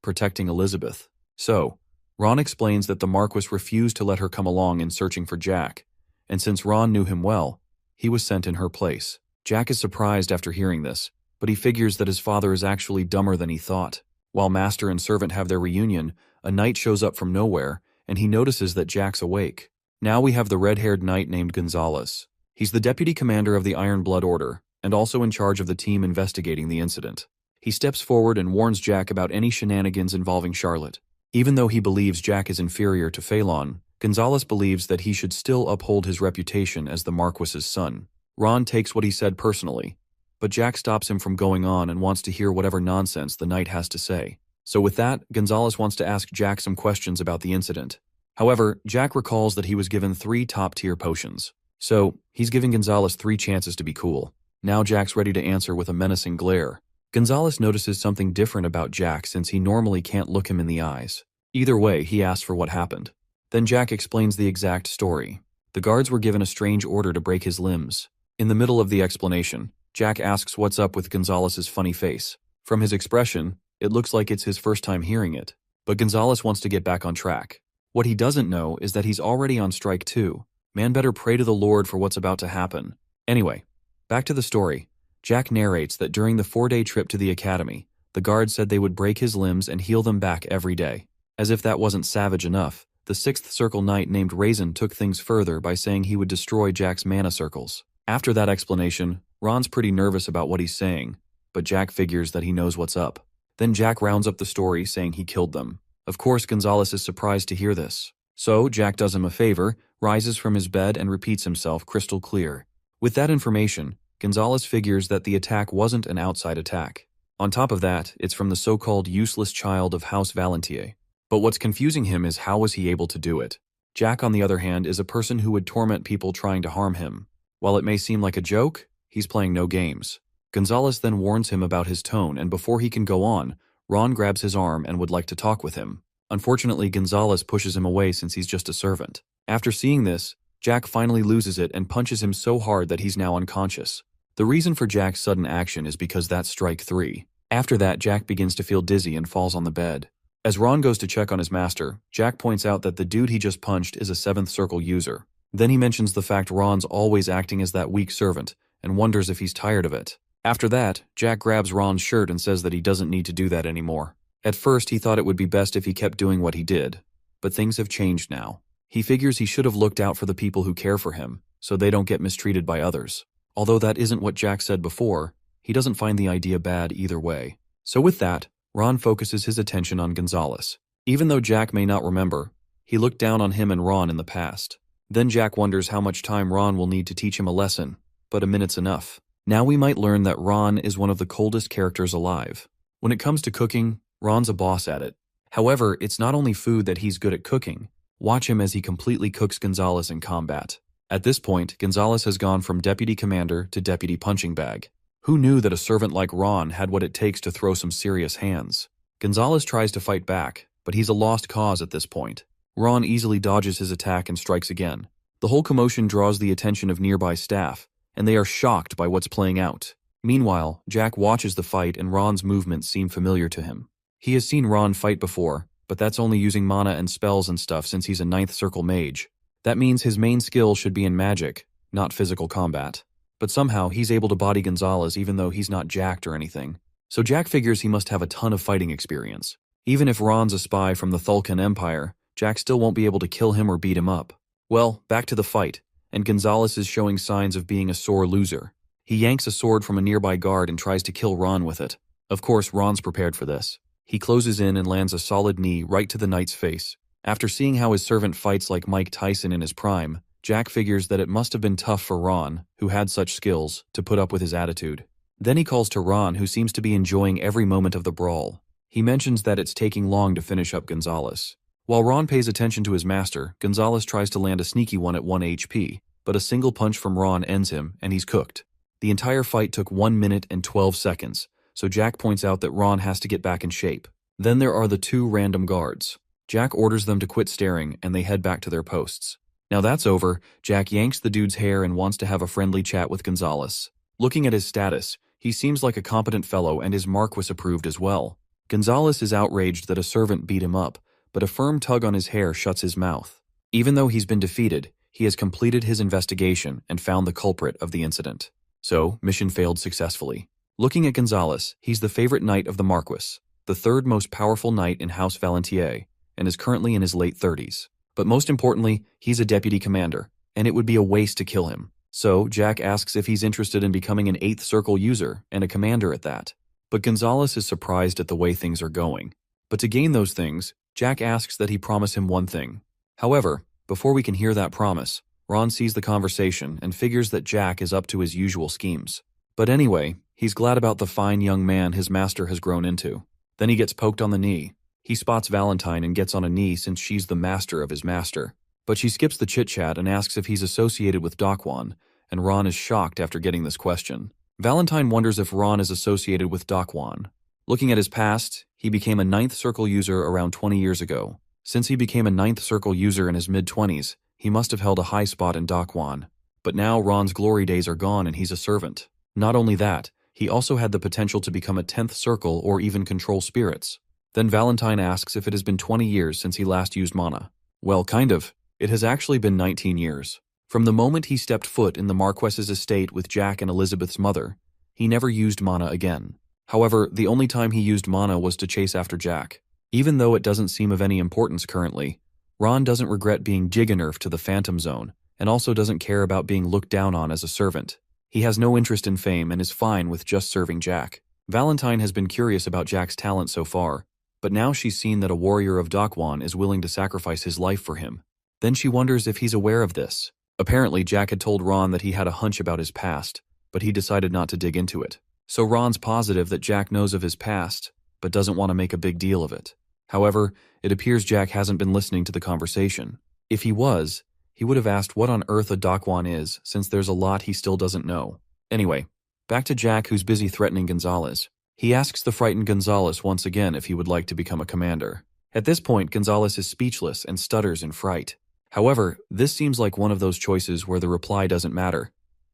protecting Elizabeth. So, Ron explains that the Marquis refused to let her come along in searching for Jack, and since Ron knew him well, he was sent in her place. Jack is surprised after hearing this, but he figures that his father is actually dumber than he thought. While master and servant have their reunion, a knight shows up from nowhere, and he notices that Jack's awake. Now we have the red-haired knight named Gonzalez. He's the deputy commander of the Iron Blood Order, and also in charge of the team investigating the incident. He steps forward and warns Jack about any shenanigans involving Charlotte. Even though he believes Jack is inferior to Phelan, Gonzalez believes that he should still uphold his reputation as the Marquis's son. Ron takes what he said personally, but Jack stops him from going on and wants to hear whatever nonsense the knight has to say. So with that, Gonzalez wants to ask Jack some questions about the incident. However, Jack recalls that he was given 3 top-tier potions. So, he's giving Gonzalez 3 chances to be cool. Now Jack's ready to answer with a menacing glare. Gonzalez notices something different about Jack since he normally can't look him in the eyes. Either way, he asks for what happened. Then Jack explains the exact story. The guards were given a strange order to break his limbs. In the middle of the explanation, Jack asks what's up with Gonzalez's funny face. From his expression, it looks like it's his first time hearing it. But Gonzalez wants to get back on track. What he doesn't know is that he's already on strike too. Man better pray to the Lord for what's about to happen. Anyway, back to the story. Jack narrates that during the 4-day trip to the academy, the guards said they would break his limbs and heal them back every day. As if that wasn't savage enough, the 6th Circle Knight named Raisin took things further by saying he would destroy Jack's mana circles. After that explanation, Ron's pretty nervous about what he's saying, but Jack figures that he knows what's up. Then Jack rounds up the story saying he killed them. Of course, Gonzalez is surprised to hear this. So, Jack does him a favor, rises from his bed and repeats himself crystal clear. With that information, Gonzalez figures that the attack wasn't an outside attack. On top of that, it's from the so-called useless child of House Valentier. But what's confusing him is how was he able to do it? Jack, on the other hand, is a person who would torment people trying to harm him. While it may seem like a joke, he's playing no games. Gonzalez then warns him about his tone, and before he can go on, Ron grabs his arm and would like to talk with him. Unfortunately, Gonzalez pushes him away since he's just a servant. After seeing this, Jack finally loses it and punches him so hard that he's now unconscious. The reason for Jack's sudden action is because that's strike 3. After that, Jack begins to feel dizzy and falls on the bed. As Ron goes to check on his master, Jack points out that the dude he just punched is a 7th circle user. Then he mentions the fact Ron's always acting as that weak servant and wonders if he's tired of it. After that, Jack grabs Ron's shirt and says that he doesn't need to do that anymore. At first, he thought it would be best if he kept doing what he did, but things have changed now. He figures he should have looked out for the people who care for him, so they don't get mistreated by others. Although that isn't what Jack said before, he doesn't find the idea bad either way. So with that, Ron focuses his attention on Gonzalez. Even though Jack may not remember, he looked down on him and Ron in the past. Then Jack wonders how much time Ron will need to teach him a lesson, but a minute's enough. Now we might learn that Ron is one of the coldest characters alive. When it comes to cooking, Ron's a boss at it. However, it's not only food that he's good at cooking. Watch him as he completely cooks Gonzalez in combat. At this point, Gonzalez has gone from deputy commander to deputy punching bag. Who knew that a servant like Ron had what it takes to throw some serious hands? Gonzalez tries to fight back, but he's a lost cause at this point. Ron easily dodges his attack and strikes again. The whole commotion draws the attention of nearby staff, and they are shocked by what's playing out. Meanwhile, Jack watches the fight and Ron's movements seem familiar to him. He has seen Ron fight before, but that's only using mana and spells and stuff since he's a 9th circle mage. That means his main skill should be in magic, not physical combat. But somehow he's able to body Gonzalez even though he's not jacked or anything. So Jack figures he must have a ton of fighting experience. Even if Ron's a spy from the Thulkan Empire, Jack still won't be able to kill him or beat him up. Well, back to the fight, and Gonzalez is showing signs of being a sore loser. He yanks a sword from a nearby guard and tries to kill Ron with it. Of course, Ron's prepared for this. He closes in and lands a solid knee right to the knight's face. After seeing how his servant fights like Mike Tyson in his prime, Jack figures that it must have been tough for Ron, who had such skills, to put up with his attitude. Then he calls to Ron, who seems to be enjoying every moment of the brawl. He mentions that it's taking long to finish up Gonzalez. While Ron pays attention to his master, Gonzalez tries to land a sneaky one at 1 HP, but a single punch from Ron ends him, and he's cooked. The entire fight took 1 minute and 12 seconds, so Jack points out that Ron has to get back in shape. Then there are the 2 random guards. Jack orders them to quit staring, and they head back to their posts. Now that's over, Jack yanks the dude's hair and wants to have a friendly chat with Gonzalez. Looking at his status, he seems like a competent fellow and is Marquis approved as well. Gonzalez is outraged that a servant beat him up, but a firm tug on his hair shuts his mouth. Even though he's been defeated, he has completed his investigation and found the culprit of the incident. So, mission failed successfully. Looking at Gonzalez, he's the favorite knight of the Marquis, the 3rd most powerful knight in House Valentier, and is currently in his late 30s. But most importantly, he's a deputy commander, and it would be a waste to kill him. So, Jack asks if he's interested in becoming an 8th circle user, and a commander at that. But Gonzalez is surprised at the way things are going. But to gain those things, Jack asks that he promise him one thing. However, before we can hear that promise, Ron sees the conversation and figures that Jack is up to his usual schemes. But anyway, he's glad about the fine young man his master has grown into. Then he gets poked on the knee. He spots Valentine and gets on a knee since she's the master of his master. But she skips the chit-chat and asks if he's associated with Dokwan, and Ron is shocked after getting this question. Valentine wonders if Ron is associated with Dokwan. Looking at his past, he became a 9th circle user around 20 years ago. Since he became a 9th circle user in his mid-20s, he must have held a high spot in Dokwan. But now Ron's glory days are gone and he's a servant. Not only that, he also had the potential to become a 10th circle or even control spirits. Then Valentine asks if it has been 20 years since he last used mana. Well, kind of. It has actually been 19 years. From the moment he stepped foot in the Marquess's estate with Jack and Elizabeth's mother, he never used mana again. However, the only time he used mana was to chase after Jack. Even though it doesn't seem of any importance currently, Ron doesn't regret being Giganerfed to the Phantom Zone, and also doesn't care about being looked down on as a servant. He has no interest in fame and is fine with just serving Jack. Valentine has been curious about Jack's talent so far, but now she's seen that a warrior of Dokwan is willing to sacrifice his life for him. Then she wonders if he's aware of this. Apparently, Jack had told Ron that he had a hunch about his past, but he decided not to dig into it. So Ron's positive that Jack knows of his past, but doesn't want to make a big deal of it. However, it appears Jack hasn't been listening to the conversation. If he was, he would have asked what on earth a Dakwan is, since there's a lot he still doesn't know. Anyway, back to Jack, who's busy threatening Gonzalez. He asks the frightened Gonzalez once again if he would like to become a commander. At this point, Gonzalez is speechless and stutters in fright. However, this seems like one of those choices where the reply doesn't matter,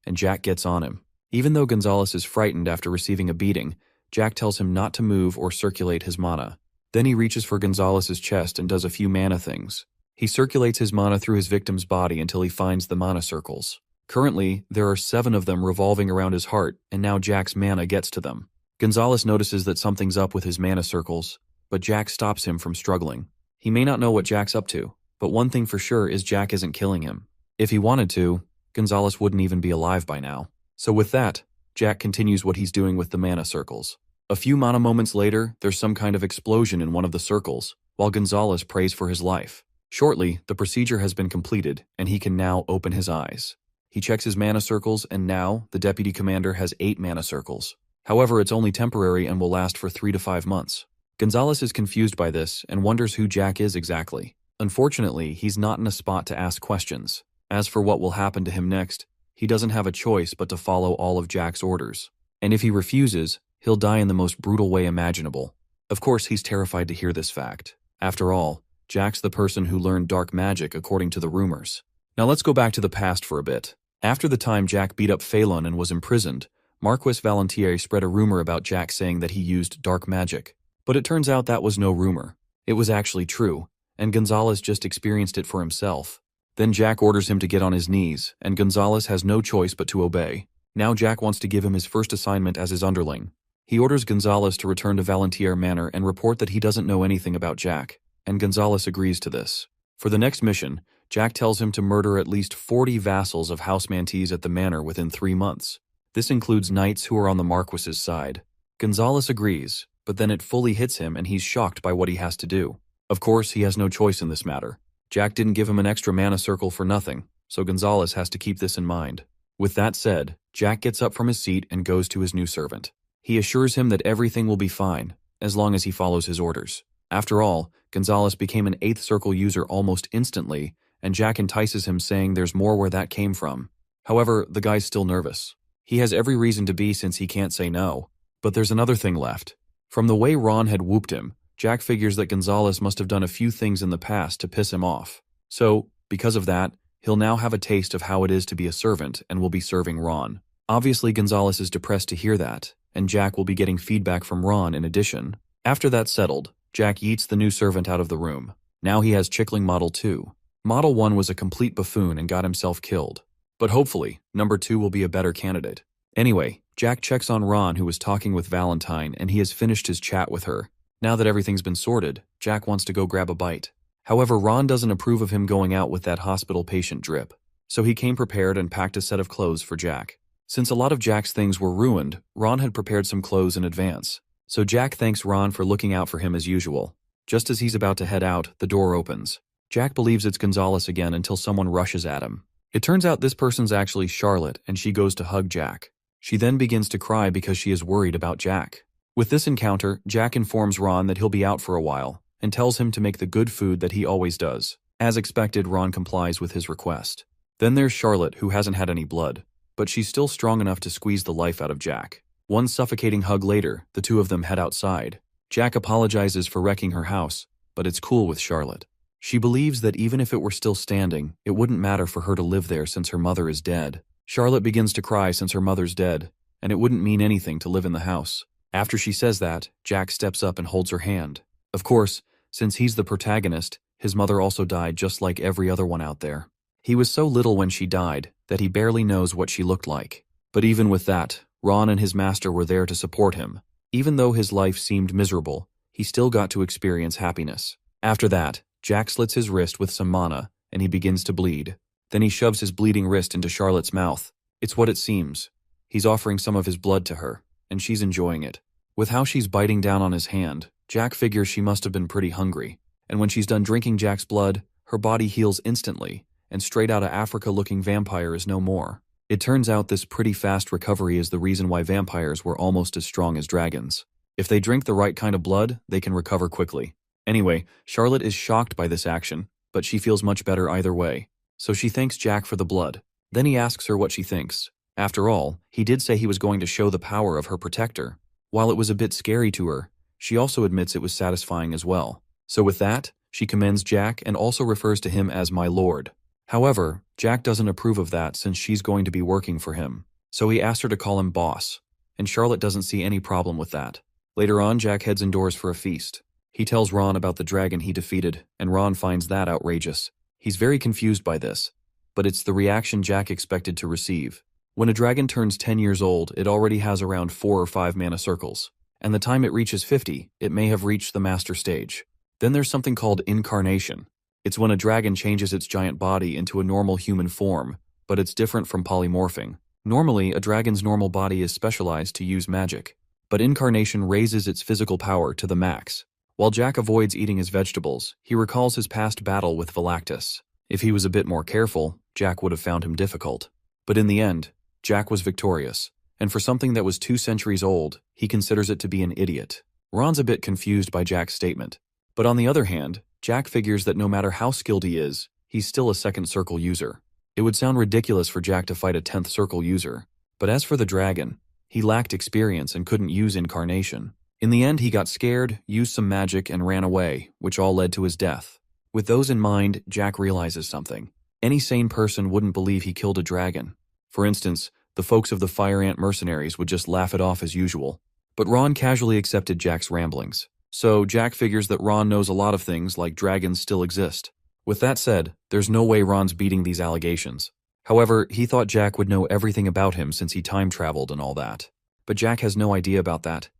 and Jack gets on him. Even though Gonzalez is frightened after receiving a beating, Jack tells him not to move or circulate his mana. Then he reaches for Gonzalez's chest and does a few mana things. He circulates his mana through his victim's body until he finds the mana circles. Currently, there are 7 of them revolving around his heart, and now Jack's mana gets to them. Gonzalez notices that something's up with his mana circles, but Jack stops him from struggling. He may not know what Jack's up to, but one thing for sure is Jack isn't killing him. If he wanted to, Gonzalez wouldn't even be alive by now. So with that, Jack continues what he's doing with the mana circles. A few mana moments later, there's some kind of explosion in one of the circles, while Gonzalez prays for his life. Shortly, the procedure has been completed, and he can now open his eyes. He checks his mana circles, and now, the deputy commander has 8 mana circles. However, it's only temporary and will last for 3 to 5 months. Gonzalez is confused by this and wonders who Jack is exactly. Unfortunately, he's not in a spot to ask questions. As for what will happen to him next, he doesn't have a choice but to follow all of Jack's orders. And if he refuses, he'll die in the most brutal way imaginable. Of course, he's terrified to hear this fact. After all, Jack's the person who learned dark magic according to the rumors. Now let's go back to the past for a bit. After the time Jack beat up Phelan and was imprisoned, Marquis Valentier spread a rumor about Jack saying that he used dark magic. But it turns out that was no rumor. It was actually true, and Gonzalez just experienced it for himself. Then Jack orders him to get on his knees, and Gonzalez has no choice but to obey. Now Jack wants to give him his first assignment as his underling. He orders Gonzalez to return to Valentier Manor and report that he doesn't know anything about Jack, and Gonzalez agrees to this. For the next mission, Jack tells him to murder at least 40 vassals of House Mantees at the manor within 3 months. This includes knights who are on the Marquis's side. Gonzalez agrees, but then it fully hits him and he's shocked by what he has to do. Of course, he has no choice in this matter. Jack didn't give him an extra mana circle for nothing, so Gonzalez has to keep this in mind. With that said, Jack gets up from his seat and goes to his new servant. He assures him that everything will be fine, as long as he follows his orders. After all, Gonzalez became an 8th circle user almost instantly, and Jack entices him saying there's more where that came from. However, the guy's still nervous. He has every reason to be since he can't say no. But there's another thing left. From the way Ron had whooped him, Jack figures that Gonzalez must have done a few things in the past to piss him off. So, because of that, he'll now have a taste of how it is to be a servant and will be serving Ron. Obviously, Gonzalez is depressed to hear that, and Jack will be getting feedback from Ron in addition. After that's settled, Jack yeets the new servant out of the room. Now he has Chickling Model 2. Model 1 was a complete buffoon and got himself killed. But hopefully, number 2 will be a better candidate. Anyway, Jack checks on Ron, who was talking with Valentine, and he has finished his chat with her. Now that everything's been sorted, Jack wants to go grab a bite. However, Ron doesn't approve of him going out with that hospital patient drip. So he came prepared and packed a set of clothes for Jack. Since a lot of Jack's things were ruined, Ron had prepared some clothes in advance. So Jack thanks Ron for looking out for him as usual. Just as he's about to head out, the door opens. Jack believes it's Gonzalez again until someone rushes at him. It turns out this person's actually Charlotte, and she goes to hug Jack. She then begins to cry because she is worried about Jack. With this encounter, Jack informs Ron that he'll be out for a while, and tells him to make the good food that he always does. As expected, Ron complies with his request. Then there's Charlotte, who hasn't had any blood, but she's still strong enough to squeeze the life out of Jack. One suffocating hug later, the two of them head outside. Jack apologizes for wrecking her house, but it's cool with Charlotte. She believes that even if it were still standing, it wouldn't matter for her to live there since her mother is dead. Charlotte begins to cry since her mother's dead, and it wouldn't mean anything to live in the house. After she says that, Jack steps up and holds her hand. Of course, since he's the protagonist, his mother also died just like every other one out there. He was so little when she died that he barely knows what she looked like. But even with that, Ron and his master were there to support him. Even though his life seemed miserable, he still got to experience happiness. After that, Jack slits his wrist with some mana, and he begins to bleed. Then he shoves his bleeding wrist into Charlotte's mouth. It's what it seems. He's offering some of his blood to her, and she's enjoying it. With how she's biting down on his hand, Jack figures she must have been pretty hungry. And when she's done drinking Jack's blood, her body heals instantly, and straight out of Africa-looking vampire is no more. It turns out this pretty fast recovery is the reason why vampires were almost as strong as dragons. If they drink the right kind of blood, they can recover quickly. Anyway, Charlotte is shocked by this action, but she feels much better either way. So she thanks Jack for the blood. Then he asks her what she thinks. After all, he did say he was going to show the power of her protector. While it was a bit scary to her, she also admits it was satisfying as well. So with that, she commends Jack and also refers to him as my lord. However, Jack doesn't approve of that since she's going to be working for him. So he asks her to call him boss, and Charlotte doesn't see any problem with that. Later on, Jack heads indoors for a feast. He tells Ron about the dragon he defeated, and Ron finds that outrageous. He's very confused by this, but it's the reaction Jack expected to receive. When a dragon turns 10 years old, it already has around 4 or 5 mana circles, and the time it reaches 50, it may have reached the master stage. Then there's something called incarnation. It's when a dragon changes its giant body into a normal human form, but it's different from polymorphing. Normally, a dragon's normal body is specialized to use magic, but incarnation raises its physical power to the max. While Jack avoids eating his vegetables, he recalls his past battle with Velactus. If he was a bit more careful, Jack would have found him difficult. But in the end, Jack was victorious, and for something that was 2 centuries old, he considers it to be an idiot. Ron's a bit confused by Jack's statement. But on the other hand, Jack figures that no matter how skilled he is, he's still a second circle user. It would sound ridiculous for Jack to fight a 10th circle user. But as for the dragon, he lacked experience and couldn't use incarnation. In the end, he got scared, used some magic, and ran away, which all led to his death. With those in mind, Jack realizes something. Any sane person wouldn't believe he killed a dragon. For instance, the folks of the Fire Ant mercenaries would just laugh it off as usual. But Ron casually accepted Jack's ramblings. So Jack figures that Ron knows a lot of things like dragons still exist. With that said, there's no way Ron's beating these allegations. However, he thought Jack would know everything about him since he time traveled and all that. But Jack has no idea about that.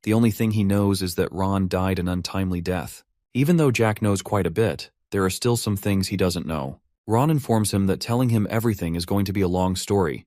The only thing he knows is that Ron died an untimely death. Even though Jack knows quite a bit, there are still some things he doesn't know. Ron informs him that telling him everything is going to be a long story.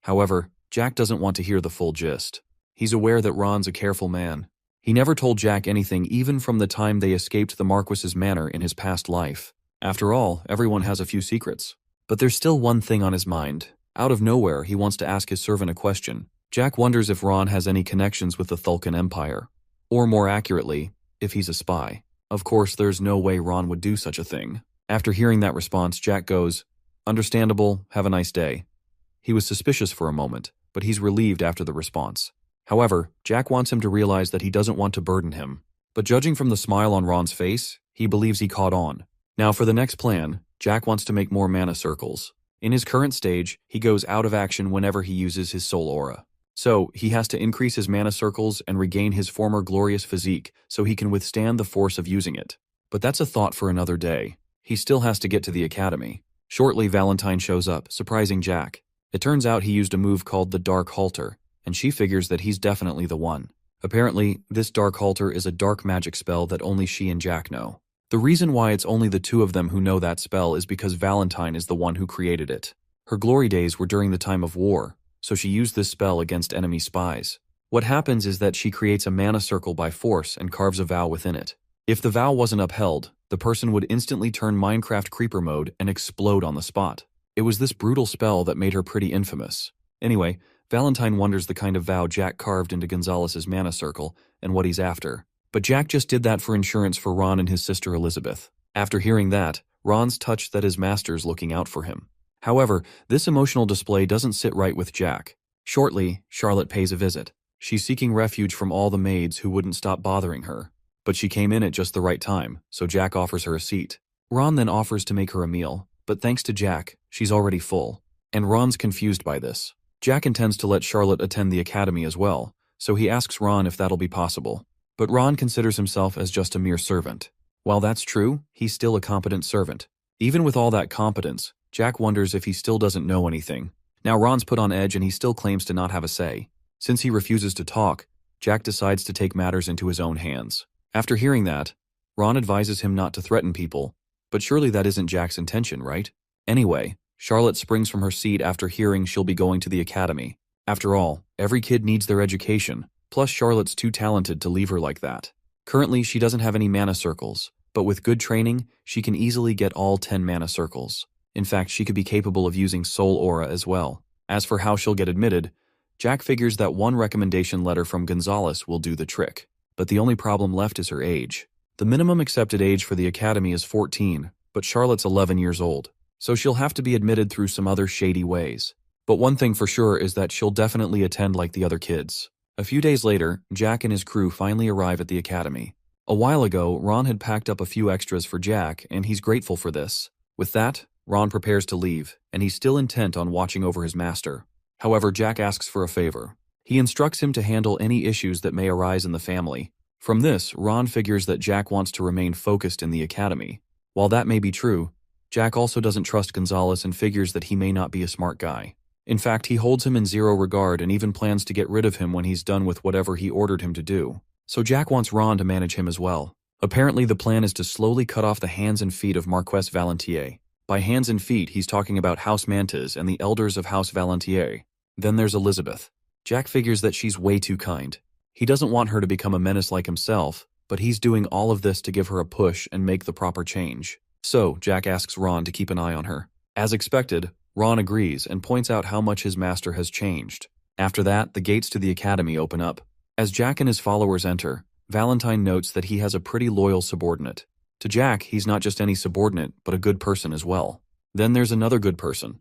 However, Jack doesn't want to hear the full gist. He's aware that Ron's a careful man. He never told Jack anything even from the time they escaped the Marquis's manor in his past life. After all, everyone has a few secrets. But there's still one thing on his mind. Out of nowhere, he wants to ask his servant a question. Jack wonders if Ron has any connections with the Thulkan Empire. Or more accurately, if he's a spy. Of course, there's no way Ron would do such a thing. After hearing that response, Jack goes, "Understandable, have a nice day." He was suspicious for a moment, but he's relieved after the response. However, Jack wants him to realize that he doesn't want to burden him. But judging from the smile on Ron's face, he believes he caught on. Now for the next plan, Jack wants to make more mana circles. In his current stage, he goes out of action whenever he uses his soul aura. So, he has to increase his mana circles and regain his former glorious physique so he can withstand the force of using it. But that's a thought for another day. He still has to get to the academy. Shortly, Valentine shows up, surprising Jack. It turns out he used a move called the Dark Halter, and she figures that he's definitely the one. Apparently, this Dark Halter is a dark magic spell that only she and Jack know. The reason why it's only the two of them who know that spell is because Valentine is the one who created it. Her glory days were during the time of war, so she used this spell against enemy spies. What happens is that she creates a mana circle by force and carves a vow within it. If the vow wasn't upheld, the person would instantly turn Minecraft creeper mode and explode on the spot. It was this brutal spell that made her pretty infamous. Anyway, Valentine wonders the kind of vow Jack carved into Gonzalez's mana circle and what he's after. But Jack just did that for insurance for Ron and his sister Elizabeth. After hearing that, Ron's touched that his master's looking out for him. However, this emotional display doesn't sit right with Jack. Shortly, Charlotte pays a visit. She's seeking refuge from all the maids who wouldn't stop bothering her. But she came in at just the right time, so Jack offers her a seat. Ron then offers to make her a meal, but thanks to Jack, she's already full. And Ron's confused by this. Jack intends to let Charlotte attend the academy as well, so he asks Ron if that'll be possible. But Ron considers himself as just a mere servant. While that's true, he's still a competent servant. Even with all that competence, Jack wonders if he still doesn't know anything. Now Ron's put on edge and he still claims to not have a say. Since he refuses to talk, Jack decides to take matters into his own hands. After hearing that, Ron advises him not to threaten people, but surely that isn't Jack's intention, right? Anyway, Charlotte springs from her seat after hearing she'll be going to the academy. After all, every kid needs their education, plus Charlotte's too talented to leave her like that. Currently, she doesn't have any mana circles, but with good training, she can easily get all 10 mana circles. In fact, she could be capable of using soul aura as well. As for how she'll get admitted, Jack figures that one recommendation letter from Gonzalez will do the trick. But the only problem left is her age. The minimum accepted age for the academy is 14, but Charlotte's 11 years old, so she'll have to be admitted through some other shady ways. But one thing for sure is that she'll definitely attend like the other kids. A few days later, Jack and his crew finally arrive at the academy. A while ago, Ron had packed up a few extras for Jack, and he's grateful for this. With that, Ron prepares to leave, and he's still intent on watching over his master. However, Jack asks for a favor. He instructs him to handle any issues that may arise in the family. From this, Ron figures that Jack wants to remain focused in the academy. While that may be true, Jack also doesn't trust Gonzalez and figures that he may not be a smart guy. In fact, he holds him in zero regard and even plans to get rid of him when he's done with whatever he ordered him to do. So Jack wants Ron to manage him as well. Apparently, the plan is to slowly cut off the hands and feet of Marquess Valentier. By hands and feet, he's talking about House Mantas and the elders of House Valentier. Then there's Elizabeth. Jack figures that she's way too kind. He doesn't want her to become a menace like himself, but he's doing all of this to give her a push and make the proper change. So, Jack asks Ron to keep an eye on her. As expected, Ron agrees and points out how much his master has changed. After that, the gates to the academy open up. As Jack and his followers enter, Valentine notes that he has a pretty loyal subordinate. To Jack, he's not just any subordinate, but a good person as well. Then there's another good person,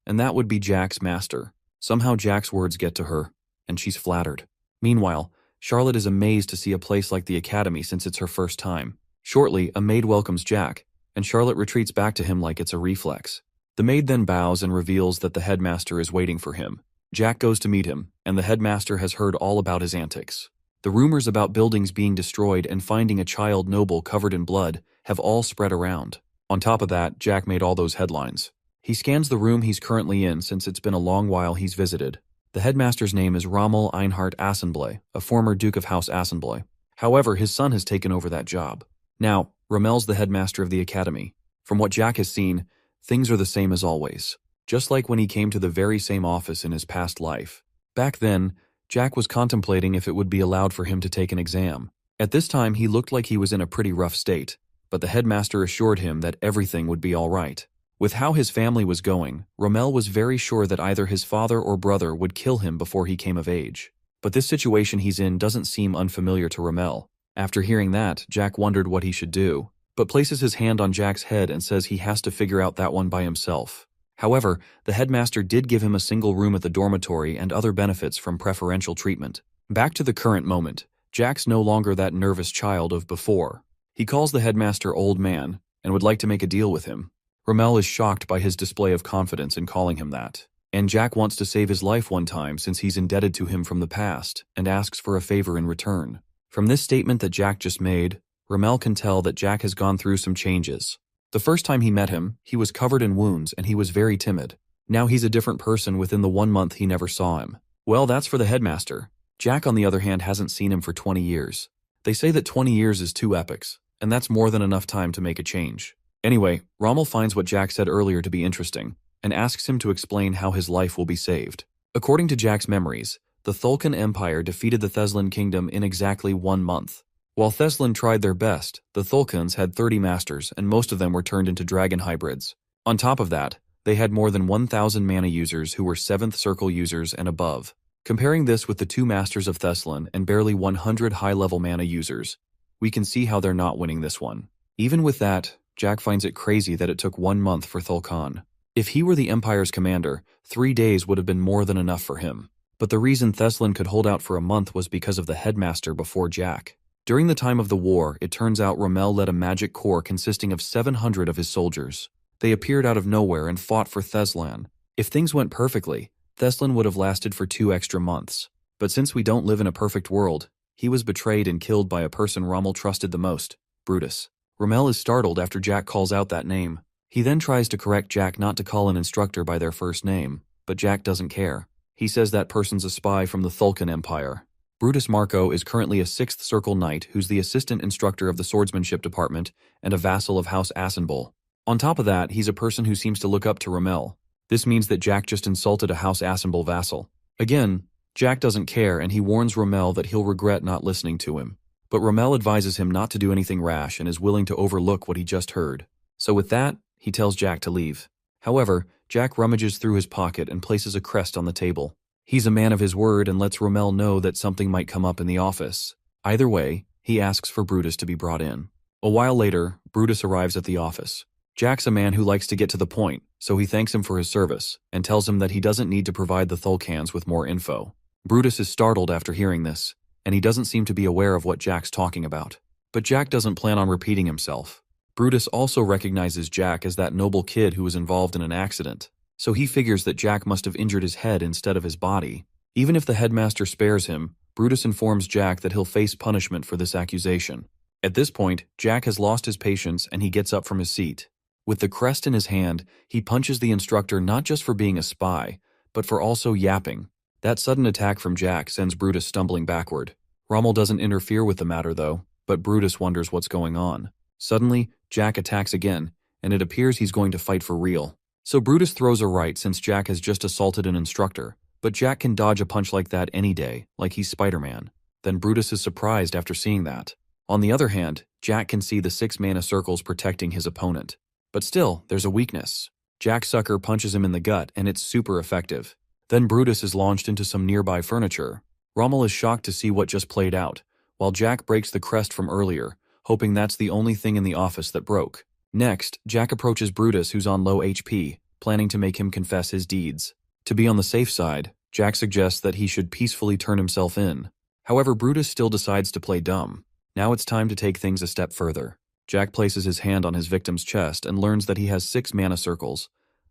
and that would be Jack's master. Somehow Jack's words get to her, and she's flattered. Meanwhile, Charlotte is amazed to see a place like the academy since it's her first time. Shortly, a maid welcomes Jack, and Charlotte retreats back to him like it's a reflex. The maid then bows and reveals that the headmaster is waiting for him. Jack goes to meet him, and the headmaster has heard all about his antics. The rumors about buildings being destroyed and finding a child noble covered in blood have all spread around. On top of that, Jack made all those headlines. He scans the room he's currently in since it's been a long while he's visited. The headmaster's name is Rommel Einhard Assenblay, a former Duke of House Assenblay. However, his son has taken over that job. Now, Rommel's the headmaster of the academy. From what Jack has seen, things are the same as always, just like when he came to the very same office in his past life. Back then, Jack was contemplating if it would be allowed for him to take an exam. At this time, he looked like he was in a pretty rough state, but the headmaster assured him that everything would be all right. With how his family was going, Rommel was very sure that either his father or brother would kill him before he came of age. But this situation he's in doesn't seem unfamiliar to Rommel. After hearing that, Jack wondered what he should do, but places his hand on Jack's head and says he has to figure out that one by himself. However, the headmaster did give him a single room at the dormitory and other benefits from preferential treatment. Back to the current moment, Jack's no longer that nervous child of before. He calls the headmaster old man and would like to make a deal with him. Rommel is shocked by his display of confidence in calling him that, and Jack wants to save his life one time since he's indebted to him from the past and asks for a favor in return. From this statement that Jack just made, Rommel can tell that Jack has gone through some changes. The first time he met him, he was covered in wounds and he was very timid. Now he's a different person within the 1 month he never saw him. Well, that's for the headmaster. Jack, on the other hand, hasn't seen him for 20 years. They say that 20 years is 2 epochs, and that's more than enough time to make a change. Anyway, Rommel finds what Jack said earlier to be interesting, and asks him to explain how his life will be saved. According to Jack's memories, the Thulkan Empire defeated the Theslan Kingdom in exactly 1 month. While Theslan tried their best, the Thulkans had 30 masters, and most of them were turned into dragon hybrids. On top of that, they had more than 1,000 mana users who were 7th circle users and above. Comparing this with the 2 masters of Theslan and barely 100 high-level mana users, we can see how they're not winning this one. Even with that, Jack finds it crazy that it took 1 month for Thulkan. If he were the Empire's commander, 3 days would have been more than enough for him. But the reason Theslan could hold out for a month was because of the headmaster before Jack. During the time of the war, it turns out Rommel led a magic corps consisting of 700 of his soldiers. They appeared out of nowhere and fought for Theslan. If things went perfectly, Theslan would have lasted for 2 extra months. But since we don't live in a perfect world, he was betrayed and killed by a person Rommel trusted the most, Brutus. Rommel is startled after Jack calls out that name. He then tries to correct Jack not to call an instructor by their first name, but Jack doesn't care. He says that person's a spy from the Thulkan Empire. Brutus Marco is currently a 6th Circle Knight who's the assistant instructor of the swordsmanship department and a vassal of House Assenbull. On top of that, he's a person who seems to look up to Rommel. This means that Jack just insulted a House Assenbull vassal. Again, Jack doesn't care and he warns Rommel that he'll regret not listening to him. But Rommel advises him not to do anything rash and is willing to overlook what he just heard. So with that, he tells Jack to leave. However, Jack rummages through his pocket and places a crest on the table. He's a man of his word and lets Rommel know that something might come up in the office. Either way, he asks for Brutus to be brought in. A while later, Brutus arrives at the office. Jack's a man who likes to get to the point, so he thanks him for his service and tells him that he doesn't need to provide the Thulkans with more info. Brutus is startled after hearing this, and he doesn't seem to be aware of what Jack's talking about. But Jack doesn't plan on repeating himself. Brutus also recognizes Jack as that noble kid who was involved in an accident, so he figures that Jack must have injured his head instead of his body. Even if the headmaster spares him, Brutus informs Jack that he'll face punishment for this accusation. At this point, Jack has lost his patience and he gets up from his seat. With the crest in his hand, he punches the instructor not just for being a spy, but for also yapping. That sudden attack from Jack sends Brutus stumbling backward. Rommel doesn't interfere with the matter though, but Brutus wonders what's going on. Suddenly, Jack attacks again, and it appears he's going to fight for real. So Brutus throws a right since Jack has just assaulted an instructor, but Jack can dodge a punch like that any day, like he's Spider-Man. Then Brutus is surprised after seeing that. On the other hand, Jack can see the 6 mana circles protecting his opponent. But still, there's a weakness. Jack sucker punches him in the gut, and it's super effective. Then Brutus is launched into some nearby furniture. Rommel is shocked to see what just played out, while Jack breaks the crest from earlier, hoping that's the only thing in the office that broke. Next, Jack approaches Brutus, who's on low HP, planning to make him confess his deeds. To be on the safe side, Jack suggests that he should peacefully turn himself in. However, Brutus still decides to play dumb. Now it's time to take things a step further. Jack places his hand on his victim's chest and learns that he has 6 mana circles,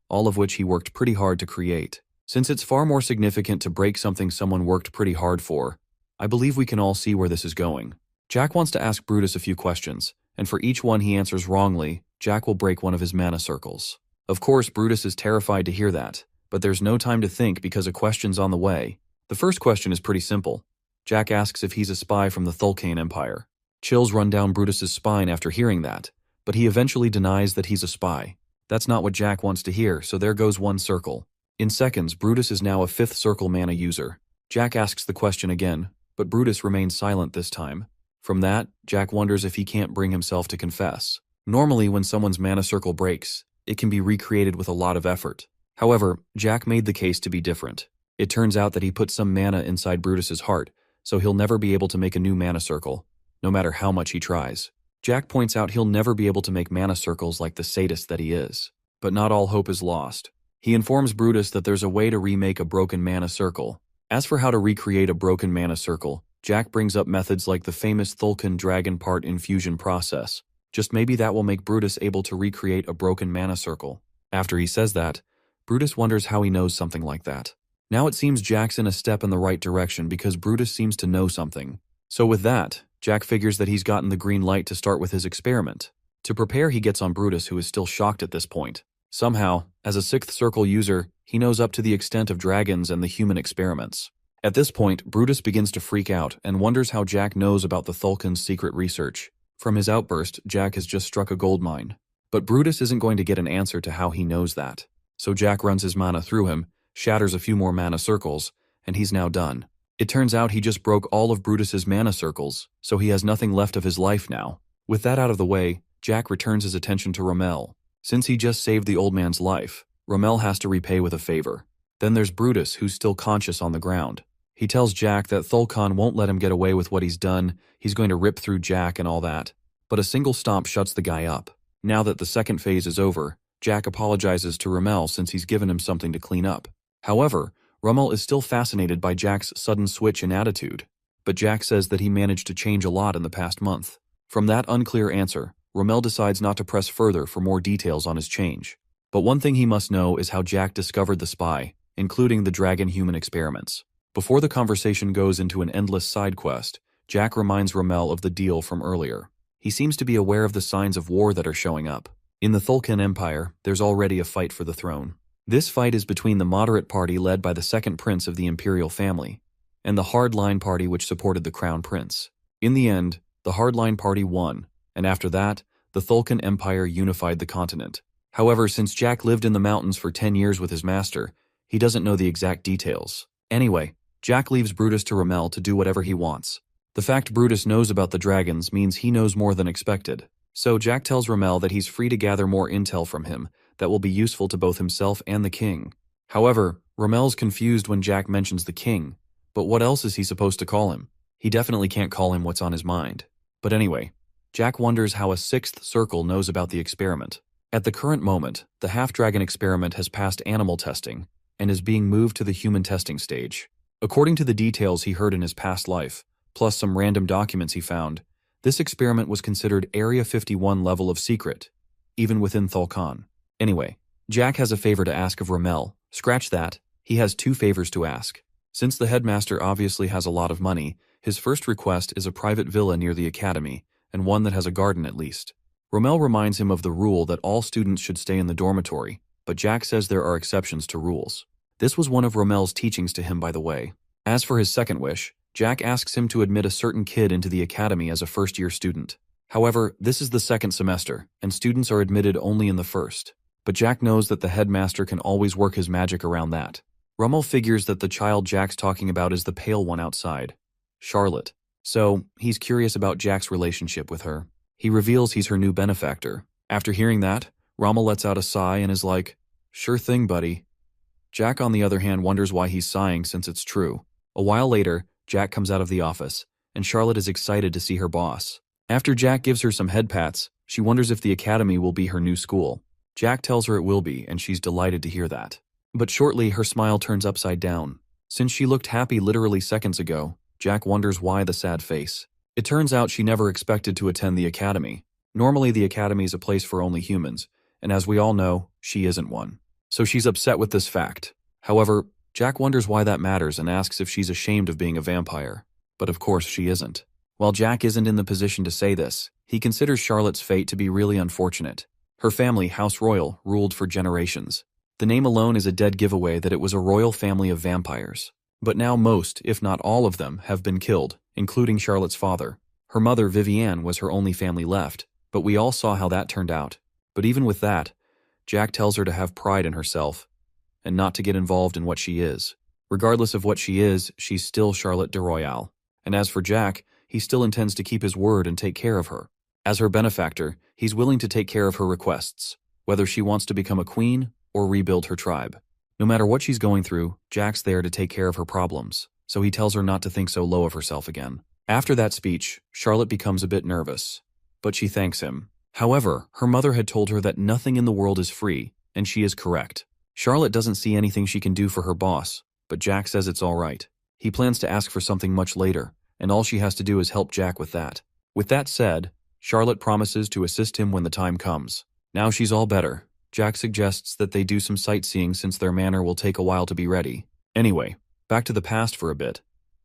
all of which he worked pretty hard to create. Since it's far more significant to break something someone worked pretty hard for, I believe we can all see where this is going. Jack wants to ask Brutus a few questions, and for each one he answers wrongly, Jack will break one of his mana circles. Of course, Brutus is terrified to hear that, but there's no time to think because a question's on the way. The first question is pretty simple. Jack asks if he's a spy from the Thulkan Empire. Chills run down Brutus's spine after hearing that, but he eventually denies that he's a spy. That's not what Jack wants to hear, so there goes one circle. In seconds, Brutus is now a 5th circle mana user. Jack asks the question again, but Brutus remains silent this time. From that, Jack wonders if he can't bring himself to confess. Normally, when someone's mana circle breaks, it can be recreated with a lot of effort. However, Jack made the case to be different. It turns out that he put some mana inside Brutus's heart, so he'll never be able to make a new mana circle, no matter how much he tries. Jack points out he'll never be able to make mana circles like the sadist that he is. But not all hope is lost. He informs Brutus that there's a way to remake a broken mana circle. As for how to recreate a broken mana circle, Jack brings up methods like the famous Thulkan dragon part infusion process. Just maybe that will make Brutus able to recreate a broken mana circle. After he says that, Brutus wonders how he knows something like that. Now it seems Jack's in a step in the right direction because Brutus seems to know something. So with that, Jack figures that he's gotten the green light to start with his experiment. To prepare, he gets on Brutus, who is still shocked at this point. Somehow, as a 6th circle user, he knows up to the extent of dragons and the human experiments. At this point, Brutus begins to freak out and wonders how Jack knows about the Thulkan's secret research. From his outburst, Jack has just struck a gold mine. But Brutus isn't going to get an answer to how he knows that. So Jack runs his mana through him, shatters a few more mana circles, and he's now done. It turns out he just broke all of Brutus's mana circles, so he has nothing left of his life now. With that out of the way, Jack returns his attention to Rommel. Since he just saved the old man's life, Rommel has to repay with a favor. Then there's Brutus, who's still conscious on the ground. He tells Jack that Thulkan won't let him get away with what he's done, he's going to rip through Jack and all that. But a single stomp shuts the guy up. Now that the second phase is over, Jack apologizes to Rommel since he's given him something to clean up. However, Rommel is still fascinated by Jack's sudden switch in attitude, but Jack says that he managed to change a lot in the past month. From that unclear answer, Rommel decides not to press further for more details on his change. But one thing he must know is how Jack discovered the spy, including the dragon-human experiments. Before the conversation goes into an endless side quest, Jack reminds Rommel of the deal from earlier. He seems to be aware of the signs of war that are showing up. In the Thulkan Empire, there's already a fight for the throne. This fight is between the moderate party led by the second prince of the imperial family, and the hardline party which supported the crown prince. In the end, the hardline party won, and after that, the Thulkan Empire unified the continent. However, since Jack lived in the mountains for 10 years with his master, he doesn't know the exact details. Anyway, Jack leaves Brutus to Rommel to do whatever he wants. The fact Brutus knows about the dragons means he knows more than expected. So Jack tells Rommel that he's free to gather more intel from him that will be useful to both himself and the king. However, Rommel's confused when Jack mentions the king, but what else is he supposed to call him? He definitely can't call him what's on his mind. But anyway, Jack wonders how a 6th circle knows about the experiment. At the current moment, the half-dragon experiment has passed animal testing and is being moved to the human testing stage. According to the details he heard in his past life, plus some random documents he found, this experiment was considered Area 51 level of secret, even within Thulkan. Anyway, Jack has a favor to ask of Rommel. Scratch that, he has 2 favors to ask. Since the headmaster obviously has a lot of money, his first request is a private villa near the academy, and one that has a garden at least. Rommel reminds him of the rule that all students should stay in the dormitory, but Jack says there are exceptions to rules. This was one of Rommel's teachings to him, by the way. As for his second wish, Jack asks him to admit a certain kid into the academy as a first-year student. However, this is the second semester, and students are admitted only in the first. But Jack knows that the headmaster can always work his magic around that. Rommel figures that the child Jack's talking about is the pale one outside, Charlotte. So, he's curious about Jack's relationship with her. He reveals he's her new benefactor. After hearing that, Rommel lets out a sigh and is like, "Sure thing, buddy." Jack, on the other hand, wonders why he's sighing since it's true. A while later, Jack comes out of the office, and Charlotte is excited to see her boss. After Jack gives her some head pats, she wonders if the academy will be her new school. Jack tells her it will be, and she's delighted to hear that. But shortly, her smile turns upside down. Since she looked happy literally seconds ago, Jack wonders why the sad face. It turns out she never expected to attend the academy. Normally, the academy is a place for only humans, and as we all know, she isn't one. So she's upset with this fact. However, Jack wonders why that matters and asks if she's ashamed of being a vampire. But of course she isn't. While Jack isn't in the position to say this, he considers Charlotte's fate to be really unfortunate. Her family, House Royal, ruled for generations. The name alone is a dead giveaway that it was a royal family of vampires. But now most, if not all of them, have been killed, including Charlotte's father. Her mother, Vivienne, was her only family left, but we all saw how that turned out. But even with that, Jack tells her to have pride in herself, and not to get involved in what she is. Regardless of what she is, she's still Charlotte de Royale. And as for Jack, he still intends to keep his word and take care of her. As her benefactor, he's willing to take care of her requests, whether she wants to become a queen or rebuild her tribe. No matter what she's going through, Jack's there to take care of her problems, so he tells her not to think so low of herself again. After that speech, Charlotte becomes a bit nervous, but she thanks him. However, her mother had told her that nothing in the world is free, and she is correct. Charlotte doesn't see anything she can do for her boss, but Jack says it's all right. He plans to ask for something much later, and all she has to do is help Jack with that. With that said, Charlotte promises to assist him when the time comes. Now she's all better. Jack suggests that they do some sightseeing since their manor will take a while to be ready. Anyway, back to the past for a bit.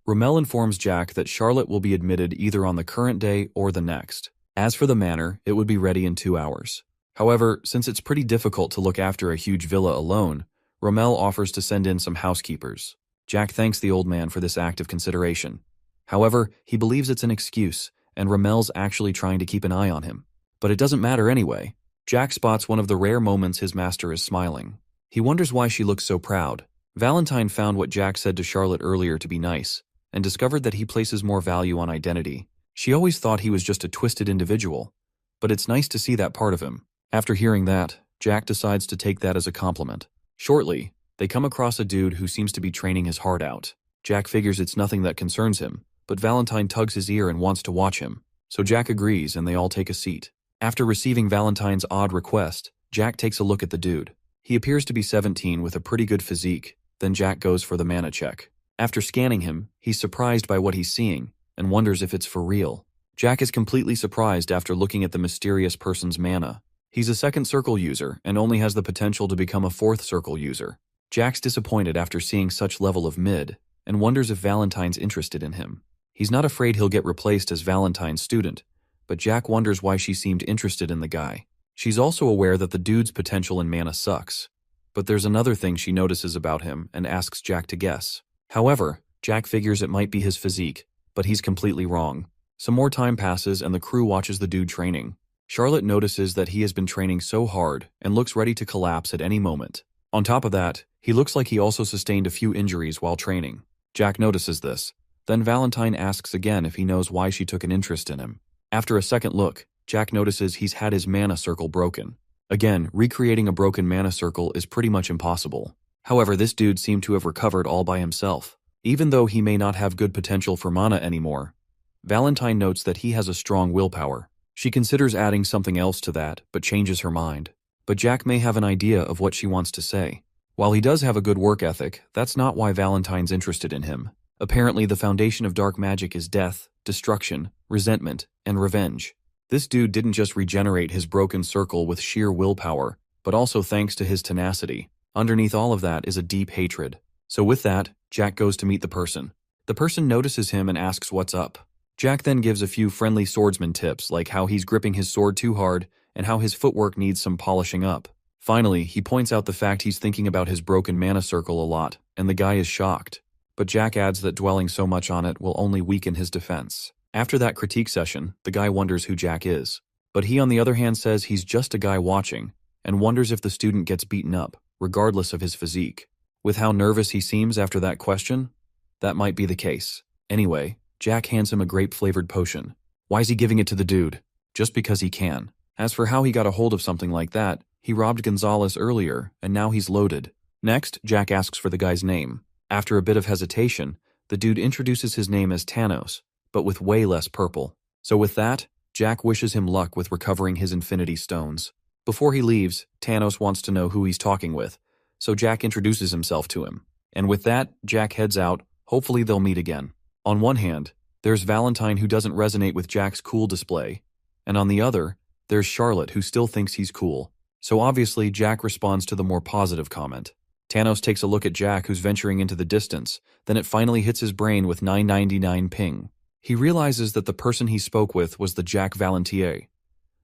Rommel informs Jack that Charlotte will be admitted either on the current day or the next. As for the manor, it would be ready in 2 hours. However, since it's pretty difficult to look after a huge villa alone, Rommel offers to send in some housekeepers. Jack thanks the old man for this act of consideration. However, he believes it's an excuse, and Rommel's actually trying to keep an eye on him. But it doesn't matter anyway. Jack spots one of the rare moments his master is smiling. He wonders why she looks so proud. Valentine found what Jack said to Charlotte earlier to be nice, and discovered that he places more value on identity. She always thought he was just a twisted individual, but it's nice to see that part of him. After hearing that, Jack decides to take that as a compliment. Shortly, they come across a dude who seems to be training his heart out. Jack figures it's nothing that concerns him, but Valentine tugs his ear and wants to watch him. So Jack agrees and they all take a seat. After receiving Valentine's odd request, Jack takes a look at the dude. He appears to be 17 with a pretty good physique. Then Jack goes for the mana check. After scanning him, he's surprised by what he's seeing and wonders if it's for real. Jack is completely surprised after looking at the mysterious person's mana. He's a second circle user and only has the potential to become a fourth circle user. Jack's disappointed after seeing such level of mid and wonders if Valentine's interested in him. He's not afraid he'll get replaced as Valentine's student, but Jack wonders why she seemed interested in the guy. She's also aware that the dude's potential in mana sucks, but there's another thing she notices about him and asks Jack to guess. However, Jack figures it might be his physique, but he's completely wrong. Some more time passes and the crew watches the dude training. Charlotte notices that he has been training so hard and looks ready to collapse at any moment. On top of that, he looks like he also sustained a few injuries while training. Jack notices this. Then Valentine asks again if he knows why she took an interest in him. After a second look, Jack notices he's had his mana circle broken. Again, recreating a broken mana circle is pretty much impossible. However, this dude seemed to have recovered all by himself. Even though he may not have good potential for mana anymore, Valentine notes that he has a strong willpower. She considers adding something else to that, but changes her mind. but Jack may have an idea of what she wants to say. While he does have a good work ethic, that's not why Valentine's interested in him. Apparently, the foundation of dark magic is death, destruction, resentment, and revenge. This dude didn't just regenerate his broken circle with sheer willpower, but also thanks to his tenacity. Underneath all of that is a deep hatred. So with that, Jack goes to meet the person. The person notices him and asks what's up. Jack then gives a few friendly swordsman tips, like how he's gripping his sword too hard and how his footwork needs some polishing up. Finally, he points out the fact he's thinking about his broken mana circle a lot, and the guy is shocked. But Jack adds that dwelling so much on it will only weaken his defense. After that critique session, the guy wonders who Jack is. But he on the other hand says he's just a guy watching, and wonders if the student gets beaten up, regardless of his physique. With how nervous he seems after that question, that might be the case. Anyway, Jack hands him a grape-flavored potion. Why is he giving it to the dude? Just because he can. As for how he got a hold of something like that, he robbed Gonzalez earlier, and now he's loaded. Next, Jack asks for the guy's name. After a bit of hesitation, the dude introduces his name as Thanos, but with way less purple. So with that, Jack wishes him luck with recovering his Infinity Stones. Before he leaves, Thanos wants to know who he's talking with, so Jack introduces himself to him. And with that, Jack heads out. Hopefully they'll meet again. On one hand, there's Valentine who doesn't resonate with Jack's cool display, and on the other, there's Charlotte who still thinks he's cool. So obviously, Jack responds to the more positive comment. Thanos takes a look at Jack who's venturing into the distance, then it finally hits his brain with 999 ping. He realizes that the person he spoke with was the Jack Valentier.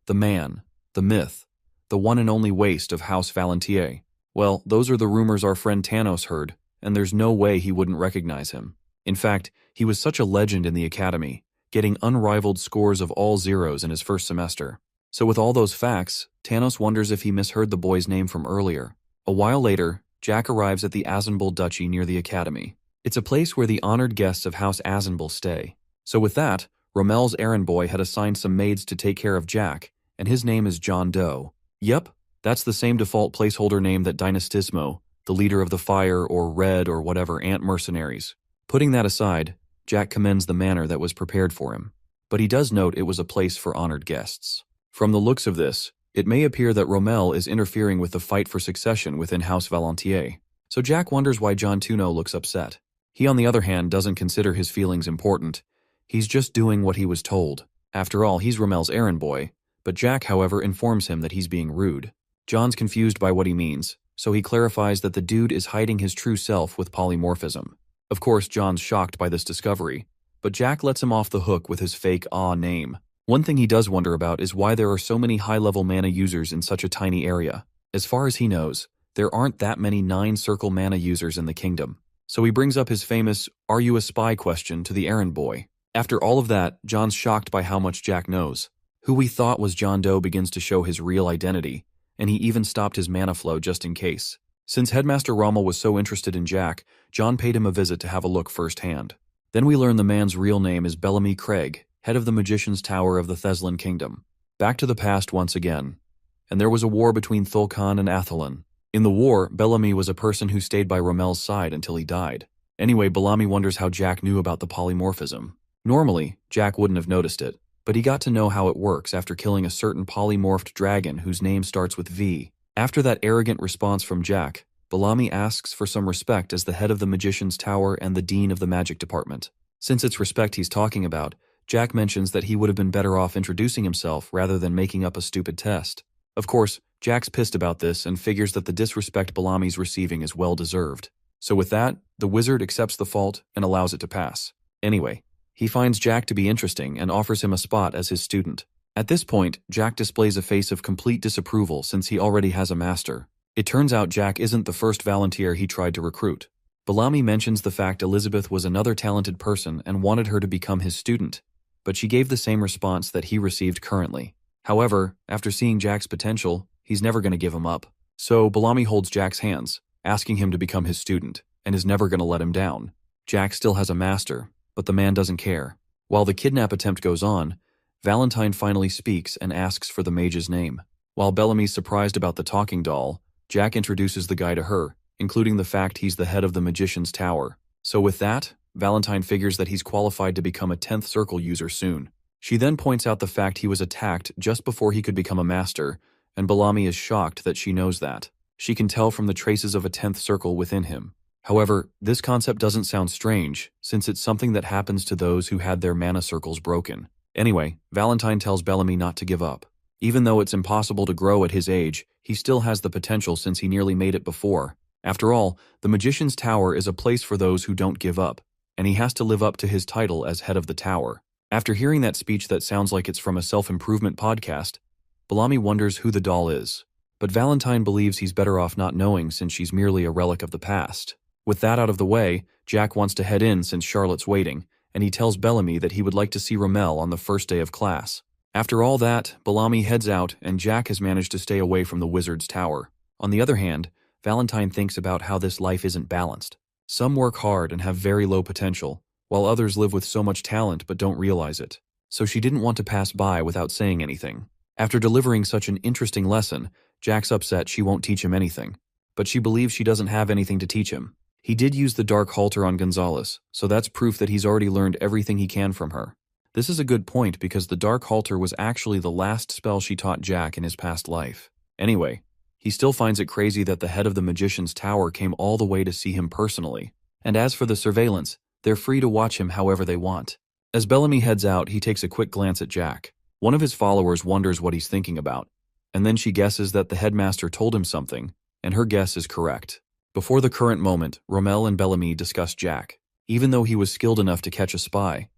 The man, the myth, the one and only waste of House Valentier. Well, those are the rumors our friend Thanos heard, and there's no way he wouldn't recognize him. In fact, he was such a legend in the academy, getting unrivaled scores of all zeros in his first semester. So with all those facts, Thanos wonders if he misheard the boy's name from earlier. A while later, Jack arrives at the Azenbul Duchy near the academy. It's a place where the honored guests of House Azenbul stay. So with that, Romel's errand boy had assigned some maids to take care of Jack, and his name is John Doe. Yep, that's the same default placeholder name that Dynastismo, the leader of the Fire or Red or whatever ant mercenaries. Putting that aside, Jack commends the manner that was prepared for him. But he does note it was a place for honored guests. From the looks of this, it may appear that Romel is interfering with the fight for succession within House Valentier. So Jack wonders why John Tuno looks upset. He on the other hand doesn't consider his feelings important. He's just doing what he was told. After all, he's Romel's errand boy, but Jack, however, informs him that he's being rude. John's confused by what he means, so he clarifies that the dude is hiding his true self with polymorphism. Of course, John's shocked by this discovery, but Jack lets him off the hook with his fake name. One thing he does wonder about is why there are so many high-level mana users in such a tiny area. As far as he knows, there aren't that many 9-circle mana users in the kingdom. So he brings up his famous, "Are you a spy?" question to the errand boy. After all of that, John's shocked by how much Jack knows. Who we thought was John Doe begins to show his real identity, and he even stopped his mana flow just in case. Since Headmaster Rommel was so interested in Jack, John paid him a visit to have a look firsthand. Then we learn the man's real name is Bellamy Craig, head of the Magician's Tower of the Theslan Kingdom. Back to the past once again. And there was a war between Thulkan and Athalan. In the war, Bellamy was a person who stayed by Romel's side until he died. Anyway, Bellamy wonders how Jack knew about the polymorphism. Normally, Jack wouldn't have noticed it, but he got to know how it works after killing a certain polymorphed dragon whose name starts with V. After that arrogant response from Jack, Bellamy asks for some respect as the head of the Magician's Tower and the Dean of the Magic Department. Since it's respect he's talking about, Jack mentions that he would have been better off introducing himself rather than making up a stupid test. Of course, Jack's pissed about this and figures that the disrespect Bellamy's receiving is well-deserved. So with that, the wizard accepts the fault and allows it to pass. Anyway, he finds Jack to be interesting and offers him a spot as his student. At this point, Jack displays a face of complete disapproval since he already has a master. It turns out Jack isn't the first volunteer he tried to recruit. Bellamy mentions the fact Elizabeth was another talented person and wanted her to become his student, but she gave the same response that he received currently. However, after seeing Jack's potential, he's never going to give him up. So Bellamy holds Jack's hands, asking him to become his student, and is never going to let him down. Jack still has a master, but the man doesn't care. While the kidnap attempt goes on, Valentine finally speaks and asks for the mage's name. While Bellamy's surprised about the talking doll, Jack introduces the guy to her, including the fact he's the head of the Magician's Tower. So with that, Valentine figures that he's qualified to become a 10th circle user soon. She then points out the fact he was attacked just before he could become a master, and Bellamy is shocked that she knows that. She can tell from the traces of a 10th circle within him. However, this concept doesn't sound strange, since it's something that happens to those who had their mana circles broken. Anyway, Valentine tells Bellamy not to give up. Even though it's impossible to grow at his age, he still has the potential since he nearly made it before. After all, the Magician's Tower is a place for those who don't give up, and he has to live up to his title as head of the tower. After hearing that speech that sounds like it's from a self-improvement podcast, Bellamy wonders who the doll is. But Valentine believes he's better off not knowing since she's merely a relic of the past. With that out of the way, Jack wants to head in since Charlotte's waiting, and he tells Bellamy that he would like to see Rommel on the first day of class. After all that, Bellamy heads out and Jack has managed to stay away from the wizard's tower. On the other hand, Valentine thinks about how this life isn't balanced. Some work hard and have very low potential, while others live with so much talent but don't realize it. So she didn't want to pass by without saying anything. After delivering such an interesting lesson, Jack's upset she won't teach him anything. But she believes she doesn't have anything to teach him. He did use the Dark Halter on Gonzalez, so that's proof that he's already learned everything he can from her. This is a good point because the Dark Halter was actually the last spell she taught Jack in his past life. Anyway, he still finds it crazy that the head of the Magician's Tower came all the way to see him personally. And as for the surveillance, they're free to watch him however they want. As Bellamy heads out, he takes a quick glance at Jack. One of his followers wonders what he's thinking about, and then she guesses that the headmaster told him something, and her guess is correct. Before the current moment, Rommel and Bellamy discuss Jack. Even though he was skilled enough to catch a spy,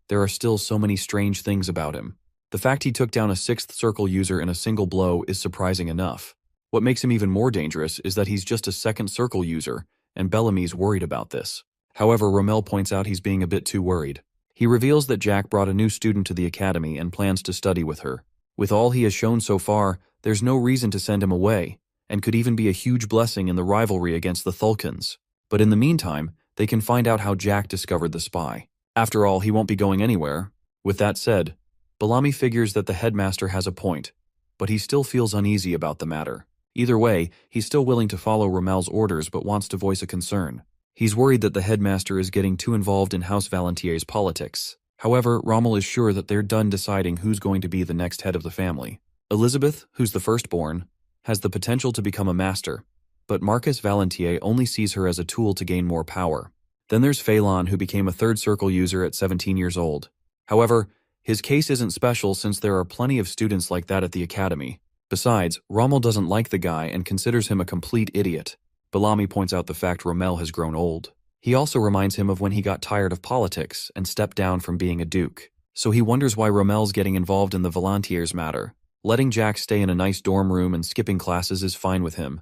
there are still so many strange things about him. The fact he took down a 6th circle user in a single blow is surprising enough. What makes him even more dangerous is that he's just a 2nd circle user, and Bellamy's worried about this. However, Rommel points out he's being a bit too worried. He reveals that Jack brought a new student to the academy and plans to study with her. With all he has shown so far, there's no reason to send him away, and could even be a huge blessing in the rivalry against the Thulkins. But in the meantime, they can find out how Jack discovered the spy. After all, he won't be going anywhere. With that said, Bellamy figures that the headmaster has a point, but he still feels uneasy about the matter. Either way, he's still willing to follow Rommel's orders but wants to voice a concern. He's worried that the headmaster is getting too involved in House Valentier's politics. However, Rommel is sure that they're done deciding who's going to be the next head of the family. Elizabeth, who's the firstborn, has the potential to become a master, but Marcus Valentier only sees her as a tool to gain more power. Then there's Phelan, who became a 3rd circle user at 17 years old. However, his case isn't special since there are plenty of students like that at the academy. Besides, Rommel doesn't like the guy and considers him a complete idiot. Bellamy points out the fact Rommel has grown old. He also reminds him of when he got tired of politics and stepped down from being a duke. So he wonders why Rommel's getting involved in the Valentiers matter. Letting Jack stay in a nice dorm room and skipping classes is fine with him,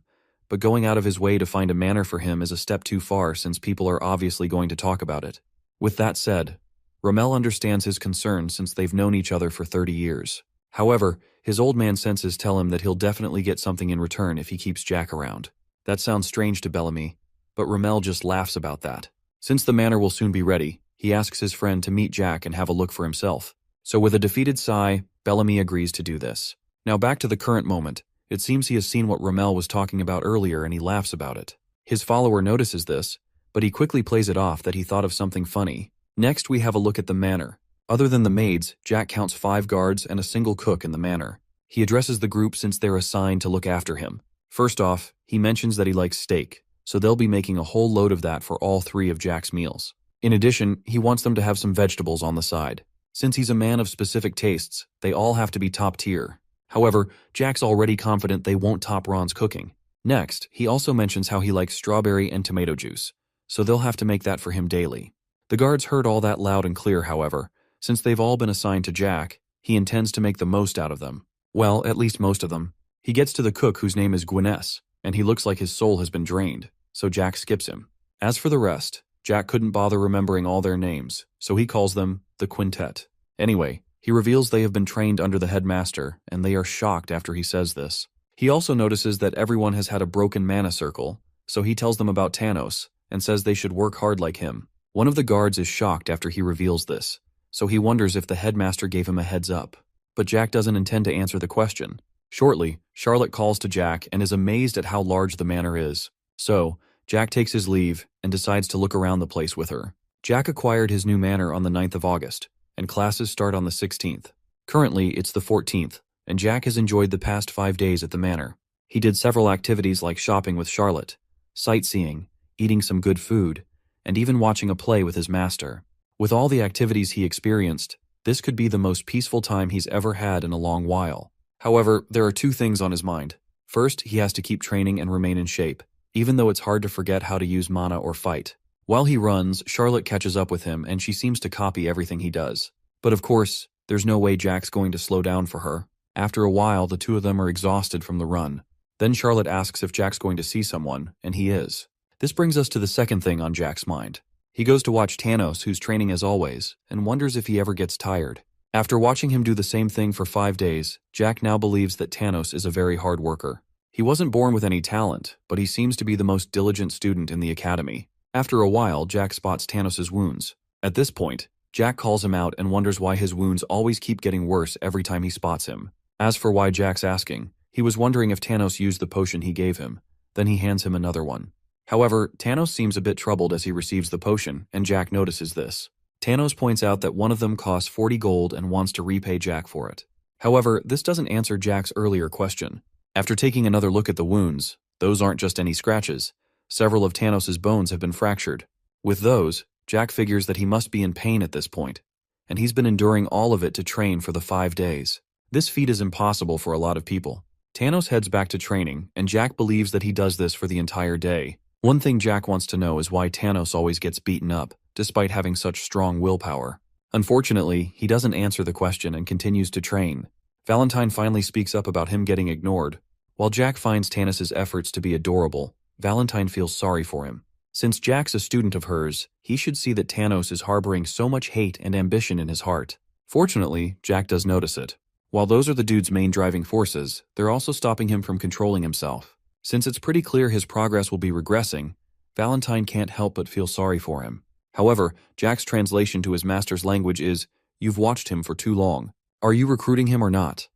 but going out of his way to find a manor for him is a step too far since people are obviously going to talk about it. With that said, Rommel understands his concern since they've known each other for 30 years. However, his old man senses tell him that he'll definitely get something in return if he keeps Jack around. That sounds strange to Bellamy, but Rommel just laughs about that. Since the manor will soon be ready, he asks his friend to meet Jack and have a look for himself. So with a defeated sigh, Bellamy agrees to do this. Now back to the current moment. It seems he has seen what Rommel was talking about earlier and he laughs about it. His follower notices this, but he quickly plays it off that he thought of something funny. Next, we have a look at the manor. Other than the maids, Jack counts 5 guards and a single cook in the manor. He addresses the group since they're assigned to look after him. First off, he mentions that he likes steak, so they'll be making a whole load of that for all 3 of Jack's meals. In addition, he wants them to have some vegetables on the side. Since he's a man of specific tastes, they all have to be top tier. However, Jack's already confident they won't top Ron's cooking. Next, he also mentions how he likes strawberry and tomato juice, so they'll have to make that for him daily. The guards heard all that loud and clear, however. Since they've all been assigned to Jack, he intends to make the most out of them. Well, at least most of them. He gets to the cook whose name is Gwyness, and he looks like his soul has been drained, so Jack skips him. As for the rest, Jack couldn't bother remembering all their names, so he calls them the Quintet. Anyway, he reveals they have been trained under the headmaster, and they are shocked after he says this. He also notices that everyone has had a broken mana circle, so he tells them about Tanos, and says they should work hard like him. One of the guards is shocked after he reveals this, so he wonders if the headmaster gave him a heads up. But Jack doesn't intend to answer the question. Shortly, Charlotte calls to Jack and is amazed at how large the manor is. So, Jack takes his leave and decides to look around the place with her. Jack acquired his new manor on the 9th of August, and classes start on the 16th. Currently, it's the 14th, and Jack has enjoyed the past 5 days at the manor. He did several activities like shopping with Charlotte, sightseeing, eating some good food, and even watching a play with his master. With all the activities he experienced, this could be the most peaceful time he's ever had in a long while. However, there are 2 things on his mind. First, he has to keep training and remain in shape, even though it's hard to forget how to use mana or fight. While he runs, Charlotte catches up with him and she seems to copy everything he does. But of course, there's no way Jack's going to slow down for her. After a while, the 2 of them are exhausted from the run. Then Charlotte asks if Jack's going to see someone, and he is. This brings us to the second thing on Jack's mind. He goes to watch Thanos, who's training as always, and wonders if he ever gets tired. After watching him do the same thing for 5 days, Jack now believes that Thanos is a very hard worker. He wasn't born with any talent, but he seems to be the most diligent student in the academy. After a while, Jack spots Thanos' wounds. At this point, Jack calls him out and wonders why his wounds always keep getting worse every time he spots him. As for why Jack's asking, he was wondering if Thanos used the potion he gave him. Then he hands him another one. However, Thanos seems a bit troubled as he receives the potion, and Jack notices this. Thanos points out that one of them costs 40 gold and wants to repay Jack for it. However, this doesn't answer Jack's earlier question. After taking another look at the wounds, those aren't just any scratches. Several of Thanos' bones have been fractured. With those, Jack figures that he must be in pain at this point, and he's been enduring all of it to train for the 5 days. This feat is impossible for a lot of people. Thanos heads back to training, and Jack believes that he does this for the entire day. One thing Jack wants to know is why Thanos always gets beaten up, despite having such strong willpower. Unfortunately, he doesn't answer the question and continues to train. Valentine finally speaks up about him getting ignored. While Jack finds Thanos' efforts to be adorable, Valentine feels sorry for him. Since Jack's a student of hers, he should see that Thanos is harboring so much hate and ambition in his heart. Fortunately, Jack does notice it. While those are the dude's main driving forces, they're also stopping him from controlling himself. Since it's pretty clear his progress will be regressing, Valentine can't help but feel sorry for him. However, Jack's translation to his master's language is, "You've watched him for too long. Are you recruiting him or not?"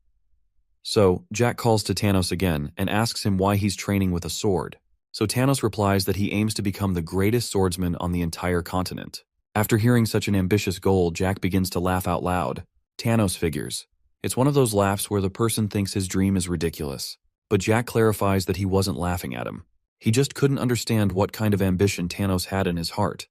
So, Jack calls to Thanos again and asks him why he's training with a sword. So Thanos replies that he aims to become the greatest swordsman on the entire continent. After hearing such an ambitious goal, Jack begins to laugh out loud. Thanos figures. It's one of those laughs where the person thinks his dream is ridiculous. But Jack clarifies that he wasn't laughing at him. He just couldn't understand what kind of ambition Thanos had in his heart.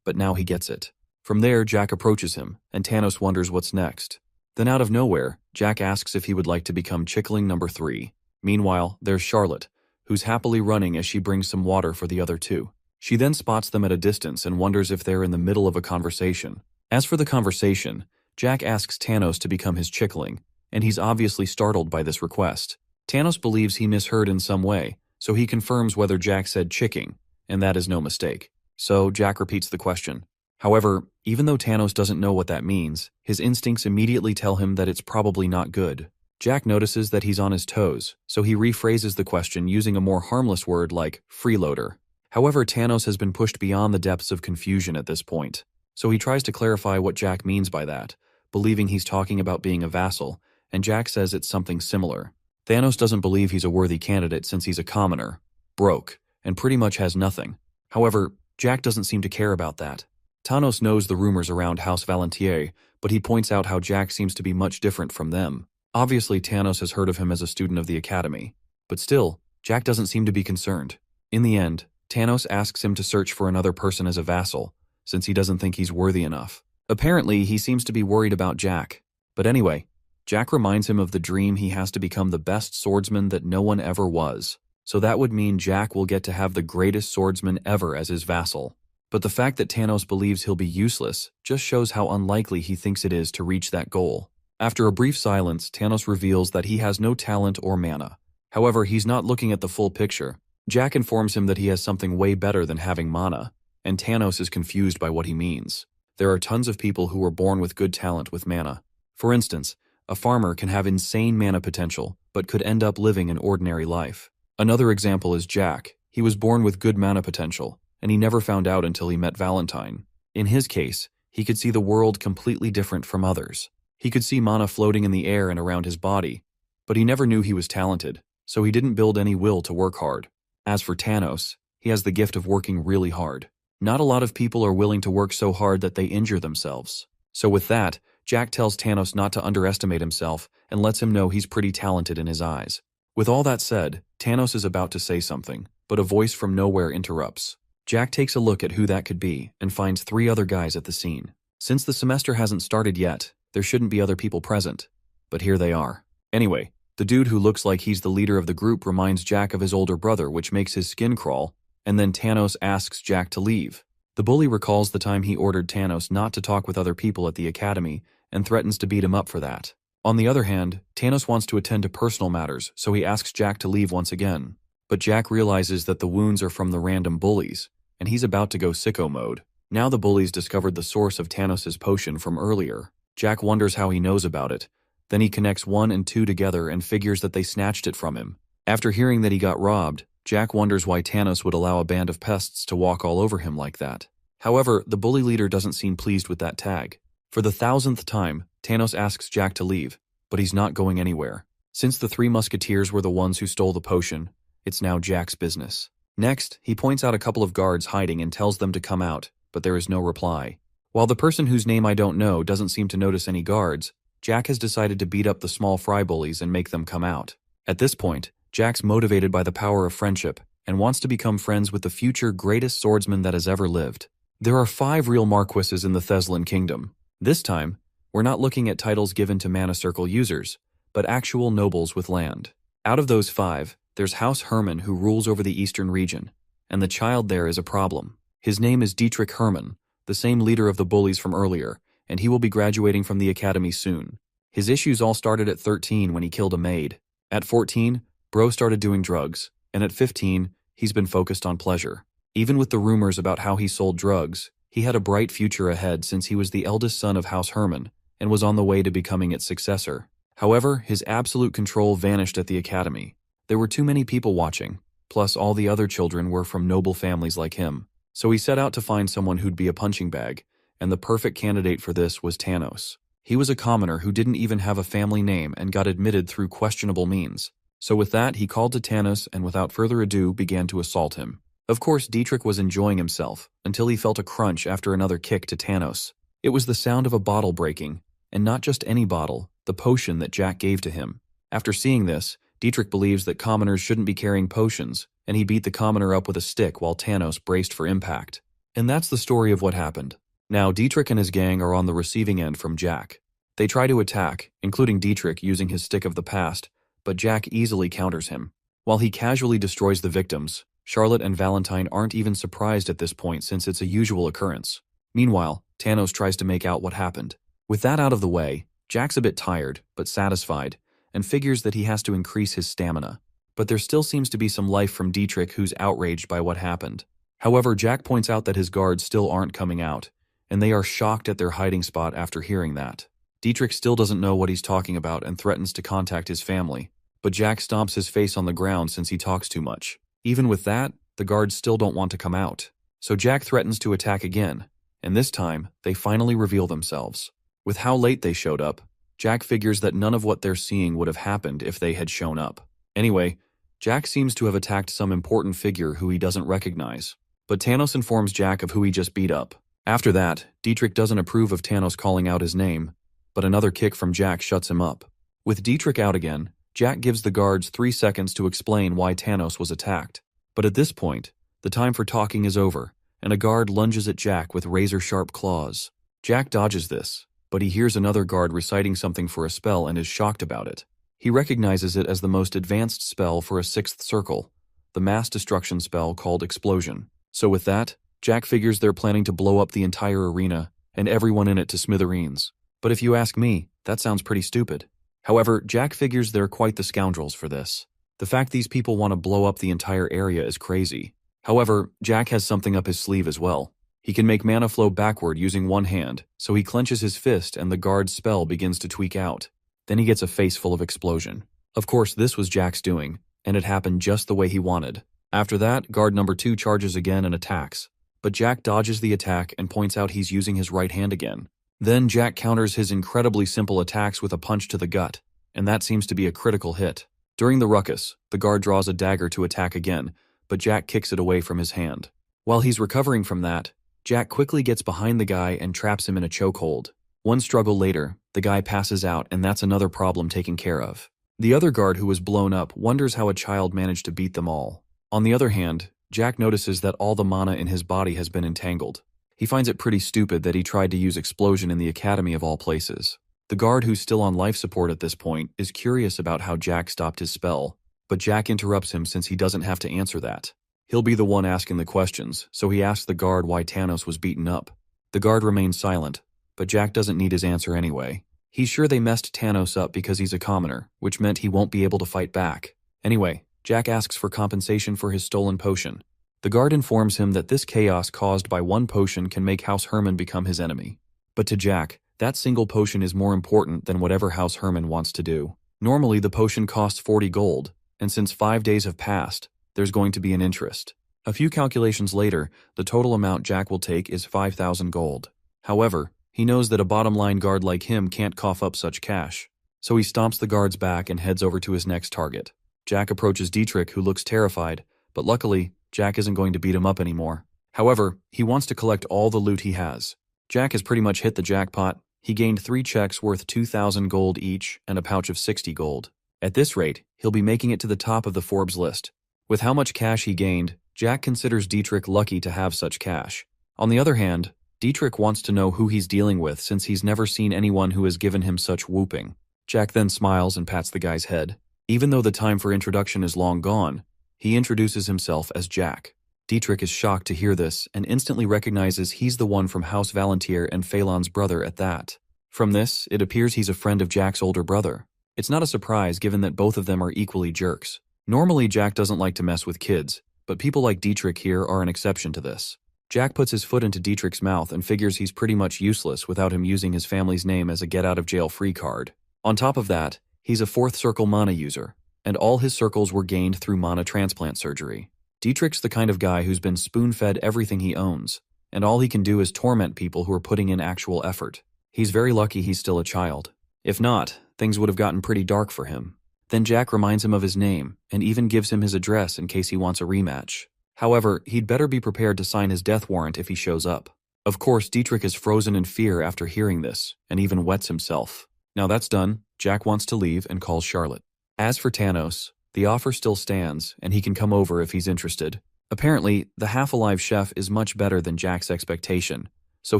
But now he gets it. From there, Jack approaches him, and Thanos wonders what's next. Then out of nowhere, Jack asks if he would like to become Chickling number 3. Meanwhile, there's Charlotte, who's happily running as she brings some water for the other 2. She then spots them at a distance and wonders if they're in the middle of a conversation. As for the conversation, Jack asks Thanos to become his Chickling, and he's obviously startled by this request. Thanos believes he misheard in some way, so he confirms whether Jack said chicking, and that is no mistake. So Jack repeats the question. However, even though Thanos doesn't know what that means, his instincts immediately tell him that it's probably not good. Jack notices that he's on his toes, so he rephrases the question using a more harmless word like freeloader. However, Thanos has been pushed beyond the depths of confusion at this point, so he tries to clarify what Jack means by that, believing he's talking about being a vassal, and Jack says it's something similar. Thanos doesn't believe he's a worthy candidate since he's a commoner, broke, and pretty much has nothing. However, Jack doesn't seem to care about that. Thanos knows the rumors around House Valentier, but he points out how Jack seems to be much different from them. Obviously, Thanos has heard of him as a student of the Academy, but still, Jack doesn't seem to be concerned. In the end, Thanos asks him to search for another person as a vassal, since he doesn't think he's worthy enough. Apparently, he seems to be worried about Jack. But anyway, Jack reminds him of the dream he has to become the best swordsman that no one ever was. So that would mean Jack will get to have the greatest swordsman ever as his vassal. But the fact that Thanos believes he'll be useless just shows how unlikely he thinks it is to reach that goal. After a brief silence, Thanos reveals that he has no talent or mana. However, he's not looking at the full picture. Jack informs him that he has something way better than having mana, and Thanos is confused by what he means. There are tons of people who are born with good talent with mana. For instance, a farmer can have insane mana potential, but could end up living an ordinary life. Another example is Jack. He was born with good mana potential, and he never found out until he met Valentine. In his case, he could see the world completely different from others. He could see mana floating in the air and around his body, but he never knew he was talented, so he didn't build any will to work hard. As for Thanos, he has the gift of working really hard. Not a lot of people are willing to work so hard that they injure themselves. So with that, Jack tells Thanos not to underestimate himself and lets him know he's pretty talented in his eyes. With all that said, Thanos is about to say something, but a voice from nowhere interrupts. Jack takes a look at who that could be and finds 3 other guys at the scene. Since the semester hasn't started yet, there shouldn't be other people present. But here they are. Anyway, the dude who looks like he's the leader of the group reminds Jack of his older brother, which makes his skin crawl, and then Thanos asks Jack to leave. The bully recalls the time he ordered Thanos not to talk with other people at the academy and threatens to beat him up for that. On the other hand, Thanos wants to attend to personal matters, so he asks Jack to leave once again. But Jack realizes that the wounds are from the random bullies, and he's about to go sicko mode. Now the bullies discovered the source of Thanos' potion from earlier. Jack wonders how he knows about it. Then he connects 1 and 2 together and figures that they snatched it from him. After hearing that he got robbed, Jack wonders why Thanos would allow a band of pests to walk all over him like that. However, the bully leader doesn't seem pleased with that tag. For the 1000th time, Thanos asks Jack to leave, but he's not going anywhere. Since the 3 musketeers were the ones who stole the potion, it's now Jack's business. Next, he points out a couple of guards hiding and tells them to come out, but there is no reply. While the person whose name I don't know doesn't seem to notice any guards, Jack has decided to beat up the small fry bullies and make them come out. At this point, Jack's motivated by the power of friendship and wants to become friends with the future greatest swordsman that has ever lived. There are 5 real marquises in the Thessalon kingdom. This time, we're not looking at titles given to Mana Circle users, but actual nobles with land. Out of those 5, there's House Hermann who rules over the eastern region, and the child there is a problem. His name is Dietrich Hermann, the same leader of the bullies from earlier, and he will be graduating from the academy soon. His issues all started at 13 when he killed a maid. At 14, Bro started doing drugs, and at 15, he's been focused on pleasure. Even with the rumors about how he sold drugs, he had a bright future ahead since he was the eldest son of House Hermann and was on the way to becoming its successor. However, his absolute control vanished at the academy. There were too many people watching, plus all the other children were from noble families like him. So he set out to find someone who'd be a punching bag, and the perfect candidate for this was Thanos. He was a commoner who didn't even have a family name and got admitted through questionable means. So with that, he called to Thanos and without further ado began to assault him. Of course, Dietrich was enjoying himself until he felt a crunch after another kick to Thanos. It was the sound of a bottle breaking, and not just any bottle, the potion that Jack gave to him. After seeing this, Dietrich believes that commoners shouldn't be carrying potions, and he beat the commoner up with a stick while Thanos braced for impact. And that's the story of what happened. Now, Dietrich and his gang are on the receiving end from Jack. They try to attack, including Dietrich using his stick of the past, but Jack easily counters him. While he casually destroys the victims, Charlotte and Valentine aren't even surprised at this point since it's a usual occurrence. Meanwhile, Thanos tries to make out what happened. With that out of the way, Jack's a bit tired, but satisfied, and figures that he has to increase his stamina. But there still seems to be some life from Dietrich, who's outraged by what happened. However, Jack points out that his guards still aren't coming out, and they are shocked at their hiding spot after hearing that. Dietrich still doesn't know what he's talking about and threatens to contact his family, but Jack stomps his face on the ground since he talks too much. Even with that, the guards still don't want to come out. So Jack threatens to attack again, and this time, they finally reveal themselves. With how late they showed up, Jack figures that none of what they're seeing would have happened if they had shown up. Anyway, Jack seems to have attacked some important figure who he doesn't recognize. But Thanos informs Jack of who he just beat up. After that, Dietrich doesn't approve of Thanos calling out his name, but another kick from Jack shuts him up. With Dietrich out again, Jack gives the guards 3 seconds to explain why Thanos was attacked. But at this point, the time for talking is over, and a guard lunges at Jack with razor-sharp claws. Jack dodges this, but he hears another guard reciting something for a spell and is shocked about it. He recognizes it as the most advanced spell for a 6th circle, the mass destruction spell called Explosion. So with that, Jack figures they're planning to blow up the entire arena and everyone in it to smithereens. But if you ask me, that sounds pretty stupid. However, Jack figures they're quite the scoundrels for this. The fact these people want to blow up the entire area is crazy. However, Jack has something up his sleeve as well. He can make mana flow backward using one hand, so he clenches his fist and the guard's spell begins to tweak out. Then he gets a face full of explosion. Of course, this was Jack's doing, and it happened just the way he wanted. After that, guard number 2 charges again and attacks, but Jack dodges the attack and points out he's using his right hand again. Then Jack counters his incredibly simple attacks with a punch to the gut, and that seems to be a critical hit. During the ruckus, the guard draws a dagger to attack again, but Jack kicks it away from his hand. While he's recovering from that, Jack quickly gets behind the guy and traps him in a chokehold. One struggle later, the guy passes out and that's another problem taken care of. The other guard who was blown up wonders how a child managed to beat them all. On the other hand, Jack notices that all the mana in his body has been entangled. He finds it pretty stupid that he tried to use explosion in the academy of all places. The guard who's still on life support at this point is curious about how Jack stopped his spell, but Jack interrupts him since he doesn't have to answer that. He'll be the one asking the questions, so he asks the guard why Thanos was beaten up. The guard remains silent, but Jack doesn't need his answer anyway. He's sure they messed Thanos up because he's a commoner, which meant he won't be able to fight back. Anyway, Jack asks for compensation for his stolen potion. The guard informs him that this chaos caused by one potion can make House Herman become his enemy. But to Jack, that single potion is more important than whatever House Herman wants to do. Normally, the potion costs 40 gold, and since 5 days have passed, there's going to be an interest. A few calculations later, the total amount Jack will take is 5,000 gold. However, he knows that a bottom-line guard like him can't cough up such cash. So he stomps the guard's back and heads over to his next target. Jack approaches Dietrich, who looks terrified, but luckily, Jack isn't going to beat him up anymore. However, he wants to collect all the loot he has. Jack has pretty much hit the jackpot. He gained 3 checks worth 2,000 gold each and a pouch of 60 gold. At this rate, he'll be making it to the top of the Forbes list. With how much cash he gained, Jack considers Dietrich lucky to have such cash. On the other hand, Dietrich wants to know who he's dealing with since he's never seen anyone who has given him such whooping. Jack then smiles and pats the guy's head. Even though the time for introduction is long gone, he introduces himself as Jack. Dietrich is shocked to hear this and instantly recognizes he's the one from House Valantier and Phelan's brother at that. From this, it appears he's a friend of Jack's older brother. It's not a surprise given that both of them are equally jerks. Normally, Jack doesn't like to mess with kids, but people like Dietrich here are an exception to this. Jack puts his foot into Dietrich's mouth and figures he's pretty much useless without him using his family's name as a get-out-of-jail-free card. On top of that, he's a 4th circle mana user, and all his circles were gained through mana transplant surgery. Dietrich's the kind of guy who's been spoon-fed everything he owns, and all he can do is torment people who are putting in actual effort. He's very lucky he's still a child. If not, things would have gotten pretty dark for him. Then Jack reminds him of his name, and even gives him his address in case he wants a rematch. However, he'd better be prepared to sign his death warrant if he shows up. Of course, Dietrich is frozen in fear after hearing this, and even wets himself. Now that's done, Jack wants to leave and calls Charlotte. As for Thanos, the offer still stands, and he can come over if he's interested. Apparently, the half-alive chef is much better than Jack's expectation, so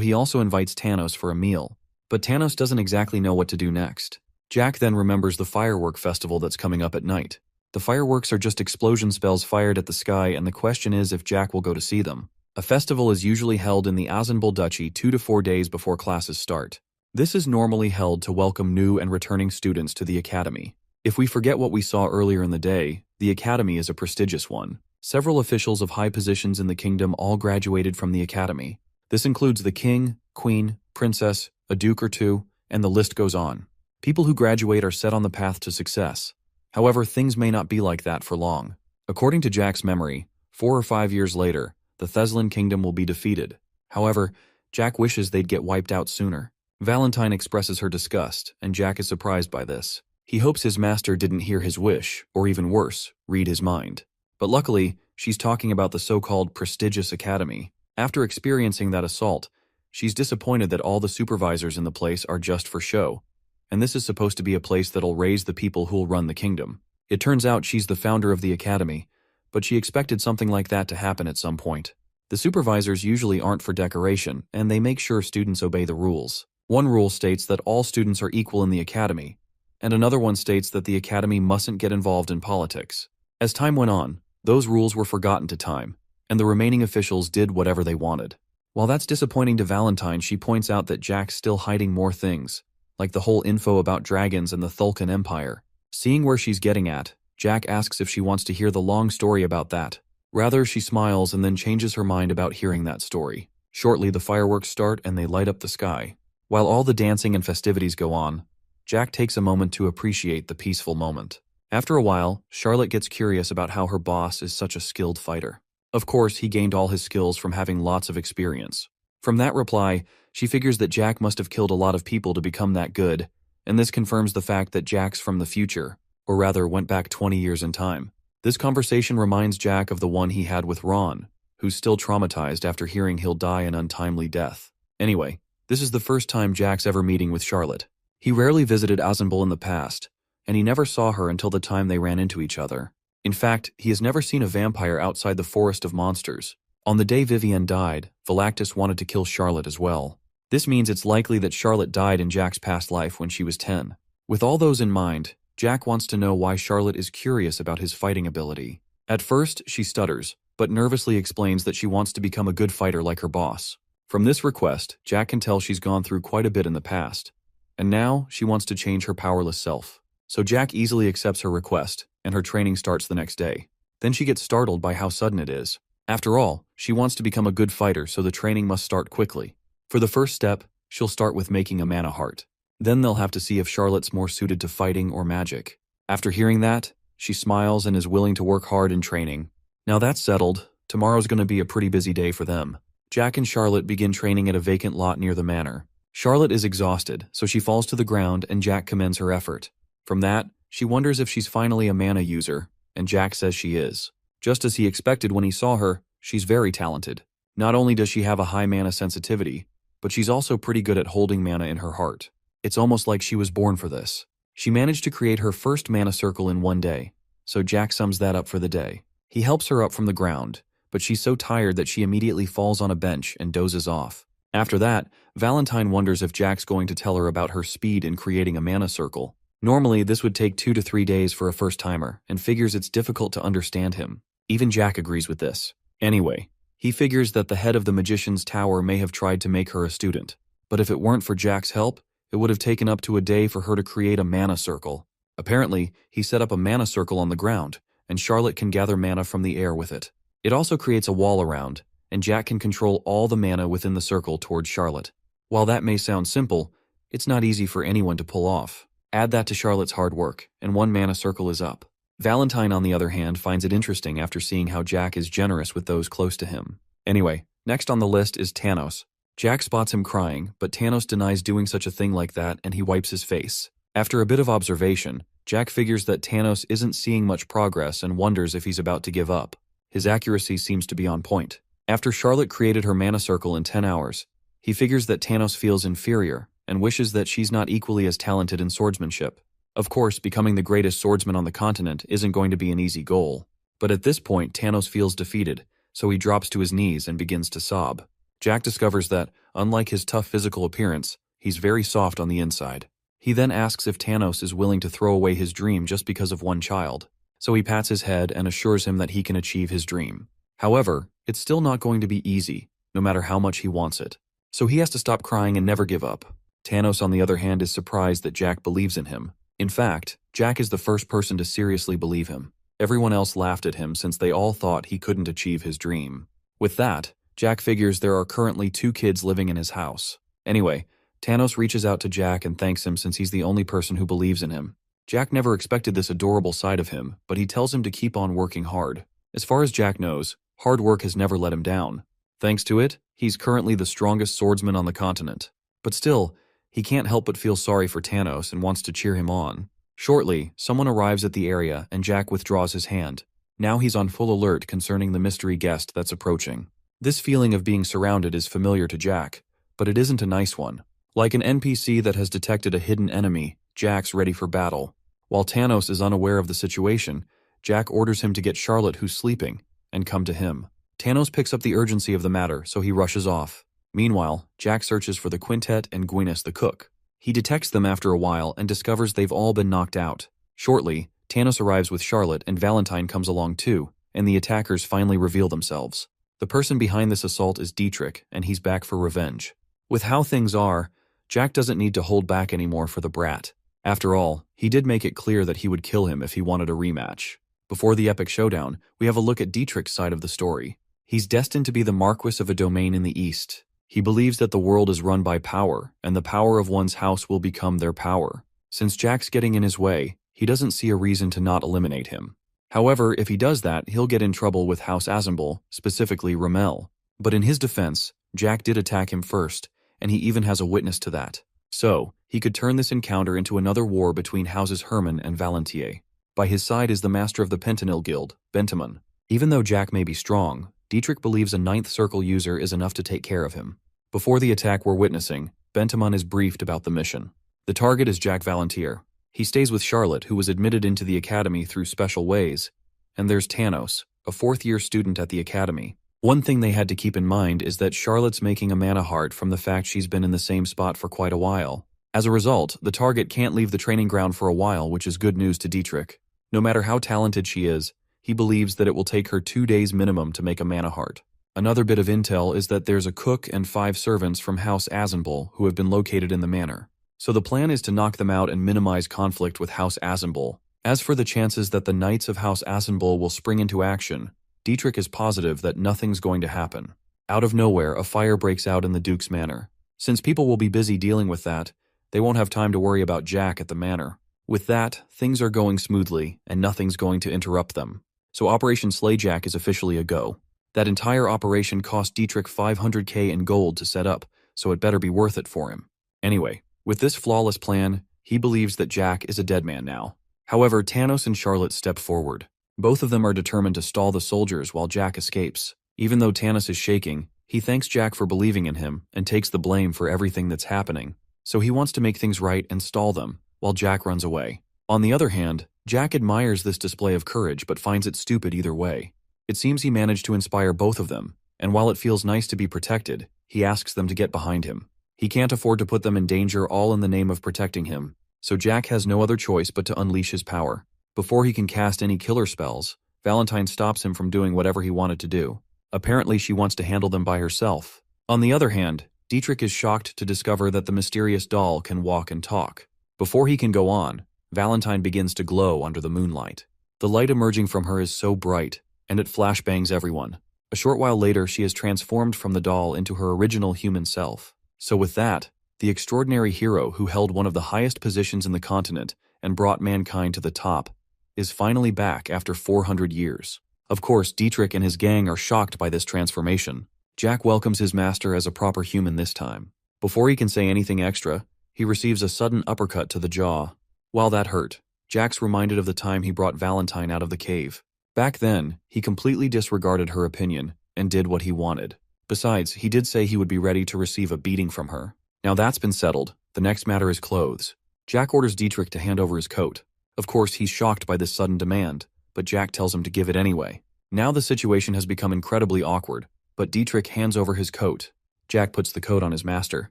he also invites Thanos for a meal. But Thanos doesn't exactly know what to do next. Jack then remembers the firework festival that's coming up at night. The fireworks are just explosion spells fired at the sky, and the question is if Jack will go to see them. A festival is usually held in the Azenbul Duchy 2 to 4 days before classes start. This is normally held to welcome new and returning students to the academy. If we forget what we saw earlier in the day, the academy is a prestigious one. Several officials of high positions in the kingdom all graduated from the academy. This includes the king, queen, princess, a duke or two, and the list goes on. People who graduate are set on the path to success. However, things may not be like that for long. According to Jack's memory, 4 or 5 years later, the Thessalon kingdom will be defeated. However, Jack wishes they'd get wiped out sooner. Valentine expresses her disgust, and Jack is surprised by this. He hopes his master didn't hear his wish, or even worse, read his mind. But luckily, she's talking about the so-called prestigious academy. After experiencing that assault, she's disappointed that all the supervisors in the place are just for show. And this is supposed to be a place that'll raise the people who'll run the kingdom. It turns out she's the founder of the academy, but she expected something like that to happen at some point. The supervisors usually aren't for decoration, and they make sure students obey the rules. One rule states that all students are equal in the academy, and another one states that the academy mustn't get involved in politics. As time went on, those rules were forgotten to time, and the remaining officials did whatever they wanted. While that's disappointing to Valentine, she points out that Jack's still hiding more things, like the whole info about dragons and the Thulkan Empire. Seeing where she's getting at, Jack asks if she wants to hear the long story about that. Rather, she smiles and then changes her mind about hearing that story. Shortly, the fireworks start and they light up the sky. While all the dancing and festivities go on, Jack takes a moment to appreciate the peaceful moment. After a while, Charlotte gets curious about how her boss is such a skilled fighter. Of course, he gained all his skills from having lots of experience. From that reply, she figures that Jack must have killed a lot of people to become that good, and this confirms the fact that Jack's from the future, or rather went back 20 years in time. This conversation reminds Jack of the one he had with Ron, who's still traumatized after hearing he'll die an untimely death. Anyway, This is the first time Jack's ever meeting with Charlotte. He rarely visited Azenbul in the past, and he never saw her until the time they ran into each other. In fact, he has never seen a vampire outside the Forest of Monsters. On the day Vivienne died, Velactus wanted to kill Charlotte as well. This means it's likely that Charlotte died in Jack's past life when she was 10. With all those in mind, Jack wants to know why Charlotte is curious about his fighting ability. At first, she stutters, but nervously explains that she wants to become a good fighter like her boss. From this request, Jack can tell she's gone through quite a bit in the past, and now she wants to change her powerless self. So Jack easily accepts her request, and her training starts the next day. Then she gets startled by how sudden it is. After all, she wants to become a good fighter, so the training must start quickly. For the first step, she'll start with making a mana heart. Then they'll have to see if Charlotte's more suited to fighting or magic. After hearing that, she smiles and is willing to work hard in training. Now that's settled, tomorrow's going to be a pretty busy day for them. Jack and Charlotte begin training at a vacant lot near the manor. Charlotte is exhausted, so she falls to the ground and Jack commends her effort. From that, she wonders if she's finally a mana user, and Jack says she is. Just as he expected when he saw her, she's very talented. Not only does she have a high mana sensitivity, but she's also pretty good at holding mana in her heart. It's almost like she was born for this. She managed to create her first mana circle in one day, so Jack sums that up for the day. He helps her up from the ground, but she's so tired that she immediately falls on a bench and dozes off. After that, Valentine wonders if Jack's going to tell her about her speed in creating a mana circle. Normally, this would take 2 to 3 days for a first-timer, and figures it's difficult to understand him. Even Jack agrees with this. Anyway, he figures that the head of the Magician's Tower may have tried to make her a student. But if it weren't for Jack's help, it would have taken up to a day for her to create a mana circle. Apparently, he set up a mana circle on the ground, and Charlotte can gather mana from the air with it. It also creates a wall around, and Jack can control all the mana within the circle towards Charlotte. While that may sound simple, it's not easy for anyone to pull off. Add that to Charlotte's hard work, and 1 mana circle is up. Valentine, on the other hand, finds it interesting after seeing how Jack is generous with those close to him. Anyway, next on the list is Tanos. Jack spots him crying, but Tanos denies doing such a thing like that and he wipes his face. After a bit of observation, Jack figures that Tanos isn't seeing much progress and wonders if he's about to give up. His accuracy seems to be on point. After Charlotte created her mana circle in 10 hours, he figures that Tanos feels inferior and wishes that she's not equally as talented in swordsmanship. Of course, becoming the greatest swordsman on the continent isn't going to be an easy goal. But at this point, Tanos feels defeated, so he drops to his knees and begins to sob. Jack discovers that, unlike his tough physical appearance, he's very soft on the inside. He then asks if Tanos is willing to throw away his dream just because of 1 child. So he pats his head and assures him that he can achieve his dream. However, it's still not going to be easy, no matter how much he wants it. So he has to stop crying and never give up. Tanos, on the other hand, is surprised that Jack believes in him. In fact, Jack is the first person to seriously believe him. Everyone else laughed at him since they all thought he couldn't achieve his dream. With that, Jack figures there are currently 2 kids living in his house. Anyway, Tanos reaches out to Jack and thanks him since he's the only person who believes in him. Jack never expected this adorable side of him, but he tells him to keep on working hard. As far as Jack knows, hard work has never let him down. Thanks to it, he's currently the strongest swordsman on the continent. But still, he can't help but feel sorry for Tanos and wants to cheer him on. Shortly, someone arrives at the area and Jack withdraws his hand. Now he's on full alert concerning the mystery guest that's approaching. This feeling of being surrounded is familiar to Jack, but it isn't a nice one. Like an NPC that has detected a hidden enemy, Jack's ready for battle. While Tanos is unaware of the situation, Jack orders him to get Charlotte, who's sleeping, and come to him. Tanos picks up the urgency of the matter, so he rushes off. Meanwhile, Jack searches for the quintet and Gwyneth the cook. He detects them after a while and discovers they've all been knocked out. Shortly, Tanos arrives with Charlotte and Valentine comes along too, and the attackers finally reveal themselves. The person behind this assault is Dietrich, and he's back for revenge. With how things are, Jack doesn't need to hold back anymore for the brat. After all, he did make it clear that he would kill him if he wanted a rematch. Before the epic showdown, we have a look at Dietrich's side of the story. He's destined to be the Marquis of a domain in the East. He believes that the world is run by power, and the power of one's house will become their power. Since Jack's getting in his way, he doesn't see a reason to not eliminate him. However, if he does that, he'll get in trouble with House Azenbul, specifically Ramel. But in his defense, Jack did attack him first, and he even has a witness to that. So, he could turn this encounter into another war between Houses Herman and Valentier. By his side is the master of the Pentanil Guild, Bentamon. Even though Jack may be strong, Dietrich believes a 9th Circle user is enough to take care of him. Before the attack we're witnessing, Bentamon is briefed about the mission. The target is Jack Valentir. He stays with Charlotte, who was admitted into the academy through special ways. And there's Tanos, a fourth-year student at the academy. One thing they had to keep in mind is that Charlotte's making a mana heart from the fact she's been in the same spot for quite a while. As a result, the target can't leave the training ground for a while, which is good news to Dietrich. No matter how talented she is, he believes that it will take her 2 days minimum to make a mana heart. Another bit of intel is that there's a cook and 5 servants from House Azenbul who have been located in the manor. So the plan is to knock them out and minimize conflict with House Azenbul. As for the chances that the Knights of House Azenbul will spring into action, Dietrich is positive that nothing's going to happen. Out of nowhere, a fire breaks out in the Duke's manor. Since people will be busy dealing with that, they won't have time to worry about Jack at the manor. With that, things are going smoothly, and nothing's going to interrupt them. So Operation Slay Jack is officially a go. That entire operation cost Dietrich 500k in gold to set up, so it better be worth it for him. Anyway, with this flawless plan, he believes that Jack is a dead man now. However, Tanos and Charlotte step forward. Both of them are determined to stall the soldiers while Jack escapes. Even though Tanos is shaking, he thanks Jack for believing in him and takes the blame for everything that's happening. So he wants to make things right and stall them, while Jack runs away. On the other hand, Jack admires this display of courage but finds it stupid either way. It seems he managed to inspire both of them, and while it feels nice to be protected, he asks them to get behind him. He can't afford to put them in danger all in the name of protecting him, so Jack has no other choice but to unleash his power. Before he can cast any killer spells, Valentine stops him from doing whatever he wanted to do. Apparently she wants to handle them by herself. On the other hand, Dietrich is shocked to discover that the mysterious doll can walk and talk. Before he can go on, Valentine begins to glow under the moonlight. The light emerging from her is so bright, and it flashbangs everyone. A short while later, she is transformed from the doll into her original human self. So with that, the extraordinary hero who held one of the highest positions in the continent and brought mankind to the top is finally back after 400 years. Of course, Dietrich and his gang are shocked by this transformation. Jack welcomes his master as a proper human this time. Before he can say anything extra, he receives a sudden uppercut to the jaw. While that hurt, Jack's reminded of the time he brought Valentine out of the cave. Back then, he completely disregarded her opinion and did what he wanted. Besides, he did say he would be ready to receive a beating from her. Now that's been settled, the next matter is clothes. Jack orders Dietrich to hand over his coat. Of course, he's shocked by this sudden demand, but Jack tells him to give it anyway. Now the situation has become incredibly awkward, but Dietrich hands over his coat. Jack puts the coat on his master.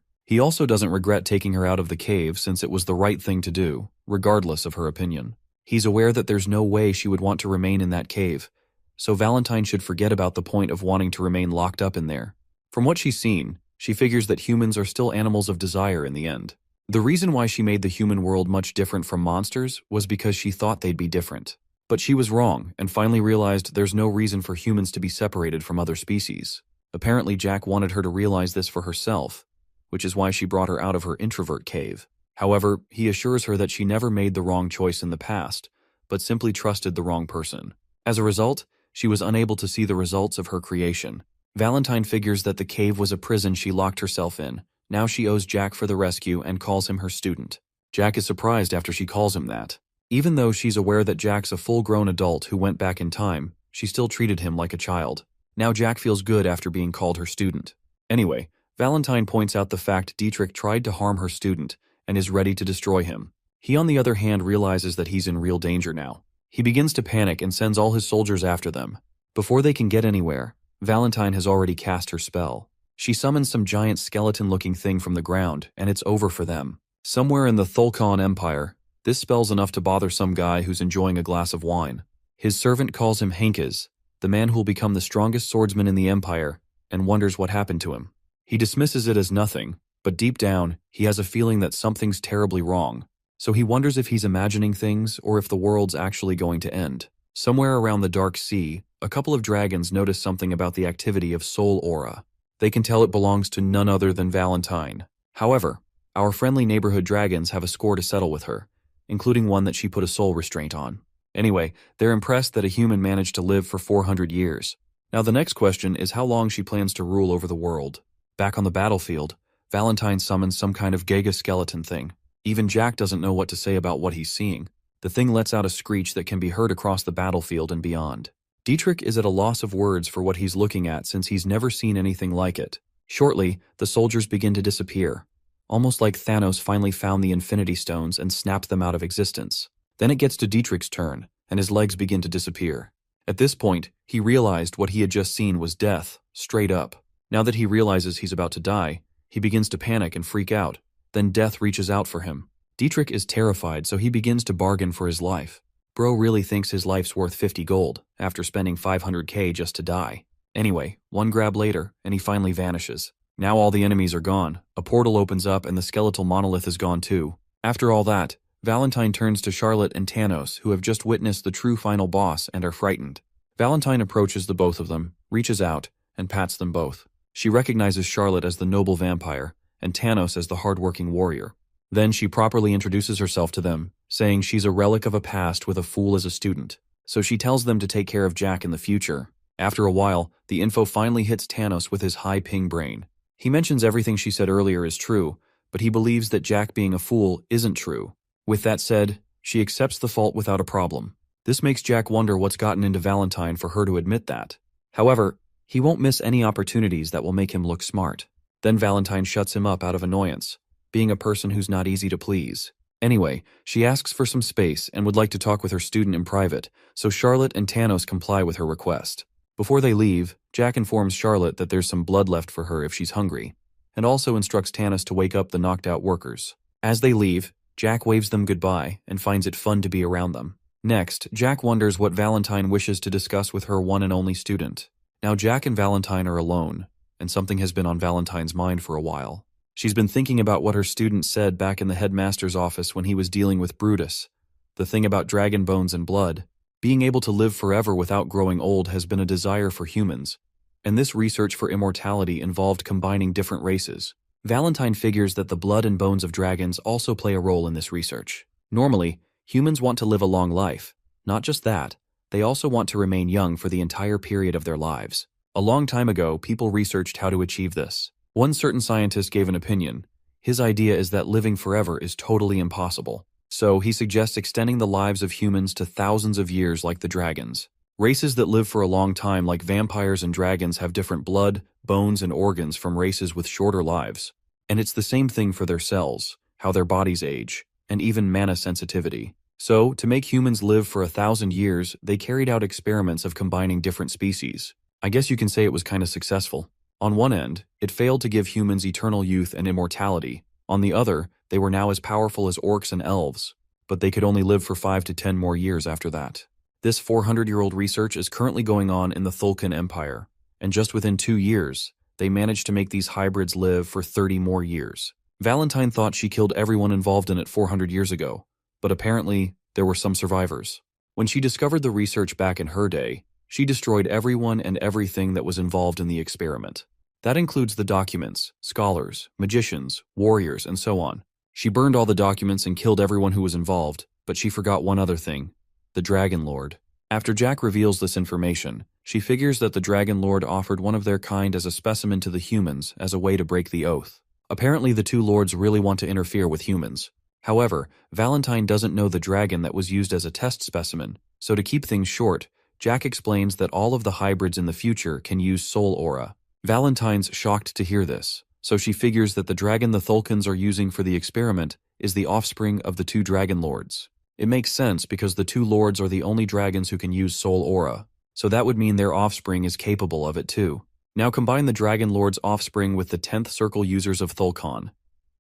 He also doesn't regret taking her out of the cave since it was the right thing to do, regardless of her opinion. He's aware that there's no way she would want to remain in that cave, so Valentine should forget about the point of wanting to remain locked up in there. From what she's seen, she figures that humans are still animals of desire in the end. The reason why she made the human world much different from monsters was because she thought they'd be different. But she was wrong and finally realized there's no reason for humans to be separated from other species. Apparently Jack wanted her to realize this for herself, which is why she brought her out of her introvert cave. However, he assures her that she never made the wrong choice in the past, but simply trusted the wrong person. As a result, she was unable to see the results of her creation. Valentine figures that the cave was a prison she locked herself in. Now she owes Jack for the rescue and calls him her student. Jack is surprised after she calls him that. Even though she's aware that Jack's a full-grown adult who went back in time, she still treated him like a child. Now Jack feels good after being called her student. Anyway, Valentine points out the fact Dietrich tried to harm her student and is ready to destroy him. He on the other hand realizes that he's in real danger now. He begins to panic and sends all his soldiers after them. Before they can get anywhere, Valentine has already cast her spell. She summons some giant skeleton-looking thing from the ground, and it's over for them. Somewhere in the Thulkan Empire, this spell's enough to bother some guy who's enjoying a glass of wine. His servant calls him Henkes, the man who'll become the strongest swordsman in the Empire, and wonders what happened to him. He dismisses it as nothing, but deep down, he has a feeling that something's terribly wrong. So he wonders if he's imagining things or if the world's actually going to end. Somewhere around the Dark Sea, a couple of dragons notice something about the activity of Soul Aura. They can tell it belongs to none other than Valentine. However, our friendly neighborhood dragons have a score to settle with her, including one that she put a soul restraint on. Anyway, they're impressed that a human managed to live for 400 years. Now the next question is how long she plans to rule over the world. Back on the battlefield, Valentine summons some kind of Giga skeleton thing. Even Jack doesn't know what to say about what he's seeing. The thing lets out a screech that can be heard across the battlefield and beyond. Dietrich is at a loss of words for what he's looking at since he's never seen anything like it. Shortly, the soldiers begin to disappear. almost like Thanos finally found the Infinity Stones and snapped them out of existence. Then it gets to Dietrich's turn, and his legs begin to disappear. At this point, he realized what he had just seen was death, straight up. Now that he realizes he's about to die, he begins to panic and freak out. Then death reaches out for him. Dietrich is terrified, so he begins to bargain for his life. Bro really thinks his life's worth 50 gold, after spending 500k just to die. Anyway, one grab later, and he finally vanishes. Now all the enemies are gone, a portal opens up and the skeletal monolith is gone too. After all that, Valentine turns to Charlotte and Thanos, who have just witnessed the true final boss and are frightened. Valentine approaches the both of them, reaches out, and pats them both. She recognizes Charlotte as the noble vampire, and Thanos as the hardworking warrior. Then she properly introduces herself to them, saying she's a relic of a past with a fool as a student. So she tells them to take care of Jack in the future. After a while, the info finally hits Thanos with his high ping brain. He mentions everything she said earlier is true, but he believes that Jack being a fool isn't true. With that said, she accepts the fault without a problem. This makes Jack wonder what's gotten into Valentine for her to admit that. However, he won't miss any opportunities that will make him look smart. Then Valentine shuts him up out of annoyance, being a person who's not easy to please. Anyway, she asks for some space and would like to talk with her student in private, so Charlotte and Thanos comply with her request. Before they leave, Jack informs Charlotte that there's some blood left for her if she's hungry, and also instructs Thanos to wake up the knocked-out workers. As they leave, Jack waves them goodbye and finds it fun to be around them. Next, Jack wonders what Valentine wishes to discuss with her one and only student. Now Jack and Valentine are alone, and something has been on Valentine's mind for a while. She's been thinking about what her student said back in the headmaster's office when he was dealing with Brutus. The thing about dragon bones and blood. Being able to live forever without growing old has been a desire for humans, and this research for immortality involved combining different races. Valentine figures that the blood and bones of dragons also play a role in this research. Normally, humans want to live a long life. Not just that, they also want to remain young for the entire period of their lives. A long time ago, people researched how to achieve this. One certain scientist gave an opinion. His idea is that living forever is totally impossible. So he suggests extending the lives of humans to thousands of years like the dragons. Races that live for a long time like vampires and dragons have different blood, bones, and organs from races with shorter lives. And it's the same thing for their cells, how their bodies age, and even mana sensitivity. So, to make humans live for 1,000 years, they carried out experiments of combining different species. I guess you can say it was kind of successful. On one end, it failed to give humans eternal youth and immortality. On the other, they were now as powerful as orcs and elves, but they could only live for 5 to 10 more years after that. This 400-year-old research is currently going on in the Thulkan Empire, and just within 2 years, they managed to make these hybrids live for 30 more years. Valentine thought she killed everyone involved in it 400 years ago, but apparently, there were some survivors. When she discovered the research back in her day, she destroyed everyone and everything that was involved in the experiment. That includes the documents, scholars, magicians, warriors, and so on. She burned all the documents and killed everyone who was involved, but she forgot one other thing: the Dragon Lord. After Jack reveals this information, she figures that the Dragon Lord offered one of their kind as a specimen to the humans as a way to break the oath. Apparently the two lords really want to interfere with humans. However, Valentine doesn't know the dragon that was used as a test specimen, so to keep things short, Jack explains that all of the hybrids in the future can use soul aura. Valentine's shocked to hear this, so she figures that the dragon the Thulkans are using for the experiment is the offspring of the two Dragon Lords. It makes sense because the two lords are the only dragons who can use soul aura, so that would mean their offspring is capable of it too. Now combine the Dragon Lord's offspring with the 10th circle users of Thulkan,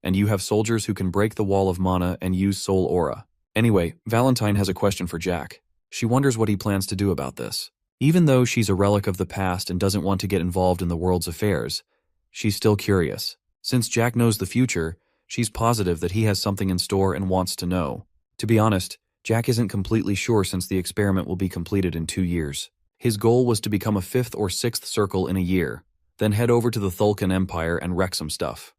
and you have soldiers who can break the wall of mana and use soul aura. Anyway, Valentine has a question for Jack. She wonders what he plans to do about this. Even though she's a relic of the past and doesn't want to get involved in the world's affairs, she's still curious. Since Jack knows the future, she's positive that he has something in store and wants to know. To be honest, Jack isn't completely sure since the experiment will be completed in 2 years. His goal was to become a 5th or 6th circle in a year, then head over to the Thulkan Empire and wreck some stuff.